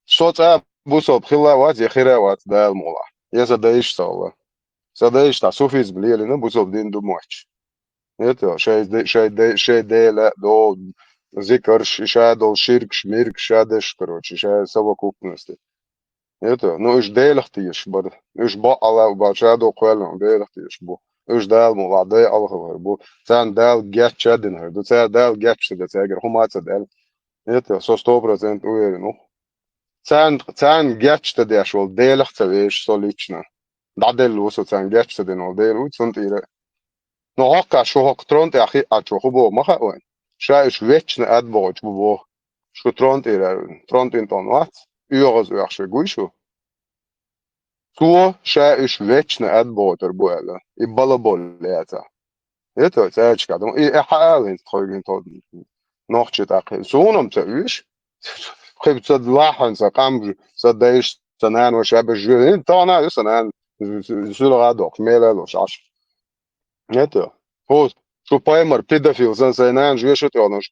صوت بوسو بخلا وات يا خيروات ده الموضوع يا صدايش والله صدايش تاع سوفيز بليل بوسو بدين دو موتش Это شيء لا دو ذكر شادو شرك شميرك شادش короче شاي совокупности это ну إيش ديلختيش بر إيش بقى وبشادو قالوا ديلختيش بو إيش دال مو بعد الله بو سان دال جات شادن هردو سان دال جات شد تاجر هم دال это 100% уверен سان جات شد ده شو ديلختيش солично дадел усо сан جات شد ده ديل وتنتيره Но пока что тронт я а что хубо маха он шаиш вечно адбоч бубо что тронт интон ват югоз яхшы гуйшу То шаиш вечно отботер буэла. И балабол это. Это цачка. И хаалин тхойгин тод. Нохчет акы. Сонам цавиш. خيب صد لاحن سقام صدايش سنان وشاب الجيل طانا يسنان سول غادوك ميلا لوش عش نتا هو شو بايمر بيدافيل زن سنان جوي شو تيونش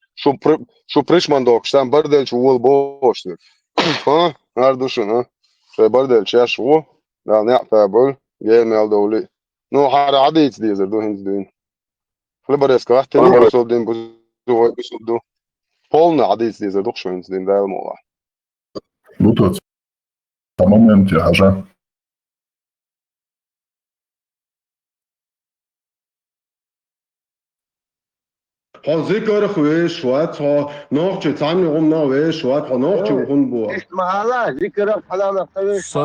شو بريشمان دوك شتان بردل شو ول بوش ها هاردوشن ها شو بردل شاش شو لا نعطى بول جاي مال دولي نو حار عديت ديزر دو هنز دين خلبريس كاحتني بوصل دين بوصل دو полный عديت ديزر دوك شو هنز دين ده الموضوع Būtu tā momenti, haža. ذكر خويش وات نوخش تعمل غمنا ويش وات نوخش وخن بوا اسمها ذكر حلال خويش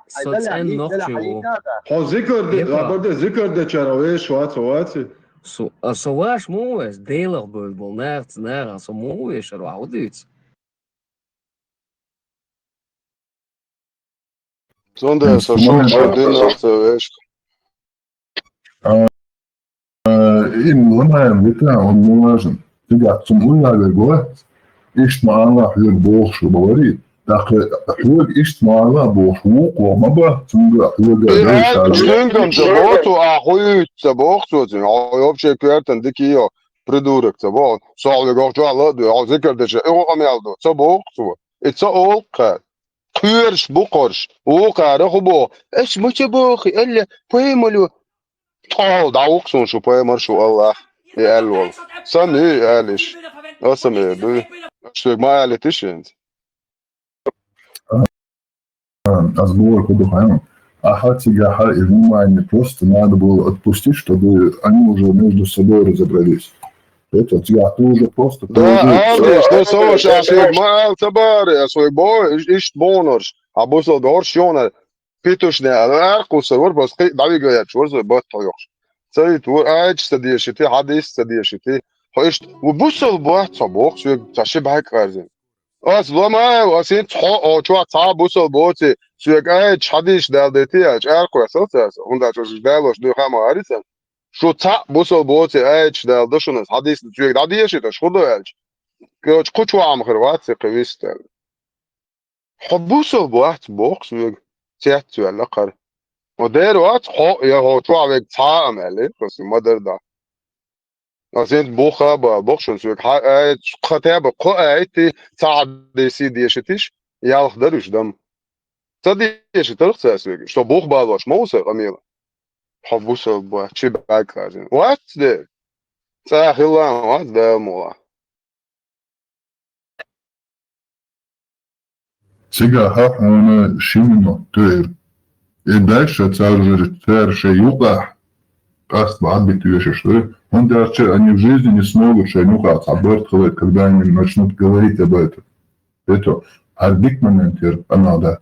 صدقين نوخشو ذكر برضه ذكر ده چراويش وات صواش موش ديلر بلبل نارت نار så موش رو عوديت Sonde så sjön dynnar ويش Именно это он не важен. Тебя цумуя лего, ишь мала хлеб бог говорит. Так хлеб ишь мала бог луко, маба цумга хлеб да. Штунгам заботу, а хуй забог созин. А вообще квартан дикио придурок забот. Сал лего жала, а зикр деше. О амялдо. Забог су. Это олка. Курш букорш. Ока рахубо. Эш мучебохи, элля поемолю. Oh, da också så på marsch Allah i elva. Sen nu ärligt. Alltså med du. Så jag mal lite sent. Сбор ходохаем. А хатига и внимание просто надо было отпустить, чтобы они уже между собой разобрались. Это я тоже просто... Да, Андиш, det så så jag mal tabare, så jag bara ist bonus. Abusal gorshona. Pitushne, arqus وربس دعوي جاي شورز بات طيوش. سيد وقاعد استديشتي حديث استديشتي. هايش وبوصل بواحد صباح شو تشبه هيك غازين. أصلا ما واسين تحق أو شو تعب بوصل بوتي شو قاعد حديث دالدتي أج أرقو أساسا هندا شو دالوش دو خام عارسن. شو تعب بوصل بوتي أج دالدشون حديث شو داديشي تشخدو أج. كوش كوشوا عم خروات قويستل. حبوصل بواحد صباح شو تيات ولا قر ودير وقت حق يا هو تو avec تعام عليه بس ما دردا أزين بوخا بوخشون سوق خطاب قاعد تعد سيدي شتيش يا خدرش دم تدي ايش ترخص اسوق شو بوخ بالاش موسى قميله حبوس بوا شي باك ازين وات ده صح الله وات ده مولا Сега хахана шимно тер. И дальше царь юга, каст бабит вещи, что он даже они в жизни не смогут шайнука обертывать, когда они начнут говорить об этом. Это арбик момент, надо.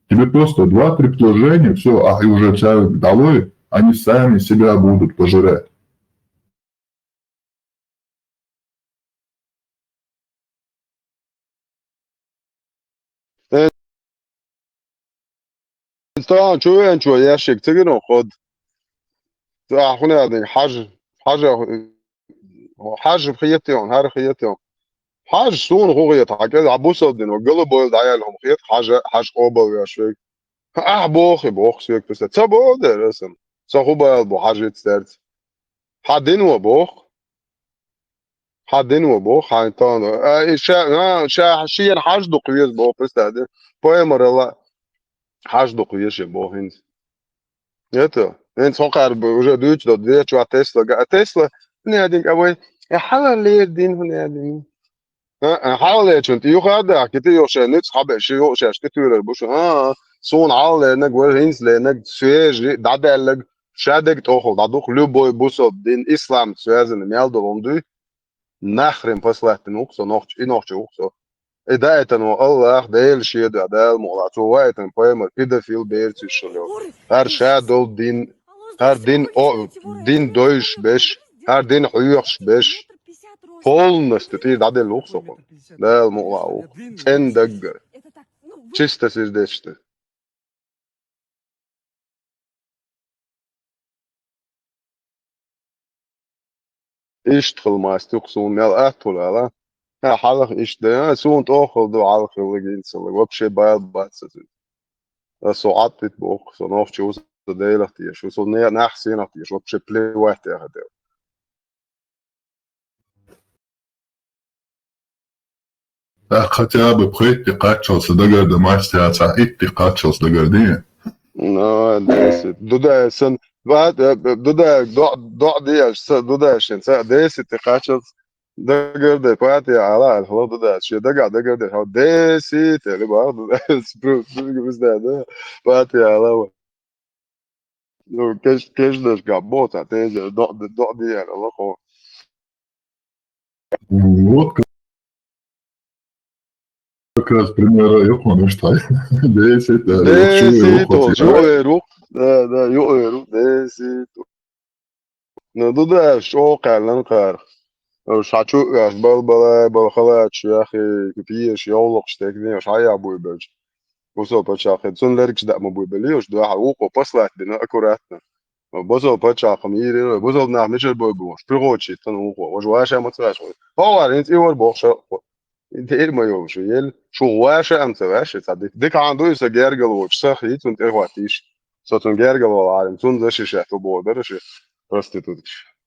Тебе просто 2-3 предложения, все, а и уже царь долой, они сами себя будут пожирать. طبعا شو ياشك تجنو خد هنا هذه حاجة بخيتهم هار خيتهم حاجة سون هو خيط حاجة عبوس الدين وقلب بولد عيالهم خيط حاجة قوبة ياشك بوخ سيك بس تبو ده رسم صخوبة البو حاجة تسترت حدين وبوخ حاجتان شيء حاجة دقيقة بوخ بس ده بويمر الله حاجة دقيقة بوخ هند Это. Viens vakar уже дуть до двечу а Tesla نادين أول حاول ليردين نادين حاول يشنت يخدع كتير يوشى نت حب شيء يوشى كتير البوش صون على نج هينز لنج سويج دادلج شادك تأخذ دادوخ لبوي بوسو دين إسلام سويزن ميالدو لوندي نخرم فصلت نوكسو نوخش أوكسو إذا إتنو الله ديل شيء ده الموضوع سواء إتن بيمر كده في البيت يشلو هر شادول دين دويش بش هر دين حيوش بش полностью ты дадел луксо да الموضوع إن دقر чисто сердечно اشتغل ما استقصون مال أطول على ها حلق إشتغل سون تأخذ دو على خلقين سلق وبشي بايد باتسين ساعات تبوق صناف شو صديلة تيش وصل نحسين تيش وبشي بلاي واحد هذا хотя бы прийти качался до мастера идти качался до гордия. No, deset. Dodaje sam, dodaje šen, deset kačals, da garde pati ala, hlo dodaje, še da garde, hlo deset, ali ba, dodaje, da pati ala. No, kesh daš ga bota, teže, do dijer, lako. Вот как раз пример Йохана, что 10, да, юеру, 10. No, dodaje šoka, lankar. شعشوق يا بلبلة بالخلاش يا أخي كبيش يولق شتكني وش عيا أبوي بلج وصل بتشاخد سن لركش دق مبوي بليوش دوا حقوقه بصلت بنا أكوراتنا بوصل بتشاخ ميري بوصل نعم مش البوي بوش بروتشي تنوقه وجواشة ما تلاش هو أنت إيور بوش أنت إيه ما يوم شو يل شو واشة أنت واشة صدق ديك عنده يسجل جلوش صحيح أنت إيه واتيش صوتون جرجل والعالم سن ذا شيء تبو درش رستيتوش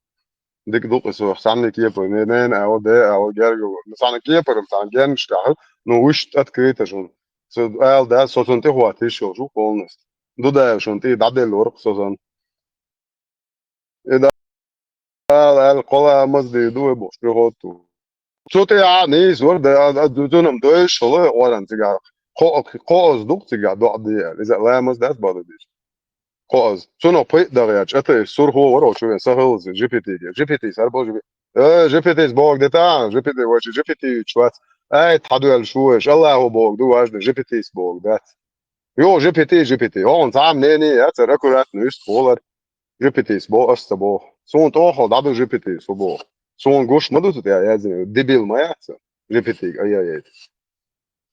dik duk so sanne kieper ne au gergo sanne kieper san gen stachel no wischt at kreta schon so al da so sonte hoat is schon polnes do da schon ti dadel lor so son eda al qola mazdi do bo sprotu so te a ne zor da do nam do sholo oran tigar qoz duk tigar do adi iza la maz das badu قاز سونا بيت دغياج أتى سور هو ورا شو سهل جي بي تي سر بوج جي بي تي بوق دتا جي بي تي واش جي بي تي شوات أي تحدوا الشوش الله هو بوق دو واش جي بي تي بوق دات يو جي بي تي هون تعم نيني أتى ركورات نيست فولر جي بي تي بوق أستبو سون توخل دابل جي بي تي سبو سون غوش مدوت يا زين ديبيل ما يحسن جي بي تي أي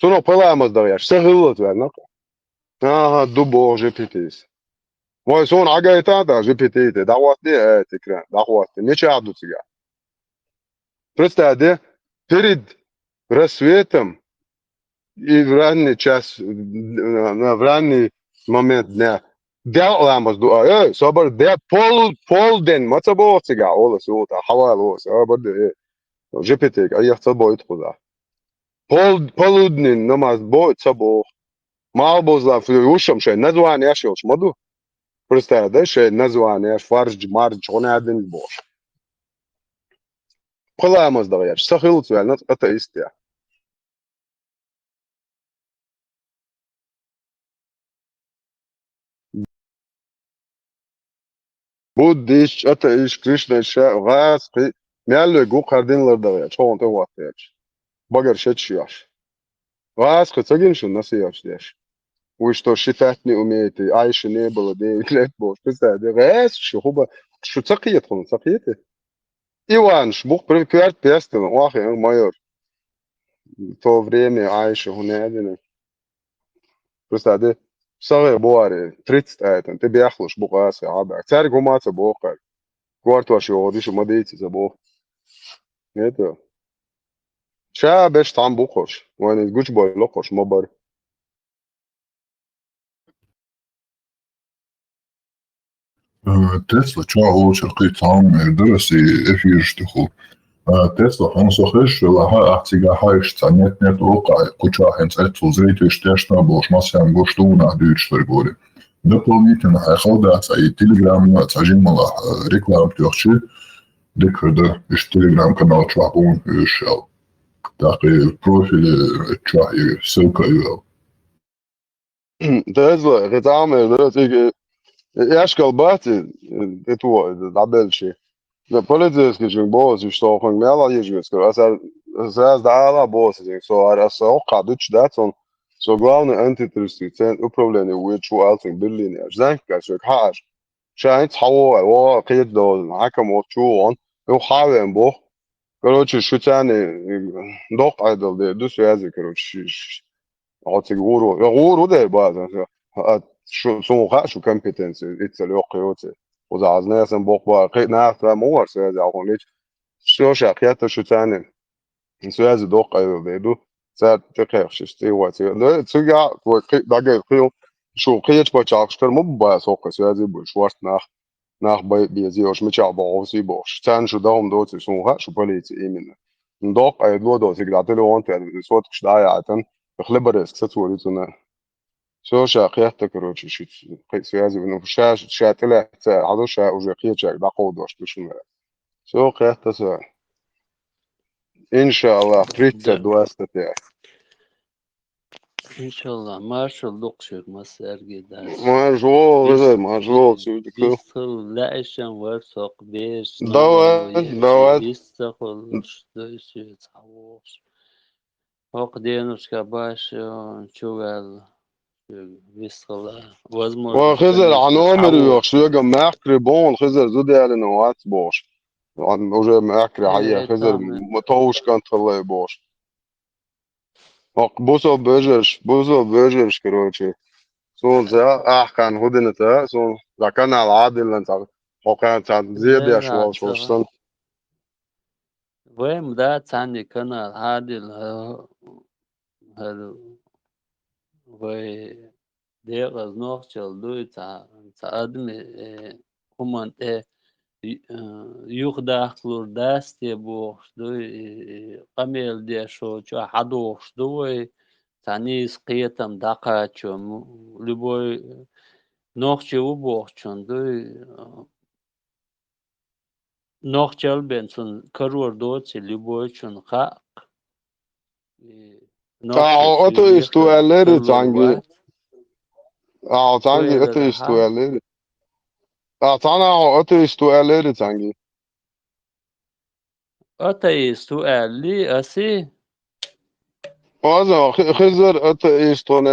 سونا بلا مز دغياج سهل تبعنا دو جي بي تي Moj son agaj tada GPT davati tikran davati neće adu ciga. Представьте, перед рассветом и в ранний час, в ранний момент дня делаем дуа. Собор де полдень мацабо ciga ола сута хавало собор де GPT аяхта боит худа. Полудень намаз боит сабо. Мал бозла ушам шей название яшилш моду. Представляете, что название фарш, марш, он один бош. Пхалаемость давай, сахил цвел, это истия. Буддиш, это иш Кришна, газ, мялле гу кардинлар давай, что он то вот яч. Багар шечяш. Газ, кцагин шун насияш деш. Вы что считать не умеете, а еще не было 9 лет больше. Представьте, раз, что цакиет он, цакиете. Иван, шбух прикрять пестен, ох, майор. В то время, а еще он не один. Представьте, сарай буаре, 30 айтен, ты бяхло шбух асе, абак. Царь гумаца бухар. Кварт ваш его, дишь, мадейте за бог. Это. Ша беш там бухош. Вань, гуч бой лохош, мобар. تسلا تشاو شرقي تام درسي افيرش تخو تسلا خمسة لها احتيجا هايش تانيت نت اوقع كوشا هنس اتو زريتش تشنا بوش مسيان بوشتونا دوش ترغوري дополнительно хайхалдаться и телеграм цажимала реклам тёрчи декода иш телеграм канал чвабун шел так и профиль чай ссылка его Тесла, реклама, да, Яш колбати, это дабельши. Да полицейский же босс, что он мало ежегодно, а дала босс, so раз ока дуч датон, so главный антитеррористический центр управления ВЧУ Алтин Берлин, я знаю, как же хаш. Шайнц хаво, о, кид до, накам от чуон, eu хавен бог. Короче, шутяне, док айдол, да, ду связи, короче, а ты гуру, да, база, شو شو كومبيتنس اتس الوقيوت وذا عزنا سن بوق با قينا فمور سيدا اونيش شو شاقيات شو تاني سوازي دوق أيضا بيدو ساعد تقيق شستي واتي لا تسجع دقيق خيو شو قيت بتشاقشتر مو بسوق سوازي بشوارت nach bei sie aus mit ja aber sie bosch dann schon darum dort so ha شو بوليتي إيمن ندوق أي دو دو سجلات له وانت صوت كشدايا عتن بخلبرس كتسولي تنا شو شاقيات تكروتش شو سوازي إنه شاش شاتله هذا شا وجاقية شاك دقود واش بشون شو قيات تسوى إن شاء الله بريتة دواسته تاعي İnşallah marşalluk çıkmaz ergeder. مجهول شو بدك Bisıl la'işen var sok beş دوت دوت istakul ştöysi tavus. Ok diyenuska başın çuval bisıla. Возможно, وخزر عن конечно, عمر tavus. يوخ شو يقى ماكري بون خزر زود على نوات بوش عن وجه ماكري عيا خزر Tamam. مطوش كان طلع بوش وق بوسو بوجرش كروتشي سون زا كان هدنتا سون لكن على عادل انت وكان زيادة شو Zeratsıga. شوستن Vem da tani kanal hadil hal ve deras nochchal du ta admi human يخدخلور دستی بوخش دوی قمیل دیشو چو حدوخش دوی تنیس قیتم دقا چو لبوی نوخچه و بوخش چون دوی نوخچل بینسون کرور دوچی لبوی چون خاق نوخچه اتو سوریخ استواليري تلور تانجي وات تانجي دوی اتو رها استواليري تانا اتو استواليري تانجي اتای سؤال لی اسی هذا خزر اتو استوني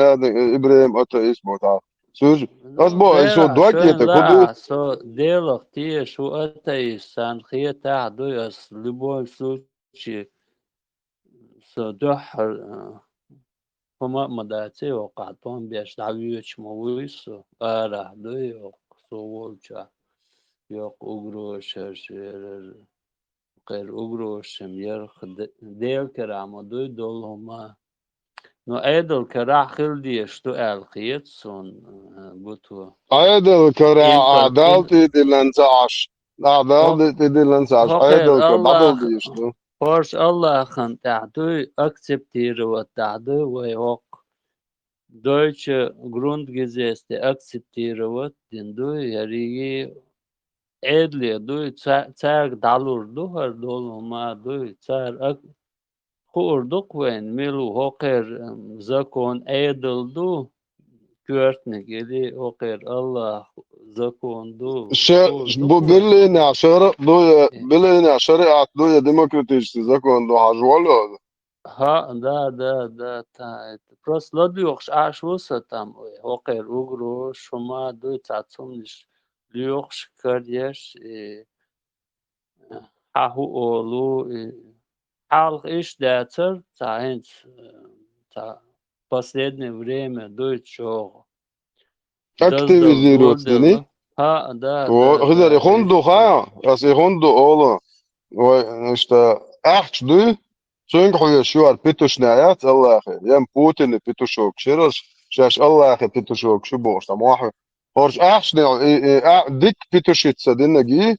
ابراهيم اتو اسمه تعال سوج اصبو شو غير شوين دوكيتك خدو لا سو ديلك تي شو اتاي سان خيه تعدو يس لبول سوشي سو دحر هما مداتي وقعتون بيش دعويش مويسو ارا دو يوق سوولشا يوق اغروش هرشير غير اغروش يرخ ديل كرامو دول هما نو ايدل كراح خلدي شتو القيت سون بوتو ايدل كرا انفل عدالتي دي لنزعش عدالتي دي لنزعش هقر ايدل الله كبدل دي شتو فرش الله خن تعدو اكسبتير وتعدو ويوق Deutsche Grundgesetz akzeptieren wird, den du yarigi edli du tsar dalur du har dolu ma du tsar khurduk wen milu hoqer zakon edel du görtne geli hoqer Allah zakon du بو khurduk wen بيرلين عشرة دوية بيرلين عشرة دوية ديمقراطيش تزكون دو حجوالو ha da ta просто лодиохш ашуса там hoqer ugro shoma du tatsumnish lyoksh kardiеш hahu olu halk ish датер таинц та последнее время дойчо активизировать додела дени ha وخذر يخندو خا بس يخندو اولو واشتا احش دو سونك خويا شوار بيتوش نايات الله اخي يم بوتين بيتوشوك شيرش شاش الله اخي بيتوشوك شو بوش تم واحد هورش احش ديك بيتوشيت سدنا جي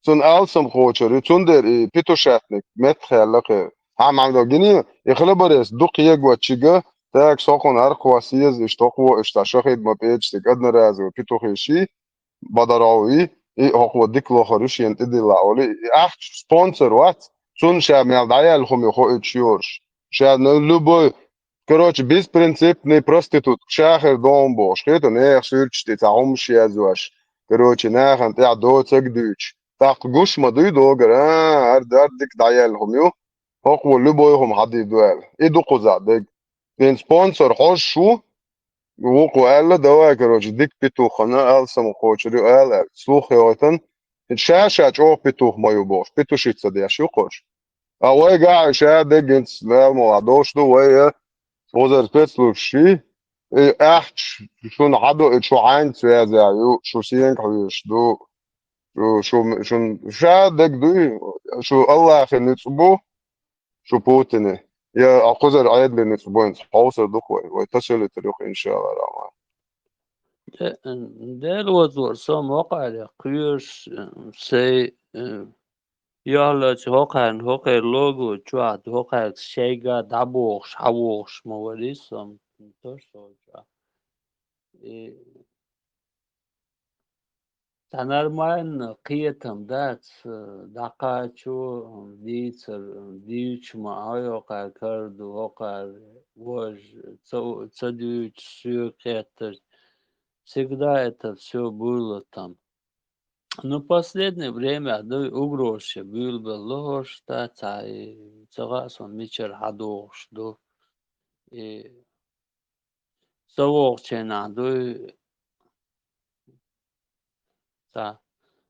سون السم خوچر تون در بيتوشاتنك مت خيالك هم عم جني يخلبرس دوق يجوا تشيغا تاك سوكون ارقواسيز اشتقوا اشتاشخيد ما بيتش تقدر رازو بيتوخيشي بدراوي هو ديك لوخرش ينتدي لاولي احش سبونسر وات سون شاب مال دايال خو يخو اتشيورش شاب لوبو короче без принципный проститут шахер дом бош это не сюрчти таум шиазуаш короче нахан та до цегдуч так гуш мадуй догер ар дик даял хумю هو لوبو هم حدي دوال ايدو قزا دك بين سبونسر خوش شو وقو قال دوا короче ديك بيتو خنا السم خوچري قال سلوخ يوتن الشاشه جو بيتو مايو بوش بيتو شيتس دي شو خوش اوه قاع شاد جنس لا موضوعش دو وهي وزر بيتلوشي احش شون عدو شو عين سوازا يو شو سين حوش دو شو شادك دوي شو الله خنصبو شو بوتيني يا أقذر عيد لنصبوين حوصل دخوي ويتصل التاريخ إن شاء الله الرحمن ده وضوء سام وقع لقيوش سي يالا هوكان هوكا لوجو جواد هوكا شيغا دابوش حووش موريسم توشوجا تنرماين قيتم دات دقاچو ديچ ما هوكا كرد هوكا وож цадюч сюкетер всегда это все было там. Но в последнее время угрозы был бы ложь, и согласно мечер hadош, до и совокчена, та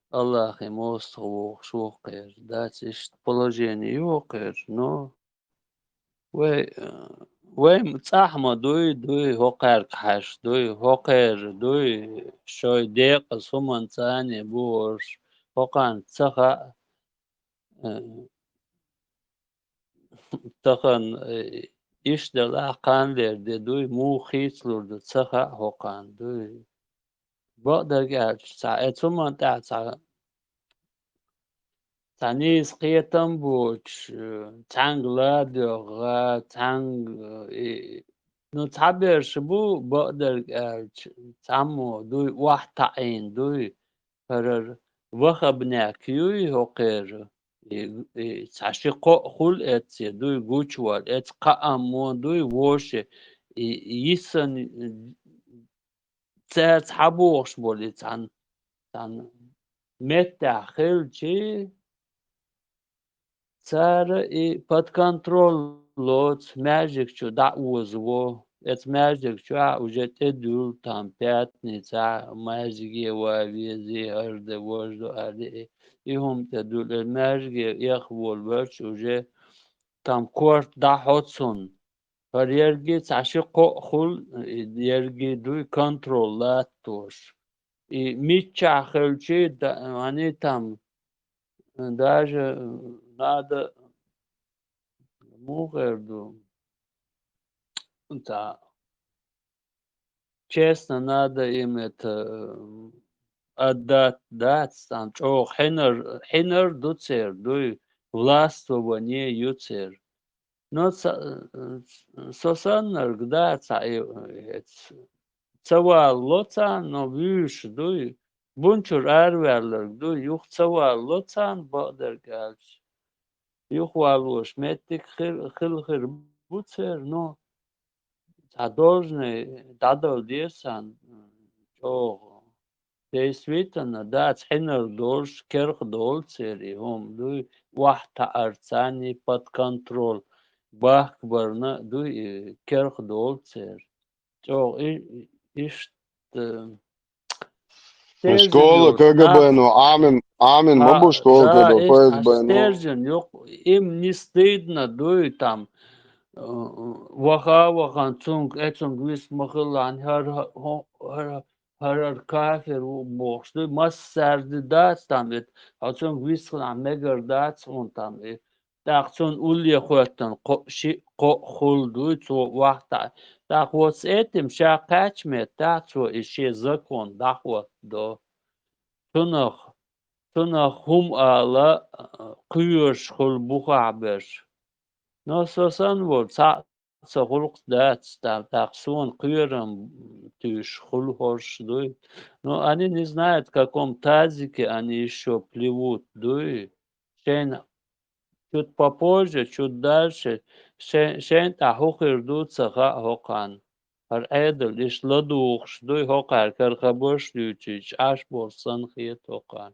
Аллах ему швокер, дать положение йокер, но وين صاحما دوي هوكر كحش دوي هوكر دوي شوي ديق سومن ثاني بورش هوكان تسخا تخن işler akanlar دوي مو خيسلور تسخا هوكان دوي بقدر قاعد ساعات سومن تاع تانيس قيتم بوش تانغ لا دوغا تانغ نو تعبر شبو بقدر تعمو دوي واحد تعين دوي فرر وخبنا كيوي هوقير تعشي خل اتسي دوي قوشوال ات قامو دوي ووش يسن تعبوش بولي تان متى خلشي цара и под контроль лот смяжик что да узво это смяжик что уже тедул там пятница мажги вавези арде вожду арде и хом тедул мажги яхвол верч уже там корт да хотсон پر يرجي تعشق خل يرجي دوي كنترولات توش ميتش خلشي يعني там даже надо мугерду да честно надо им это отдать там что хинер дуцер дуй властвование юцер но сосаннер да цава лоцан но виш дуй бунчур арверлер дуй юх цава лоцан бадер галч يخوالوش متك خل بوتسر но должны дадал десан о действительно да цхинер долж керх долцери хом дуй вахта арцани под контроль бахбарна дуй керх долцер о иш школа КГБ ну амин могу школа КГБ ФСБ стержень им не стыдно дуй там وخا цунг эцунг вис махлан хар кафер бохш дуй мас сарди дац там эт цунг вис хлам мегер дац он там тахцун улли хоттан хол дуй цо вахта так вот с этим шакачме так цо ищи закон дахват до тунах хум ала кuyuş хол бухабеш но сосан вот сахулк дат таксун кuyurам тюш хол хорш дуй но они не знают в каком тазике они еще плывут дуй шен чуть попозже чуть дальше шен тахухир дут саха хокан ар эдл иш ладухш дуй хокар кархабош лючич аш борсан хиет хокан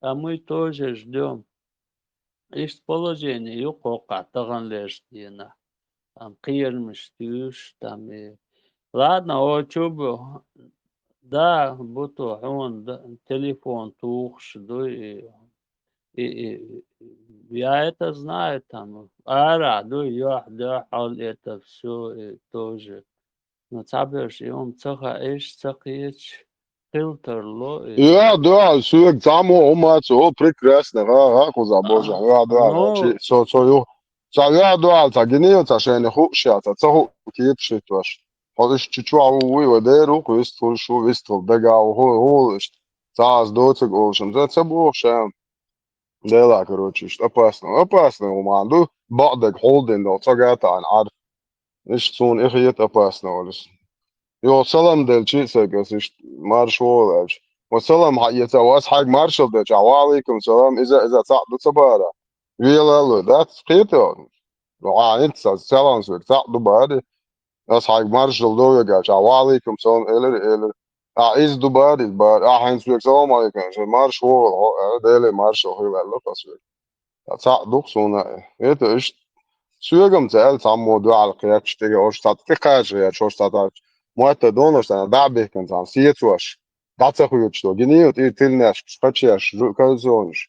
а мы тоже ждем. Есть положение, юкока, таганлештина. Там кирмиш, тюш, там и... Ладно, о чубу, да, буту, он, телефон тухш, и я это знаю, там, ара, да, это все тоже. Но цабеш, и он цаха, цахич, filterlo. Ja, da, süeg samo umaco, prekrasno, kako za Boža, ja, da, znači, ja, da, ta genio, ta še ne hušja, ta cahu kiet šitvaš. Hodiš čičua u vederu, ko istol šu, istol bega u holišt, cās doceg olšam, za cabu šam. Dela, короче, опасно, уманду, بعدك holding, da, tagata an arf. Ish tun ichiyet опасно, olis. Jo, salam del chisegas, ish marshal, ish. وسلام يتواس حق مارشال ده وعليكم سلام إذا تعدوا تبارا ويلا that's قيته انت سلام سوك تعدوا باري that's حق مارشال ده يا وعليكم سلام إلر عايز دباري بار حين سوك سلام عليكم مارشال ده مارشال هو لا تسوك تعدوا سونا إيه إيش سوكم تعال تعمو دو على قياك تيجي أوش تعتقاش يا شوش تعتقاش موتا دونوش أنا دعبه كنت عم سيتوش Dacahujut što geniot ir tilnēš, skačieš, kalzonš,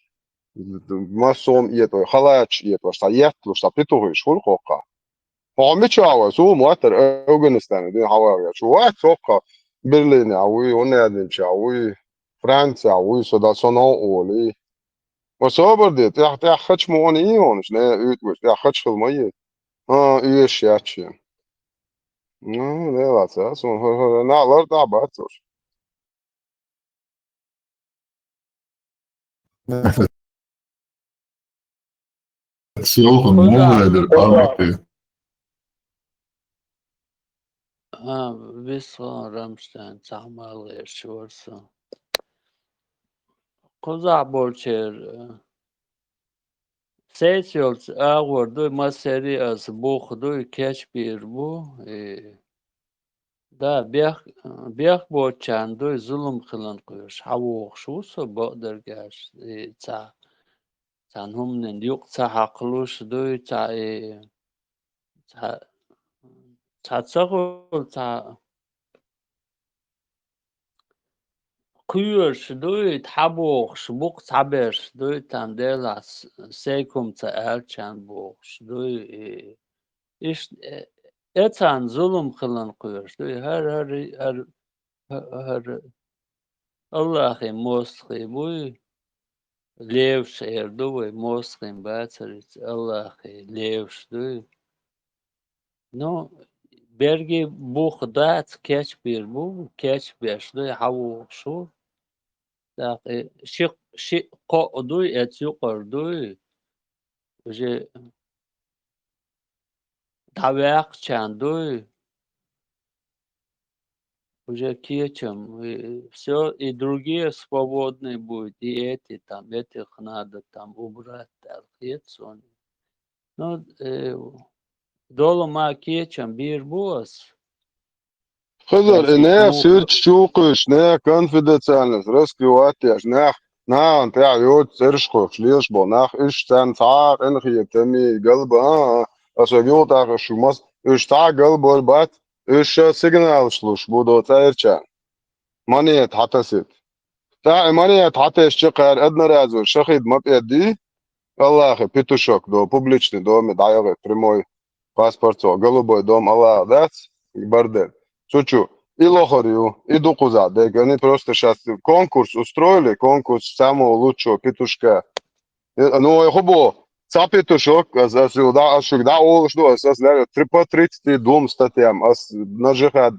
masom ieto, halēč ieto, šta jetlu, šta pituhuš, hulkoka. Pamičāva, sūmu atar Afganistānu, din havāja, šo vēt soka, Berlīnē, aui, Unēdiņš, aui, Francijā, aui, sodā sonā oli. Ma sabardiet, ja hač mooni ionš, ne, ütvuš, ja hač filmajiet. Üyeş jätši. No, nelāc, nālar tā bācoš. Silhan mūvēdi ir pamati. Visu Ramstein samāli ir šos. Kozaborčer seçiyoruz ağırdı maseri az buğdu keşbir bu. Da biyah borçandı zulüm kılan koyuş. Hava okşusu bağdır ça. Sen humnen yok ça haklış du ça çağır ça kuyuş du tabox buk taber du tam delas sekum ça erçan box du işte etan zulüm kılan koyuş du her Allah'ın mosqi bu levş erdu ve mosqin batırız Allah'ı levş du no bergi bu dat keç bir bu keç beşli havu şu da şık qodu et yuqardu je davaq chandu уже кечем все и другие свободные будут и эти там этих надо там убрать сон ну долма кечем bir boz Хызар, не сырч чукыш, не конфиденциальность, раскрыватяш, не антя йод цершко, шлиш бо, нах иш цен цар, энхи теми галба, асагиот ах шумас, иш та галбор бат, иш сигнал шлуш, будо церчан. Манет хатасит. Та манет хаташ чекар, одна разу, шахид мапеди, Аллах, петушок, до публичный дом, даёвый, прямой паспорт, голубой дом, Аллах, дац, барден. Шучу. И лохарю, и дукуза. Они просто сейчас конкурс устроили, конкурс самого лучшего петушка. Ну, я хобо, са петушок, да, олшду, по 30 дом статьям, нажихат,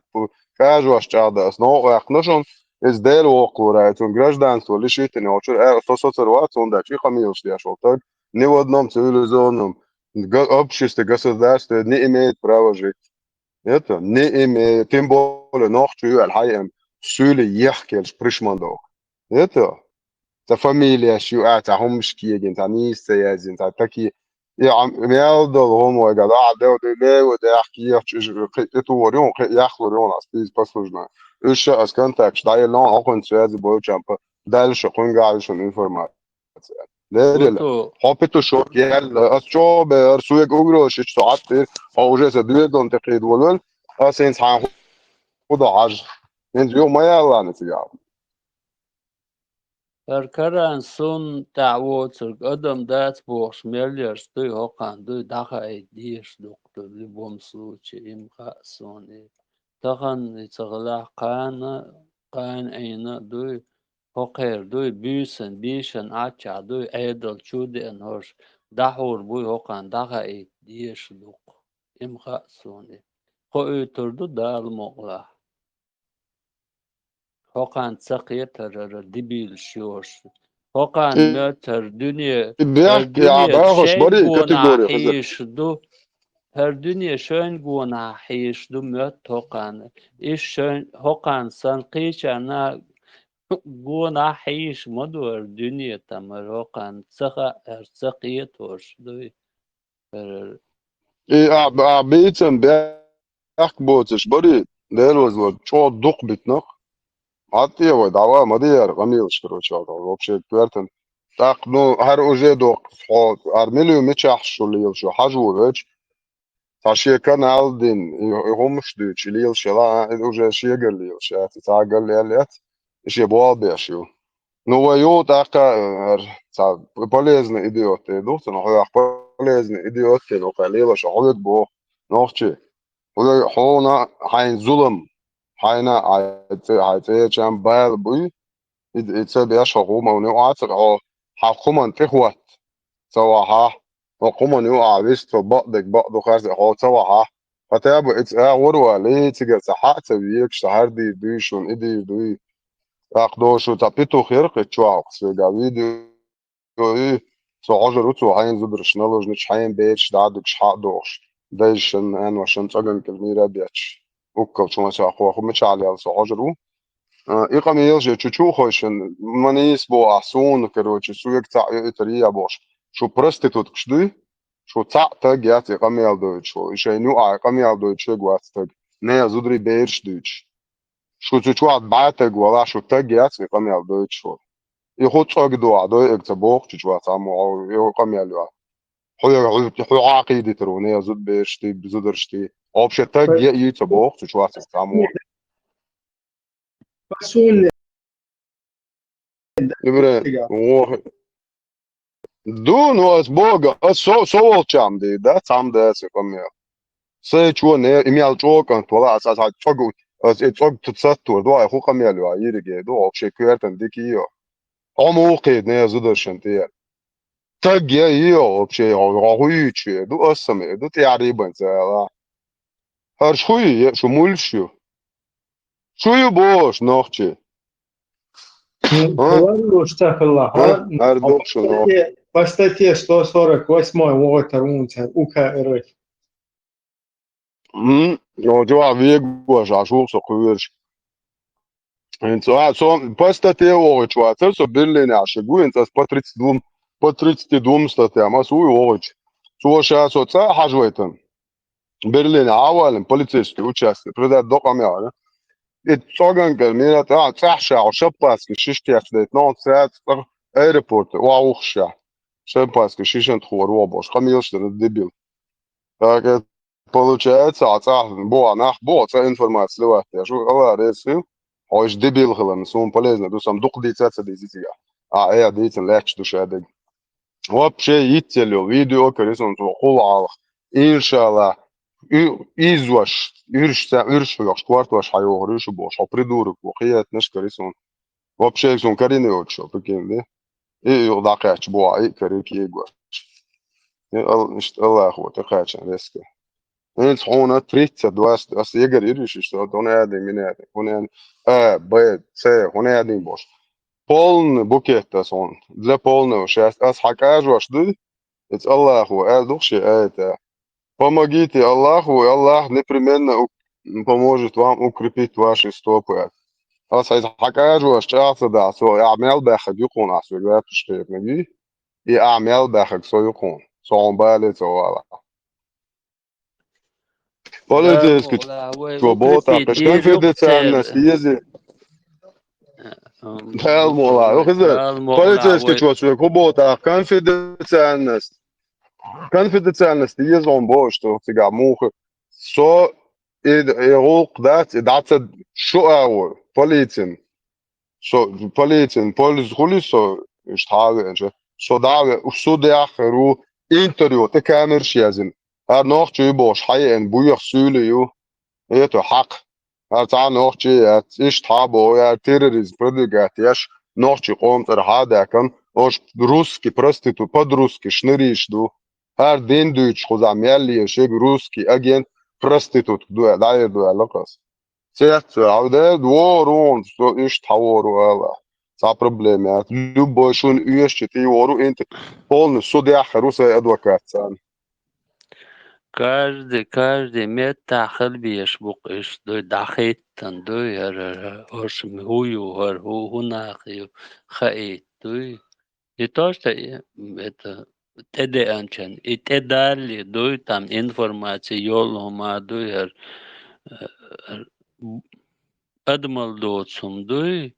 кажу, аж чада, но ахнашон, из делу окурает, он гражданство лишительный, очер, то соцервация, он дачи хамилш, я шел так, ни в одном цивилизованном обществе, государстве не имеет права жить. Это не имеет, тем более ночью الحقيقة سولي يحكي الشبرشماندو. Это فاميليا شو هم مشكية انت نيس يازين انت تكي يا عم يالدل هم وجدع ده وده وده يحكي يتوريون يخلوريون أسبيز بسوجنا. إيش أسكنتكش داي لون أكون سيازي بوجامب دالش أكون قاعدشون إنفورمات. لا حبيتو شو يال أشوف برسوي جوجل شيء ساعات أو جالس دويدون تقيد ولول أسين صح خدا عج من يوم ما يلا نتيجة Karan son تعوض قدم دات بوش مليار ستوي هوقان دو داخل ديش دكتور لبوم سوتش إمقا سوني تخن يتغلق قانا قان أين دوي هقير دوي بيشن أتشع دوي أيدل شودي أنهرش دحور بوي هقان دغا إيه ديش لوق إمخاء سوني خو تردو دار مغلا هقان تسقية ترر دبيل شورش هقان متر دنيا بيحكي يا دنيا باخش تشين بري قونا كاتيجوري خزر حيش دو هر دنيا شön قونا حيش دو مت هقان إيش شön هقان سنقيش أنا قونا حيش مدور دنيا تمر هقان سقا سقية ورش دوي إيه بيتن بيحكي بوتش بري ديلوز شو دق بتنق حتى هو دعوة مدير غميلش كروش هذا وبشي كويرتن تاق نو هر اوجه دق حال ارميليو متشح شو ليل شو حجو وجه تاشي كان aldin يهمش دوتش ليل شلا اوجه شيغل ليل شات تاقل ليلت شي بوابي شو نو يو تاقا تا полезный идиот идут но هو полезный идиот но قليل شو حدد بو نوختي هو حونا حين ظلم حينا عايزة كان بال بوي يتسابي أشهر ما ونوعات أو حكومة تخوت سواها حكومة نوع بيست بعض خارج أو سواها فتابو وروا ليه تيجي صحة تبيك شهر دي بيشون إدي دوي أقدوشو تابيتو خير كتشوا سوى فيديو إيه سو عجر وتو هين زبر شنالوج نش هين بيتش دادك شحق دوش دايشن أن وشن تجن كلميرة بيتش وكل شو ما شاخو أخو مش على سو عجرو إقام يلجي تشو خوشن منيس بو أحسون كروتش سويك تاع إتريا بوش شو برستيتوت كشدي شو تاع تاجيات إقام يلدوت شو إيش نوع إقام يلدوت شو جوات تاج نيا زودري بيرش دوتش شو تشو عاد بعتك ولا شو تاجيات إقام يلدوت شو يخوت صاق دو عدو إكتبوك تشو تعمو إقام يلوا حو عقيدة ترونيا زود بيرشتي بزودرشتي أو بش تاج يتبوك تشو تعمو بسون يبرن دون was boga so cham de da tam de se kom ja se chu ne imel chu kan to la sa chogu as et chog tutsat to do khu kam ya lo yiri ge do op she kwerten diki yo omo qid ne zudo shanti tag ya yo op she hu chu do asme do تقريبا za har shui shu mul shu shu bosh nochchi говорю, Штафелла, по статье 148 ОТР УК РФ. Jo, вегу жажу со куверш. So по статье овоч, а со Берлине ашигу, инца по 32 статья, ма суй овоч. So ша со ца хажуетен. Берлине авален полицейский участок, предат докам я. Et sorgan gal mira ta tsahsha o shapas ke shishti afdet no tsat airport wa ukhsha. Shapas ke shishan tkhor wa bosh khamiyos den debil. Так получается, бо нах бо ца информация леват. Я шо ала ресы. Ой, дебил хлам, сум полезно, ду сам дук дицаца дизига. Дицен легч душа дег. Вообще иттелю видео, корисун то хула. Иншаллах. Изуаш, ирш кварт ваш хайо рыш бош, а придурок, вахият наш корисун. Вообще сон карине очо, прикинь, да? И юдакач бо, и карик егуаш. الله هو تقاعد ريسك انت هون تريت دواس اس يقدر يريش شو دون هذا من هذا هون بيت سي هون هذا бош полный букет он для полного счастья ас хакаж ваш ды это Аллаху души это помогите Аллаху и Аллах непременно поможет вам укрепить ваши стопы ас хакаж ваш часто да so اعمال بخد يكون اسوي لا تشتري نجي и اعمال بخد سو يكون صون بالي سوالا полицейский работа كان في ديتان سيزي المولا وخذ полицейский человек работа كان في ديتان سيزون бош что تيجا موخ سو يروق دات شو اول полицин полис خليص اشتغل so da so der ru interview te kamer shiazin har noch chu bosh hay en buyakh sule yu eto haq تعال نوخشي إيش تحابو يا تيروريزم بروديجات ياش نوخشي قوم ترحادا كم أوش روسكي برستيتو بود روسكي شنريش دو هر دين دويتش خزام يالي يشيب روسكي أجين برستيتوت دو داير دو علاقاس سيات عودة دورون إيش تحورو هلا صار بروبليمات لوبو شون إيش تي ورو أنت полный суд я хороший адвокат сам Каждый мет тахал биеш букиш, дой дахиттан, дой орш мхую, хунахию, хаит, дой. И то, что это TDНчен, и те дали, дой там информации, йолома, дой адмал доцум, дой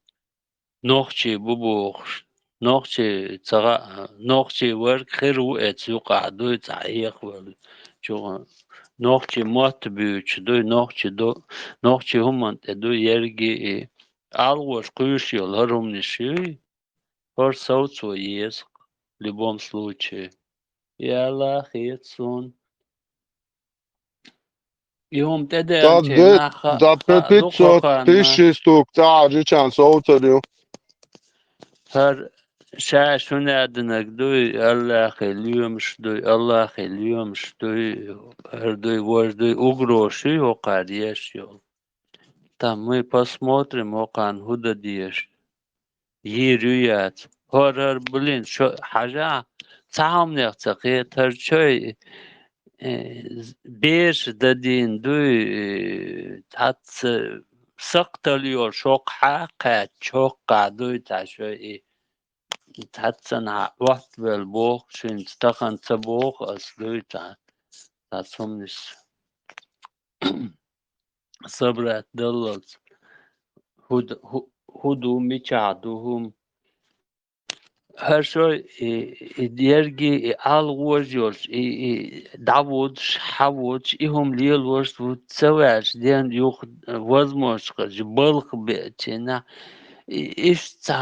نوخشي ببوخش نوخشي تغا نوخشي ورك خير وقت يقع دوي تعيق ولا شو نوخشي موت بيوش دوي نوخشي هم انت دوي يرجي алгош кующил هرمنشي هر صوت ويس в любом случае يلا خيتسون يوم تدرنشي ناخا da 500 tысяч штук تعرف كان صوتريو هر شاشون ادنك دوي الله خليهمش دوي الله خليهمش دوي هر دوي вож دوي угроши окадеш ёл. Там мы посмотрим окан худа диеш. Йирюят. Хор блин, шо حاجة تعم نختقي ترچوي بيش دادين دوي تات سقتليور شوق حقا شوق دوي تشوي تاتسن وقت بالبوخ شين تخن تبوخ أصلي تاتسمنش صبرت دلت هدو ميچادوهم her şey dergi algojos davud havud ihum lielvos целаш ден юх возможность балх бетина ишта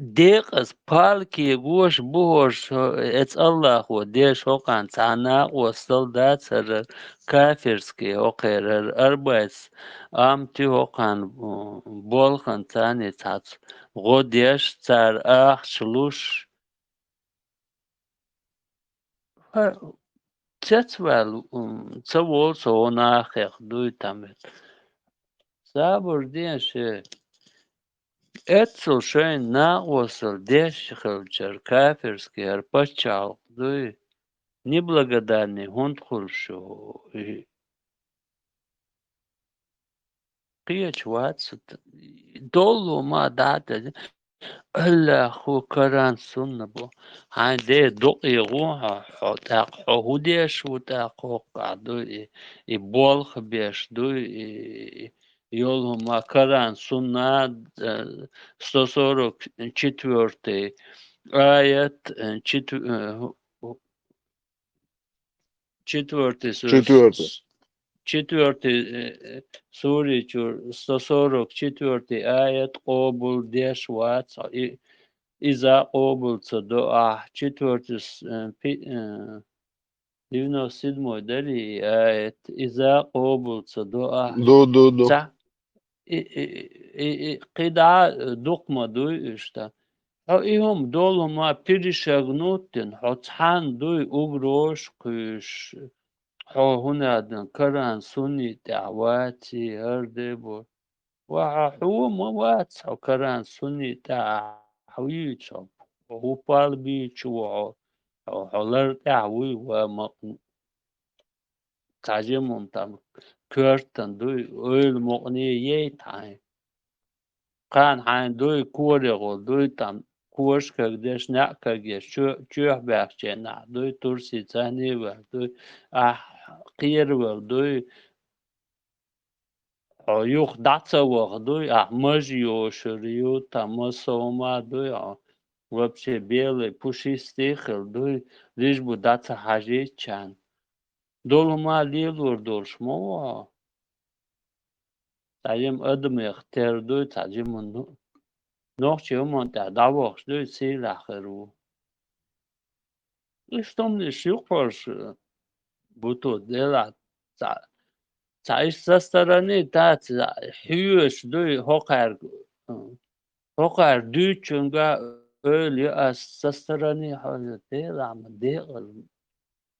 ديقس بالكي غوش بوش اتس الله هو ديش هوقان تانا وصل دات سر كافرسكي هوقير اربايس امتي هوقان بولخان تاني تات غو ديش تار اخ شلوش تتوال تسوول سونا خيخ دوي تامت سابر ديش Этцел шейн на осел дешхел черкаферский арпачал, дуй неблагодарный гунд хуршу. Кияч ватсут долу ма дата الله خو كران سنة بو هاي دي دوق يغوها حتاق حهوديش وتاقو قعدو يبولخ بيش دو يولهم ما كران سنة 144 آية 4 سوري 144 آية قبول ديش وات إذا قبلت دعاء 97 داري آية إذا قبلت دعاء دو قدعة دقمة دوي إشتا إيهم دولهم ما بيرشغنوتن حتحان دوي أغروش قيش هنا كران سني دعواتي هردبو وحو موات كران سني دعويتشو وهو بالبيتشو وحولر دعوي تعجمهم تام كرتن دوي أول مغني يتعين كان حين دوي كوريغو دوي تام كوش كردش نعكرجش شو بحشنا دوي ترسي تاني دوي قير دوي يوخ داتا دوي مجيو شريو تامسوما دوي وبشي بيلي بوشي ستيخل دوي ليش بو داتا حاجي چان دولما ليلور دولش مو تعلم ادم اختار دوي تعلم نوخشي همان دعوخش دوي سيل اخرو اشتم نشيق فرش بوتو ديلا تعيش سستراني تات حيوش دوي هقر دوچونگا öyle as سستراني حاجتي عم ديقل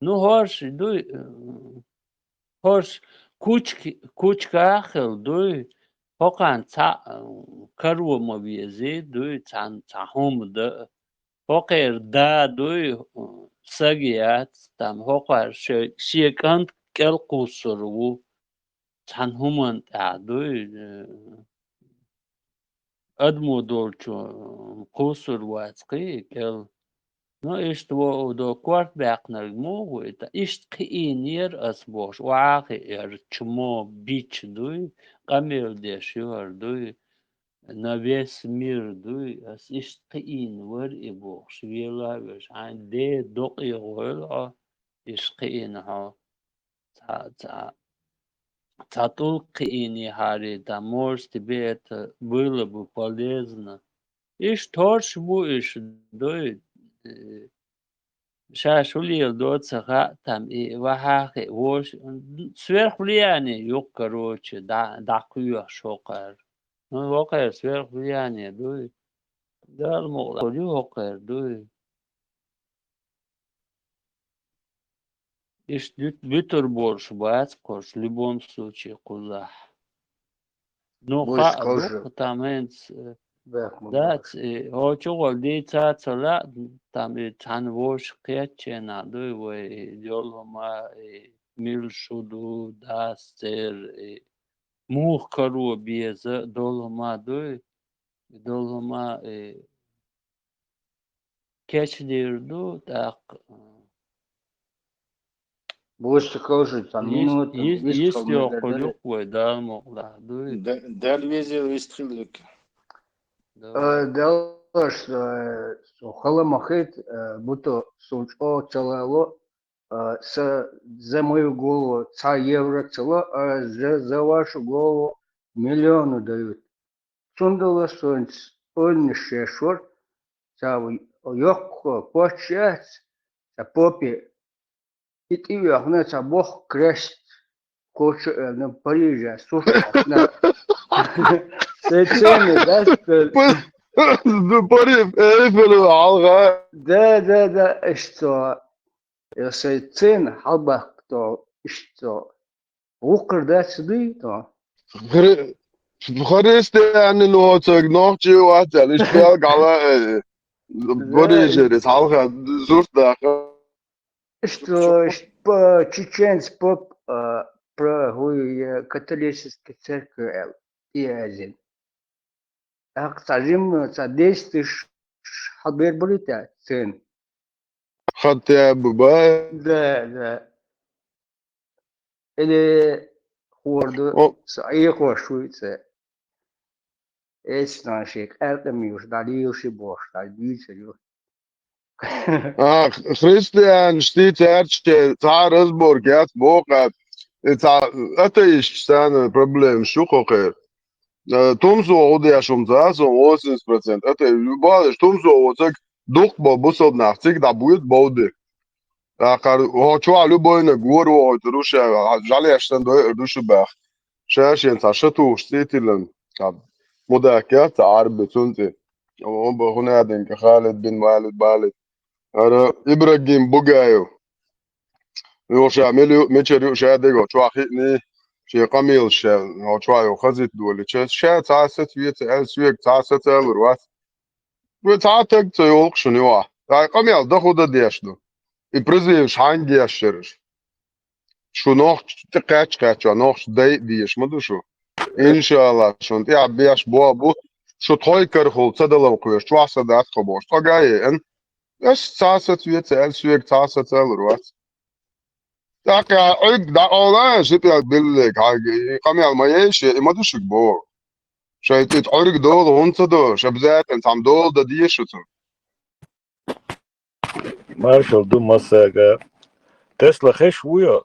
نو هورش دوي هورش كوچ كاخل دوي هقان تا كرو مبيزي دوي تهم ده هقر دا دوي ساقيات تام هقر شيكانت كل قصرو تنهمن دوي أدمو دولچو قصر واتقي كل نو إشت دو كوارت باقنر مو ويتا إشت قينير أسبوش وعاقي تشمو بيتش دوي قميل ديشيور دوي نبيس مير دوي أس إشت قين ور إبوش ويلا بش عن دي دقي غول إشت قين ها تطول قيني هاري دا مورس تبيت было бы полезно إيش торш бу إيش دوي شاشولي دوت سخاء تام إيه وحاقي وش سوير خلياني يوك كروش داقيو شوقر وقر سوير خلياني دوي دار مغلا يوقر دوي إيش بيتر борш бац кош в любом случае кузах ну ха таменс да очо ди цацала там тан вош кечена дуй вы диолома мил шуду дастер мух кару без долома дуй долома кечдирду так Больше кожи, там минуты. Есть охолюк вы да могла дуй Дал везел вистрелик. Дело, что халамахет, будто сучо целало, за мою голову 100 евро цело, а за вашу голову миллионы дают. Сундала солнце, он шешор, цавый ёк почать, за попе. И ты яхна бог крест коч на Париже слушай сечены да Париж Эйфель алга да что сечен халба то что укрда сюда то Христиан нотог ночи ватал спел гала Париж это алга зурта что чеченец поп про католической церкви и один. Так скажем, содействуешь хабер болита цен. Хотя бы Да. Или хорду саихо шуйце. Это нашик, это мюш, далилши бош, далилши. Христиан steht erste Tagesburg jetzt Boga. Это ist проблем шухохер. Тумсо одяшум за 80%. Это любая тумсо вот так дух бабусов нахцик да будет боуды. Чуа любой на гору от Руша жалештен до Рушбах. Шашен сашату штитилен. مداكات عربي تونتي هنا دين خالد بن بالد أنا إبراهيم بوجايو يوشع ميشريو شاديغو شواخيني شي قميل شا هو شوايو خزيت دولي شا تعست ويت سويك تعست الروات وتعتق تيولق شنو قميل دخود ديشدو إبرزي شان ديشرش شو نوخ تقاش نوخ ديش مدوشو إن شاء الله شون بياش بو شو تخوي كرخول تدلو قويش تواسا دات خبوش تقاي إن إيش تعست ويت سويك تعست الروات تاكا عيد دا أولا شبيا بيلك هاي قميل ما يشي ما دوشك بو شايتيت عرق دول وانت دو شبزات انت عم دول دا ديشتو مارشال دو مساقا تسلا خش ويا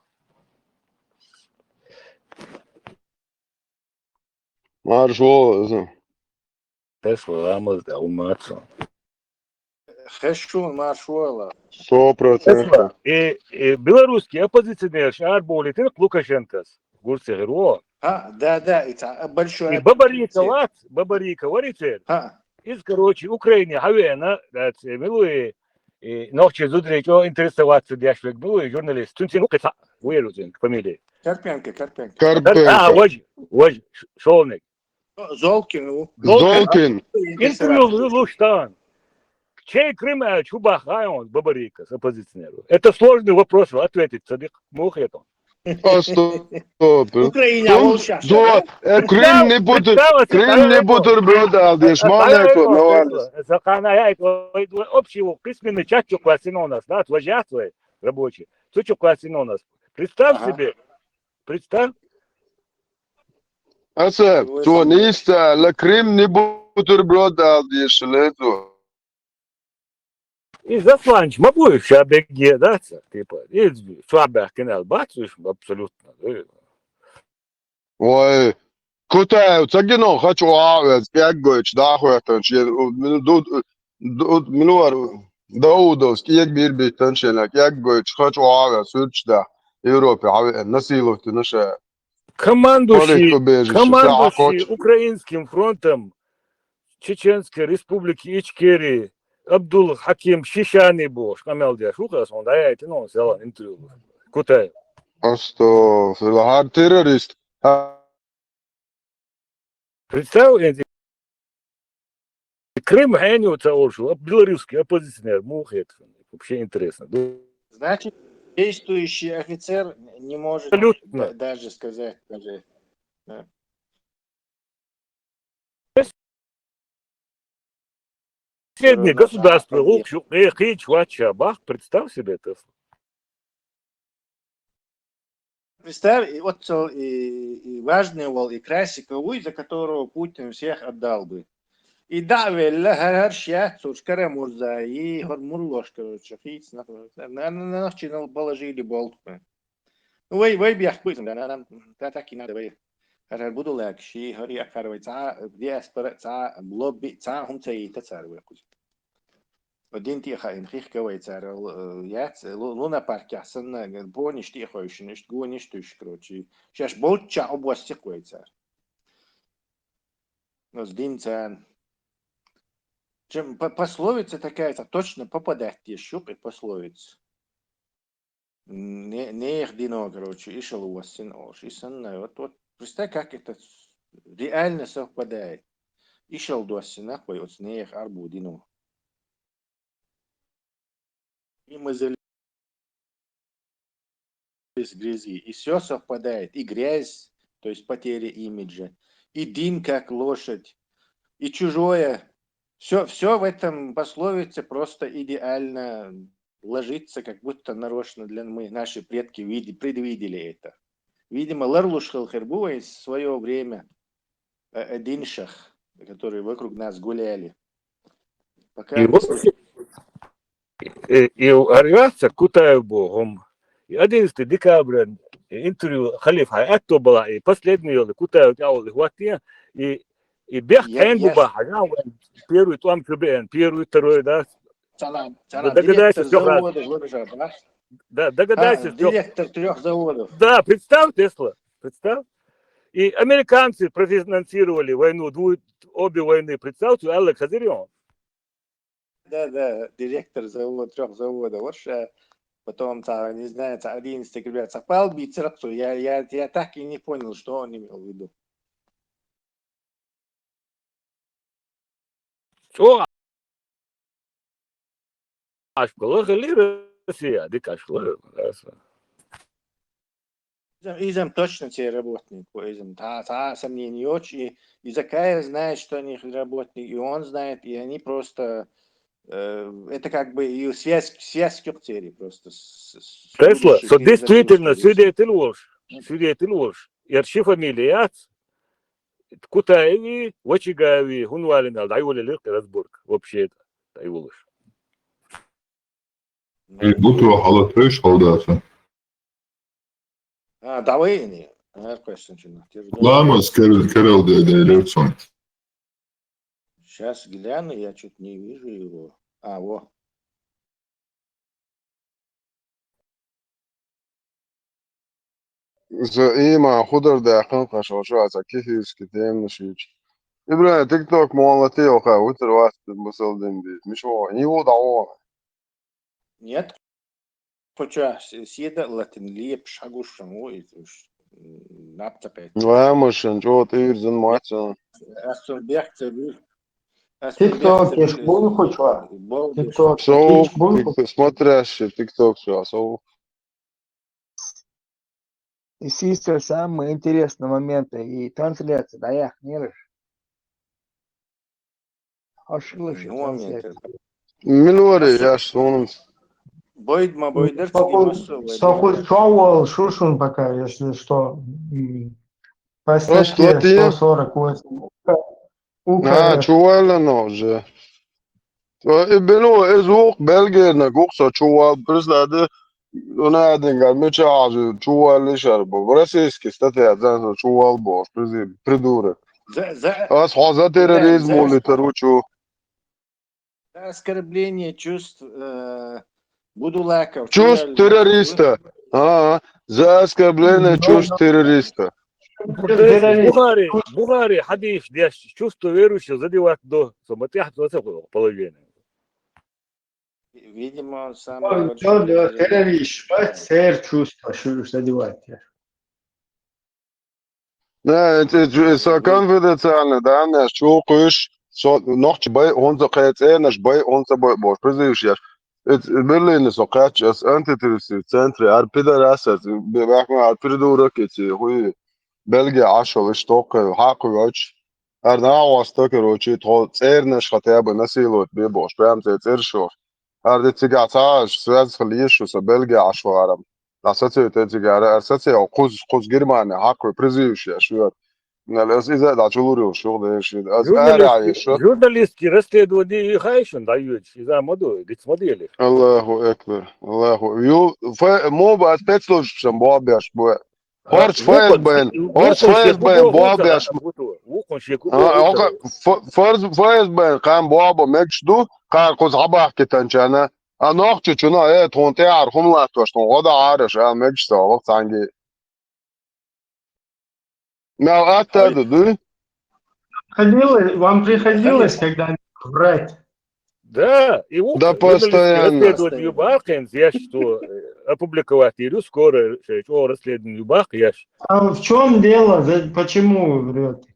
مارشال تسلا رامز دا وماتسا خشون маршуала. 100%. Белорусский оппозиционер Арболит и Лукашенко. Гурсе Геро. Да, это большой. И Бабарика, варите? Из, короче, Украины, Хавена, милуи, и ночью зудрить, интересоваться дяшлик, милуи, журналист. Тунтин Укица, вырузин, фамилии. Карпенко. Вож, Шолник. Золкин. Интервью Луштан. Чей Крым, Чубахайон, Бабарика, оппозиционеру? Это сложный вопрос, ответить, Садик Мухетон. Украина, волшаш. Крым не бутерброд алдеш, маленько, навалис. Заханая, общего письменной частью классинонас, да, отвожатые рабочие. Сучу классинонас. Представь себе, представь. Аса, то не ist, Крым не бутерброд алдеш, лето. И засланч, могу еще обеги, да, типа, и слабых канал, бачишь, абсолютно. Ой, куда, цагино, хочу авец, пягоч, да, хуятан, минуар, Даудовский, як бирби, танченак, пягоч, хочу авец, сюрчда, Европе, насиловки, наша. Командующий Украинским фронтом Чеченской Республики Ичкерии Абдул Хаким Шишани Бош, Камелдия Шухас, он дает, ну, взял интервью. Куда? Астафируллах, террорист. Представь, Крым хранится уже, белорусский оппозиционер, Мухет. Вообще интересно. Значит, действующий офицер не может даже сказать, даже. Да. Соседнее государство, Бах, представь себе это. Представь, и вот и важный вол, и красиковый, за которого Путин всех отдал бы. И да, Харшья, Цурскара Мурза, и Гормурлош, короче, на положили болт. Вы бьях пытом, да, так и надо, вы. Буду легче, Хари Акаровой, диаспора, блобби, хумцей, тацар, выкусь. Один тиха in Хихковой царь, Луна парк, ясна, бониш тихо еще, не гонишь тыш, короче. Сейчас болча области кой царь. Но с динцан. Чем пословица такая, точно попадать еще и пословица. Не их дино, короче, и шалуасин ош, и санна. Вот представь, как это реально совпадает. И шалдуасин, нахуй, вот с неих арбу дино. И мы залезли в грязи, и все совпадает. И грязь, то есть потеря имиджа, и дым, как лошадь, и чужое. Все в этом пословице просто идеально ложится, как будто нарочно наши предки предвидели это. Видимо, Ларлушхал Хербуа в свое время Диншах, которые вокруг нас гуляли. Пока и арваться Кутаев Богом. 11 декабря интервью Халиф Хайатто была, и последний Кутаев делал хватия, и бег Хенгуба, первый там КБН, первый, второй, да. Догадайся, догадайся. Директор 3 заводов. Да, представь, Тесла, представь. И американцы профинансировали войну, обе войны, представьте, Алекс Хазарион. Да, директор 3 заводов. Вот что потом, не знаю, 11 ребят, совпал бицерцу. Я так и не понял, что он имел в виду. Что? Аж положили Россия, дикашла. Изам точно те работник, изам сомнений очень. И Закаев знает, что они работник, и он знает, и они просто это как бы и связь в кюртери просто. Тесла, что действительно свидетель ложь. И арши фамилия, Кутаеви, Вачигаеви, Гунвалина, дайволи легкий разборка. Вообще это дайволыш. Бутро халатыш халдаса. Давай не. Ламас Керел Деревсон. Сейчас гляну, я чуть не вижу его. Во. إيما خضر داخل قشاشة كيف كتير نشيج إبراهيم تيك توك مولتي وخا وتر واحد مسلم دي مش هو يوضعوا Нет, почему сида латин лепш хагушам ой, наптапет. لا مش نجو طير زن ماتشان Асун бехте, TikTok еш бун хочва. TikTok سو еш бун. смотришь тик ток все сو И систер самые интересные моменты и трансляции, да, я не рыш. Ошилыши трансляции. ملوري ياش سونم Бойд ма бойдер Сохуй шоу шушун пока, если что. По Что статье ты? 148. شوال نوجه بلو ازوق بلغنا قوقسا شوال برس لده ona dengar meče ažu čuvali šarbo brasiski stati zan čuval boš придурок as хоза терроризму литеручу за оскорбление чувств будулаков. Чувств террориста. За оскорбление чувств террориста. Бухари, хадиш, дяш, чувство верующего задевать до самотяхт половины. Видимо, он сам... террорист, сэр чувство, что задевать. Да, это конфиденциально, да, наш чувствуешь, noch bei unser KZ, наш bei unser boş, призываешь. Berlin is ook als antiterrorist centrum, ar pederasat, bekma ar prидурок эти, хуй, België عشرة اشتوك حاقوش أرناو استكروشي تقول تيرنش خطيب نسيلوت بيبوش بيام تيرشور أردي تيجاتاش سواز خليش وس بلجيا عشرة عرب لاساتي تيجارة أساتي أو قوز جرماني حاقو بريزيوش يا شوية من الأسئلة دا شغوري وشغل إيش أز أرعي شو журналистки расследования хайшен дают за моду дисмодели. الله أكبر الله يو مو بعد بتسلوش شن بابيش بو Horç Fayezbayn boğabeş. Fayezbayn kan boğaba mekşdu kan koz habah ketençene. Anokçu çuna tonte arhumla toşton o da arış mekşdu o sanki. Мяу attı du? Вам приходилось когда-нибудь врать? Да, и вот расследовать Юбах, я что опубликовать и скоро что расследование Юбах, я. А в чем дело? Почему вы врете?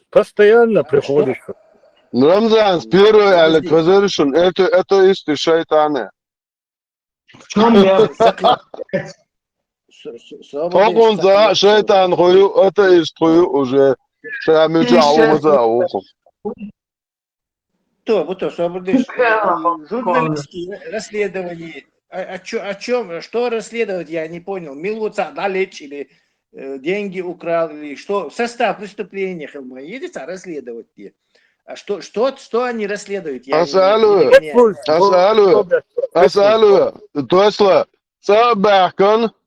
Постоянно приходится. Рамзан, с первой электрозаришен, это есть шайтаны. В чем дело? Как он за шайтан хою, это есть хою уже. Вот журналистские расследования. О чем? Что расследовать, я не понял. Милуца далеч или деньги украл, или что? Состав преступления, едете расследовать. А что они расследуют? Асалу. Тосла.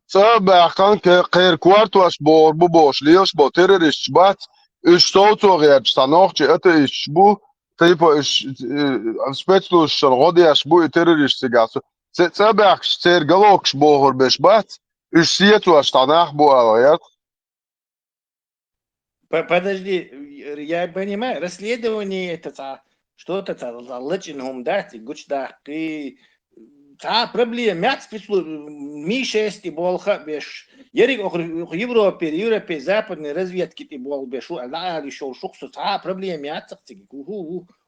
Sabahkan kır kvartvaş bu boş liyoş bu terörist bat. Üç soğutuğu sanokçu ete iş bu. Tipo specluș rodieș bu teroristi gasu. Цебях цергалок шбогор бешбат. Иш сиетуаш танах бу алаят. Подожди, я понимаю, расследование это что-то лычин дать, гучдах и проблема мяц спецслужб Ми-6 болха беш. Ерик Европе, западной разведки ты бол бешу, а еще шуксу проблема мяцах тиги.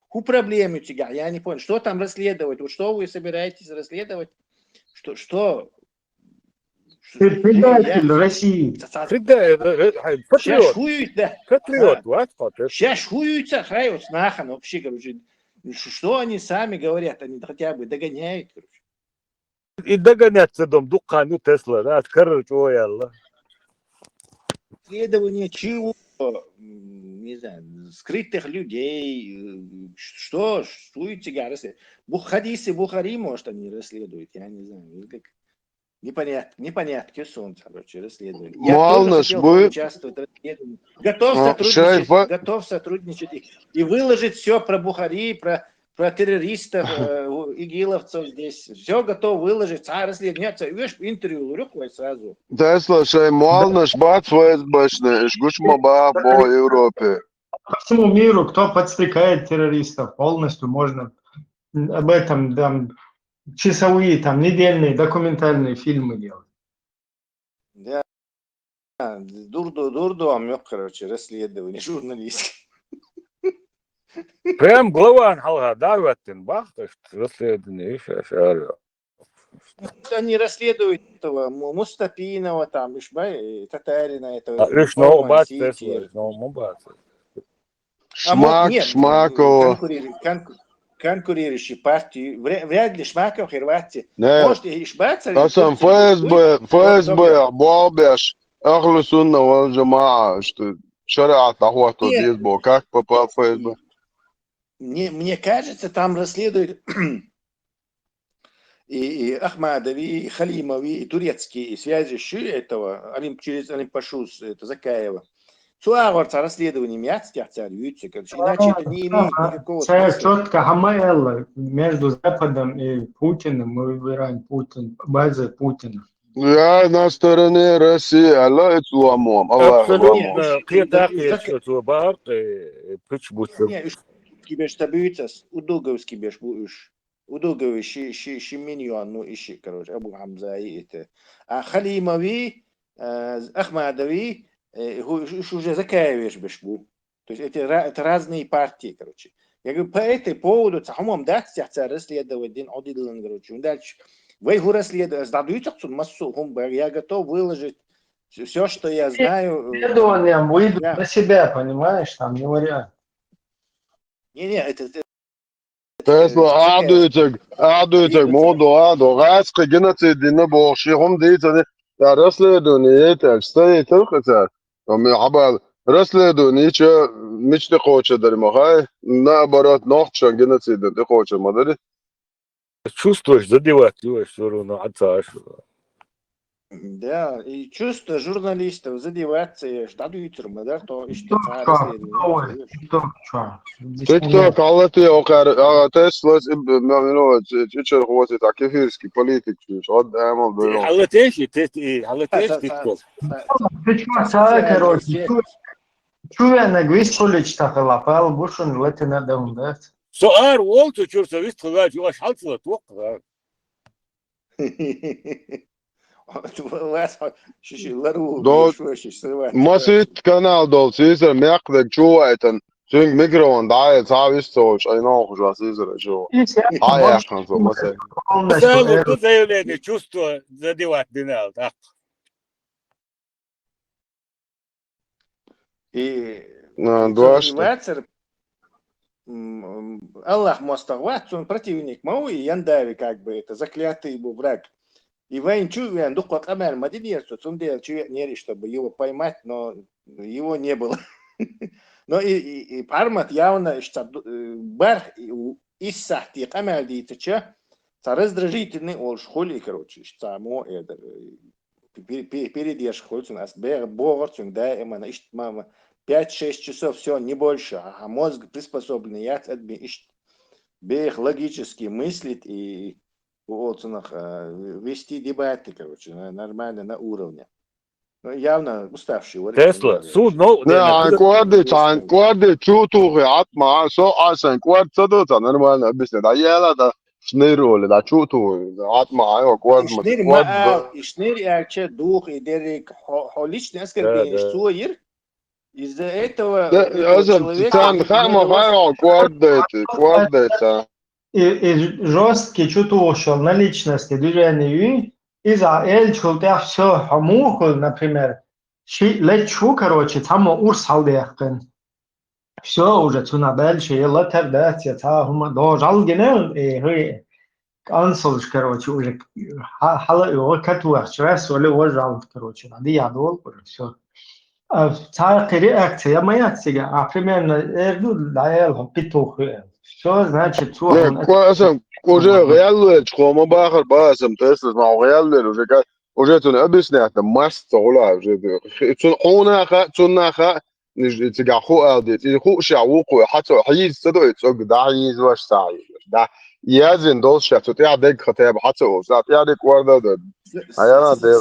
Ху проблемы тига, я не понял, что там расследовать, вот что вы собираетесь расследовать, что? Предатель России. Сейчас хуют, Сейчас хуются, хают нахан вообще, короче. Что они сами говорят, они хотя бы догоняют, короче. И догоняться дом духану Тесла, да, открыть, ой, Аллах. Исследование чего? Не знаю, скрытых людей, что тига расследуют. Хадисы Бухари, может, они расследуют, я не знаю, как непонятки солнца, короче, расследуют. Я тоже хотел участвовать в расследовании. Готов сотрудничать и выложить все про Бухари, про про террористов, игиловцев здесь. Все готов выложить. Расследование. Видишь, интервью рукой сразу. Tesla šai malnaš bats ФСБшный, гушма по Европе. По всему миру, кто подстрекает террористов, полностью можно об этом там часовые, там недельные документальные фильмы делать. Да. Дурдом, короче, расследование журналистское. Прям глава халга даваттен бахташ расследование еще шарю. Они расследуют этого Мустапинова, там, Ишбай, Татарина, этого. Шмакова. Конкурирующие партии. Вряд ли Шмаков, Хорватия. Не. Может, Ишбаться. Асам ФСБ, Бабеш, Ахлу Сунна вал Джамаа, что шариат ахвату дизбо, как попал ФСБ? Мне кажется, там расследуют и Ахмадови, и Халимови, и турецкие связывающие этого, через Алимпашус, это Закаева. Суаворца расследование мяцких царюются, иначе это не имеет никакого смысла. Четко Хамаэлла между Западом и Путиным, мы выбираем Путин, базы Путина. Я на стороне России, Аллах это ламом. Абсолютно. Клетак еще туабар, почему? Кибеш табюцас, удолговский беш будешь. Удолговый шиминьон, ну ищи, короче, Абу Хамза и это. А Халимови, Ахмадови, уже Закаевич беш бу. То есть это разные партии, короче. Я говорю, по этой поводу, самому дать расследовать день один, короче. Дальше. Вы его расследуете, сдадутся массу, я готов выложить все, что я знаю. Исследованием выйдут на себя, понимаешь, там не вариант. Не, это Tesla aduyacak modu ado gazka genocidini boğuşuyorum diyeceğini ya расследование это стоит только там абал расследование че мечты хочет дармахай наоборот нохчан геноциден ты хочешь модели чувствуешь задевать его все равно отца. Да, и чувство журналистов задеваться, ждать утром, да, то что расследование. TikTok алати окар Tesla ну чичер хватит акефирский политик чуть амал да. Алатеши TikTok. Короче, чуя гвистолич тахлапал бушун латина даунда. Соар волту чурса вистхлать, ваш халтла тоқра. Масит канал дол сизер мякдек чуайтен Çünkü mikron daha taviz soğuş ay ne okuyacağız sizlere şu. Ay yakın soğuması. Mesela bu заявление чувство задевать не надо. И Вацер Аллах мостагват, он противник мау и яндави как бы это заклятый его враг. И вайн чувен духла камер мадинерство, он делал чувен, чтобы его поймать, но его не было. Но и Пармат явно, что бар иссахти камер дитача, раздражительный ол школе, короче, что само это передержь хоть у нас борцунг, да, именно мама 5-6 часов, все, не больше, а мозг приспособленный, я бег логически мыслит и вот вести дебаты, короче, нормально на уровне. Ну, явно уставший. Tesla, суд, но... Да, квады чутухи атма, со асен квад садота, нормально объяснить. Да ела, да шнырили, да чутухи, атма, айо квад. И шныр, и дух, и дерек, личный оскорбление, что ир. Из-за этого человека... И жесткий чутушил на личности движения из-за эльчултя все хамуху, например, лечу, короче, там урс халдеяхкен. Все уже цуна дальше, и латер дать, там до жалгинел, и консулш, короче, уже хала его катуах, стресс, или его жалт, короче, надо я дол, все. Царь реакция моя сега, а примерно эрду даел питуху. Все значит, что уже реально, что мы бахар басом, Tesla, но реально уже тут объяснять, масса ула уже. Цунаха, نجي تيجا خو أدي تيجي خو شعوق حتى حيز تدو يتوق دا حيز واش ساعي دا يازن دول شاتو تعدك خطاب حتى وسات تعدك وردا ده أيانا ده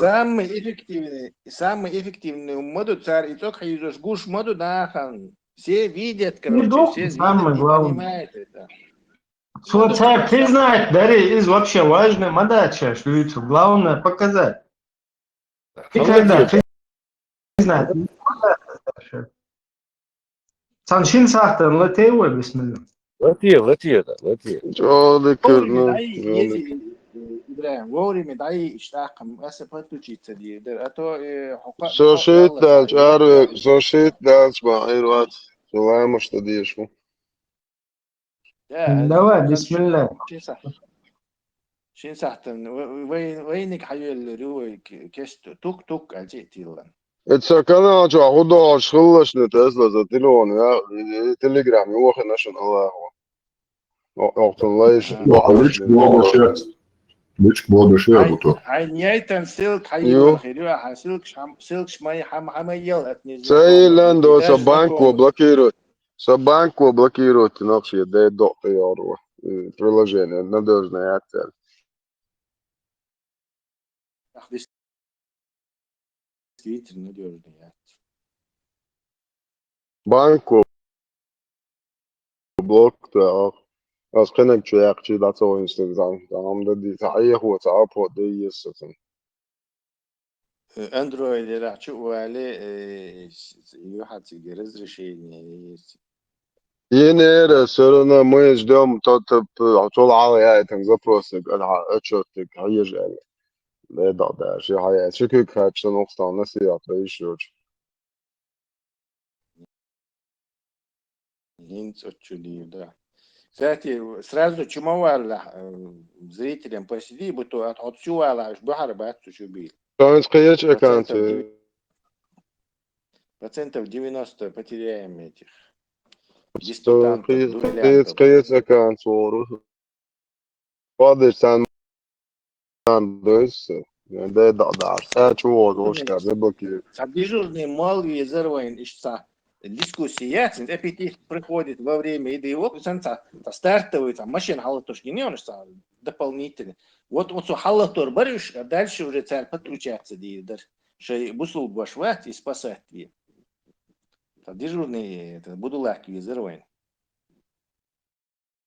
Самый эффективный моду царь и только идешь гуш моду нахан. Все видят, Не короче, все самое видят и главное. понимают это. Что царь признает, Дарья, из вообще важная модача, что это главное показать. И когда признать, Саншин Сахтан, Латеева, бисмилля. Латье. Что Вовремя дай, если, Ибраим, вовремя дай иштакам, аса подключиться, а то سوشيت دالش أروي سوشيت دالش بعيروات سلام مش تديشو Давай, бисмилля. شين ساعتن وينك حيو الروي كشت توك أجيت يلا اتسكنا جو عودو شغلش نتأسلا زتلون يا تليجرام يوخي نشن الله وقت الله يش Ličk bloga šēbuto. Айняйтан силк حيو خيروا سилк شماي حم يل أتني سيلان دو سبانكو блокируют ночью да до приору приложение надежное отель действительно надежный. банку блок да als ken ik je echt dat zo in stuk dan omdat die تحيه هو تعب دي يسكن اندرويد راح تشوفوا عليه واحد разрешение. ينير سرنا مش دوم تطب طول على تن запросик отчетик هيجي لا ده شيء هي شكل كاتش نقطة نسي أطيشوش Инц отчули, да. Кстати, сразу чумовала зрителям посиди, будто отчувала, аж бахар бацу чубил. Танец каеч эканты. Процентов 90 потеряем этих диспутантов, дуэлянтов. Каеч экант вору. Падаешь сам дойс. Да. Сачу вору, что не блокирует. Дежурный мол визервайн ищца. Дискуссия, аппетит приходит во время еды, вот стартовый там машина халатушки не он что дополнительно. Вот что халатур баришь, а дальше уже царь подключается дидер, что бусул башват и спасать ее. Дежурный это буду лаки визервайн.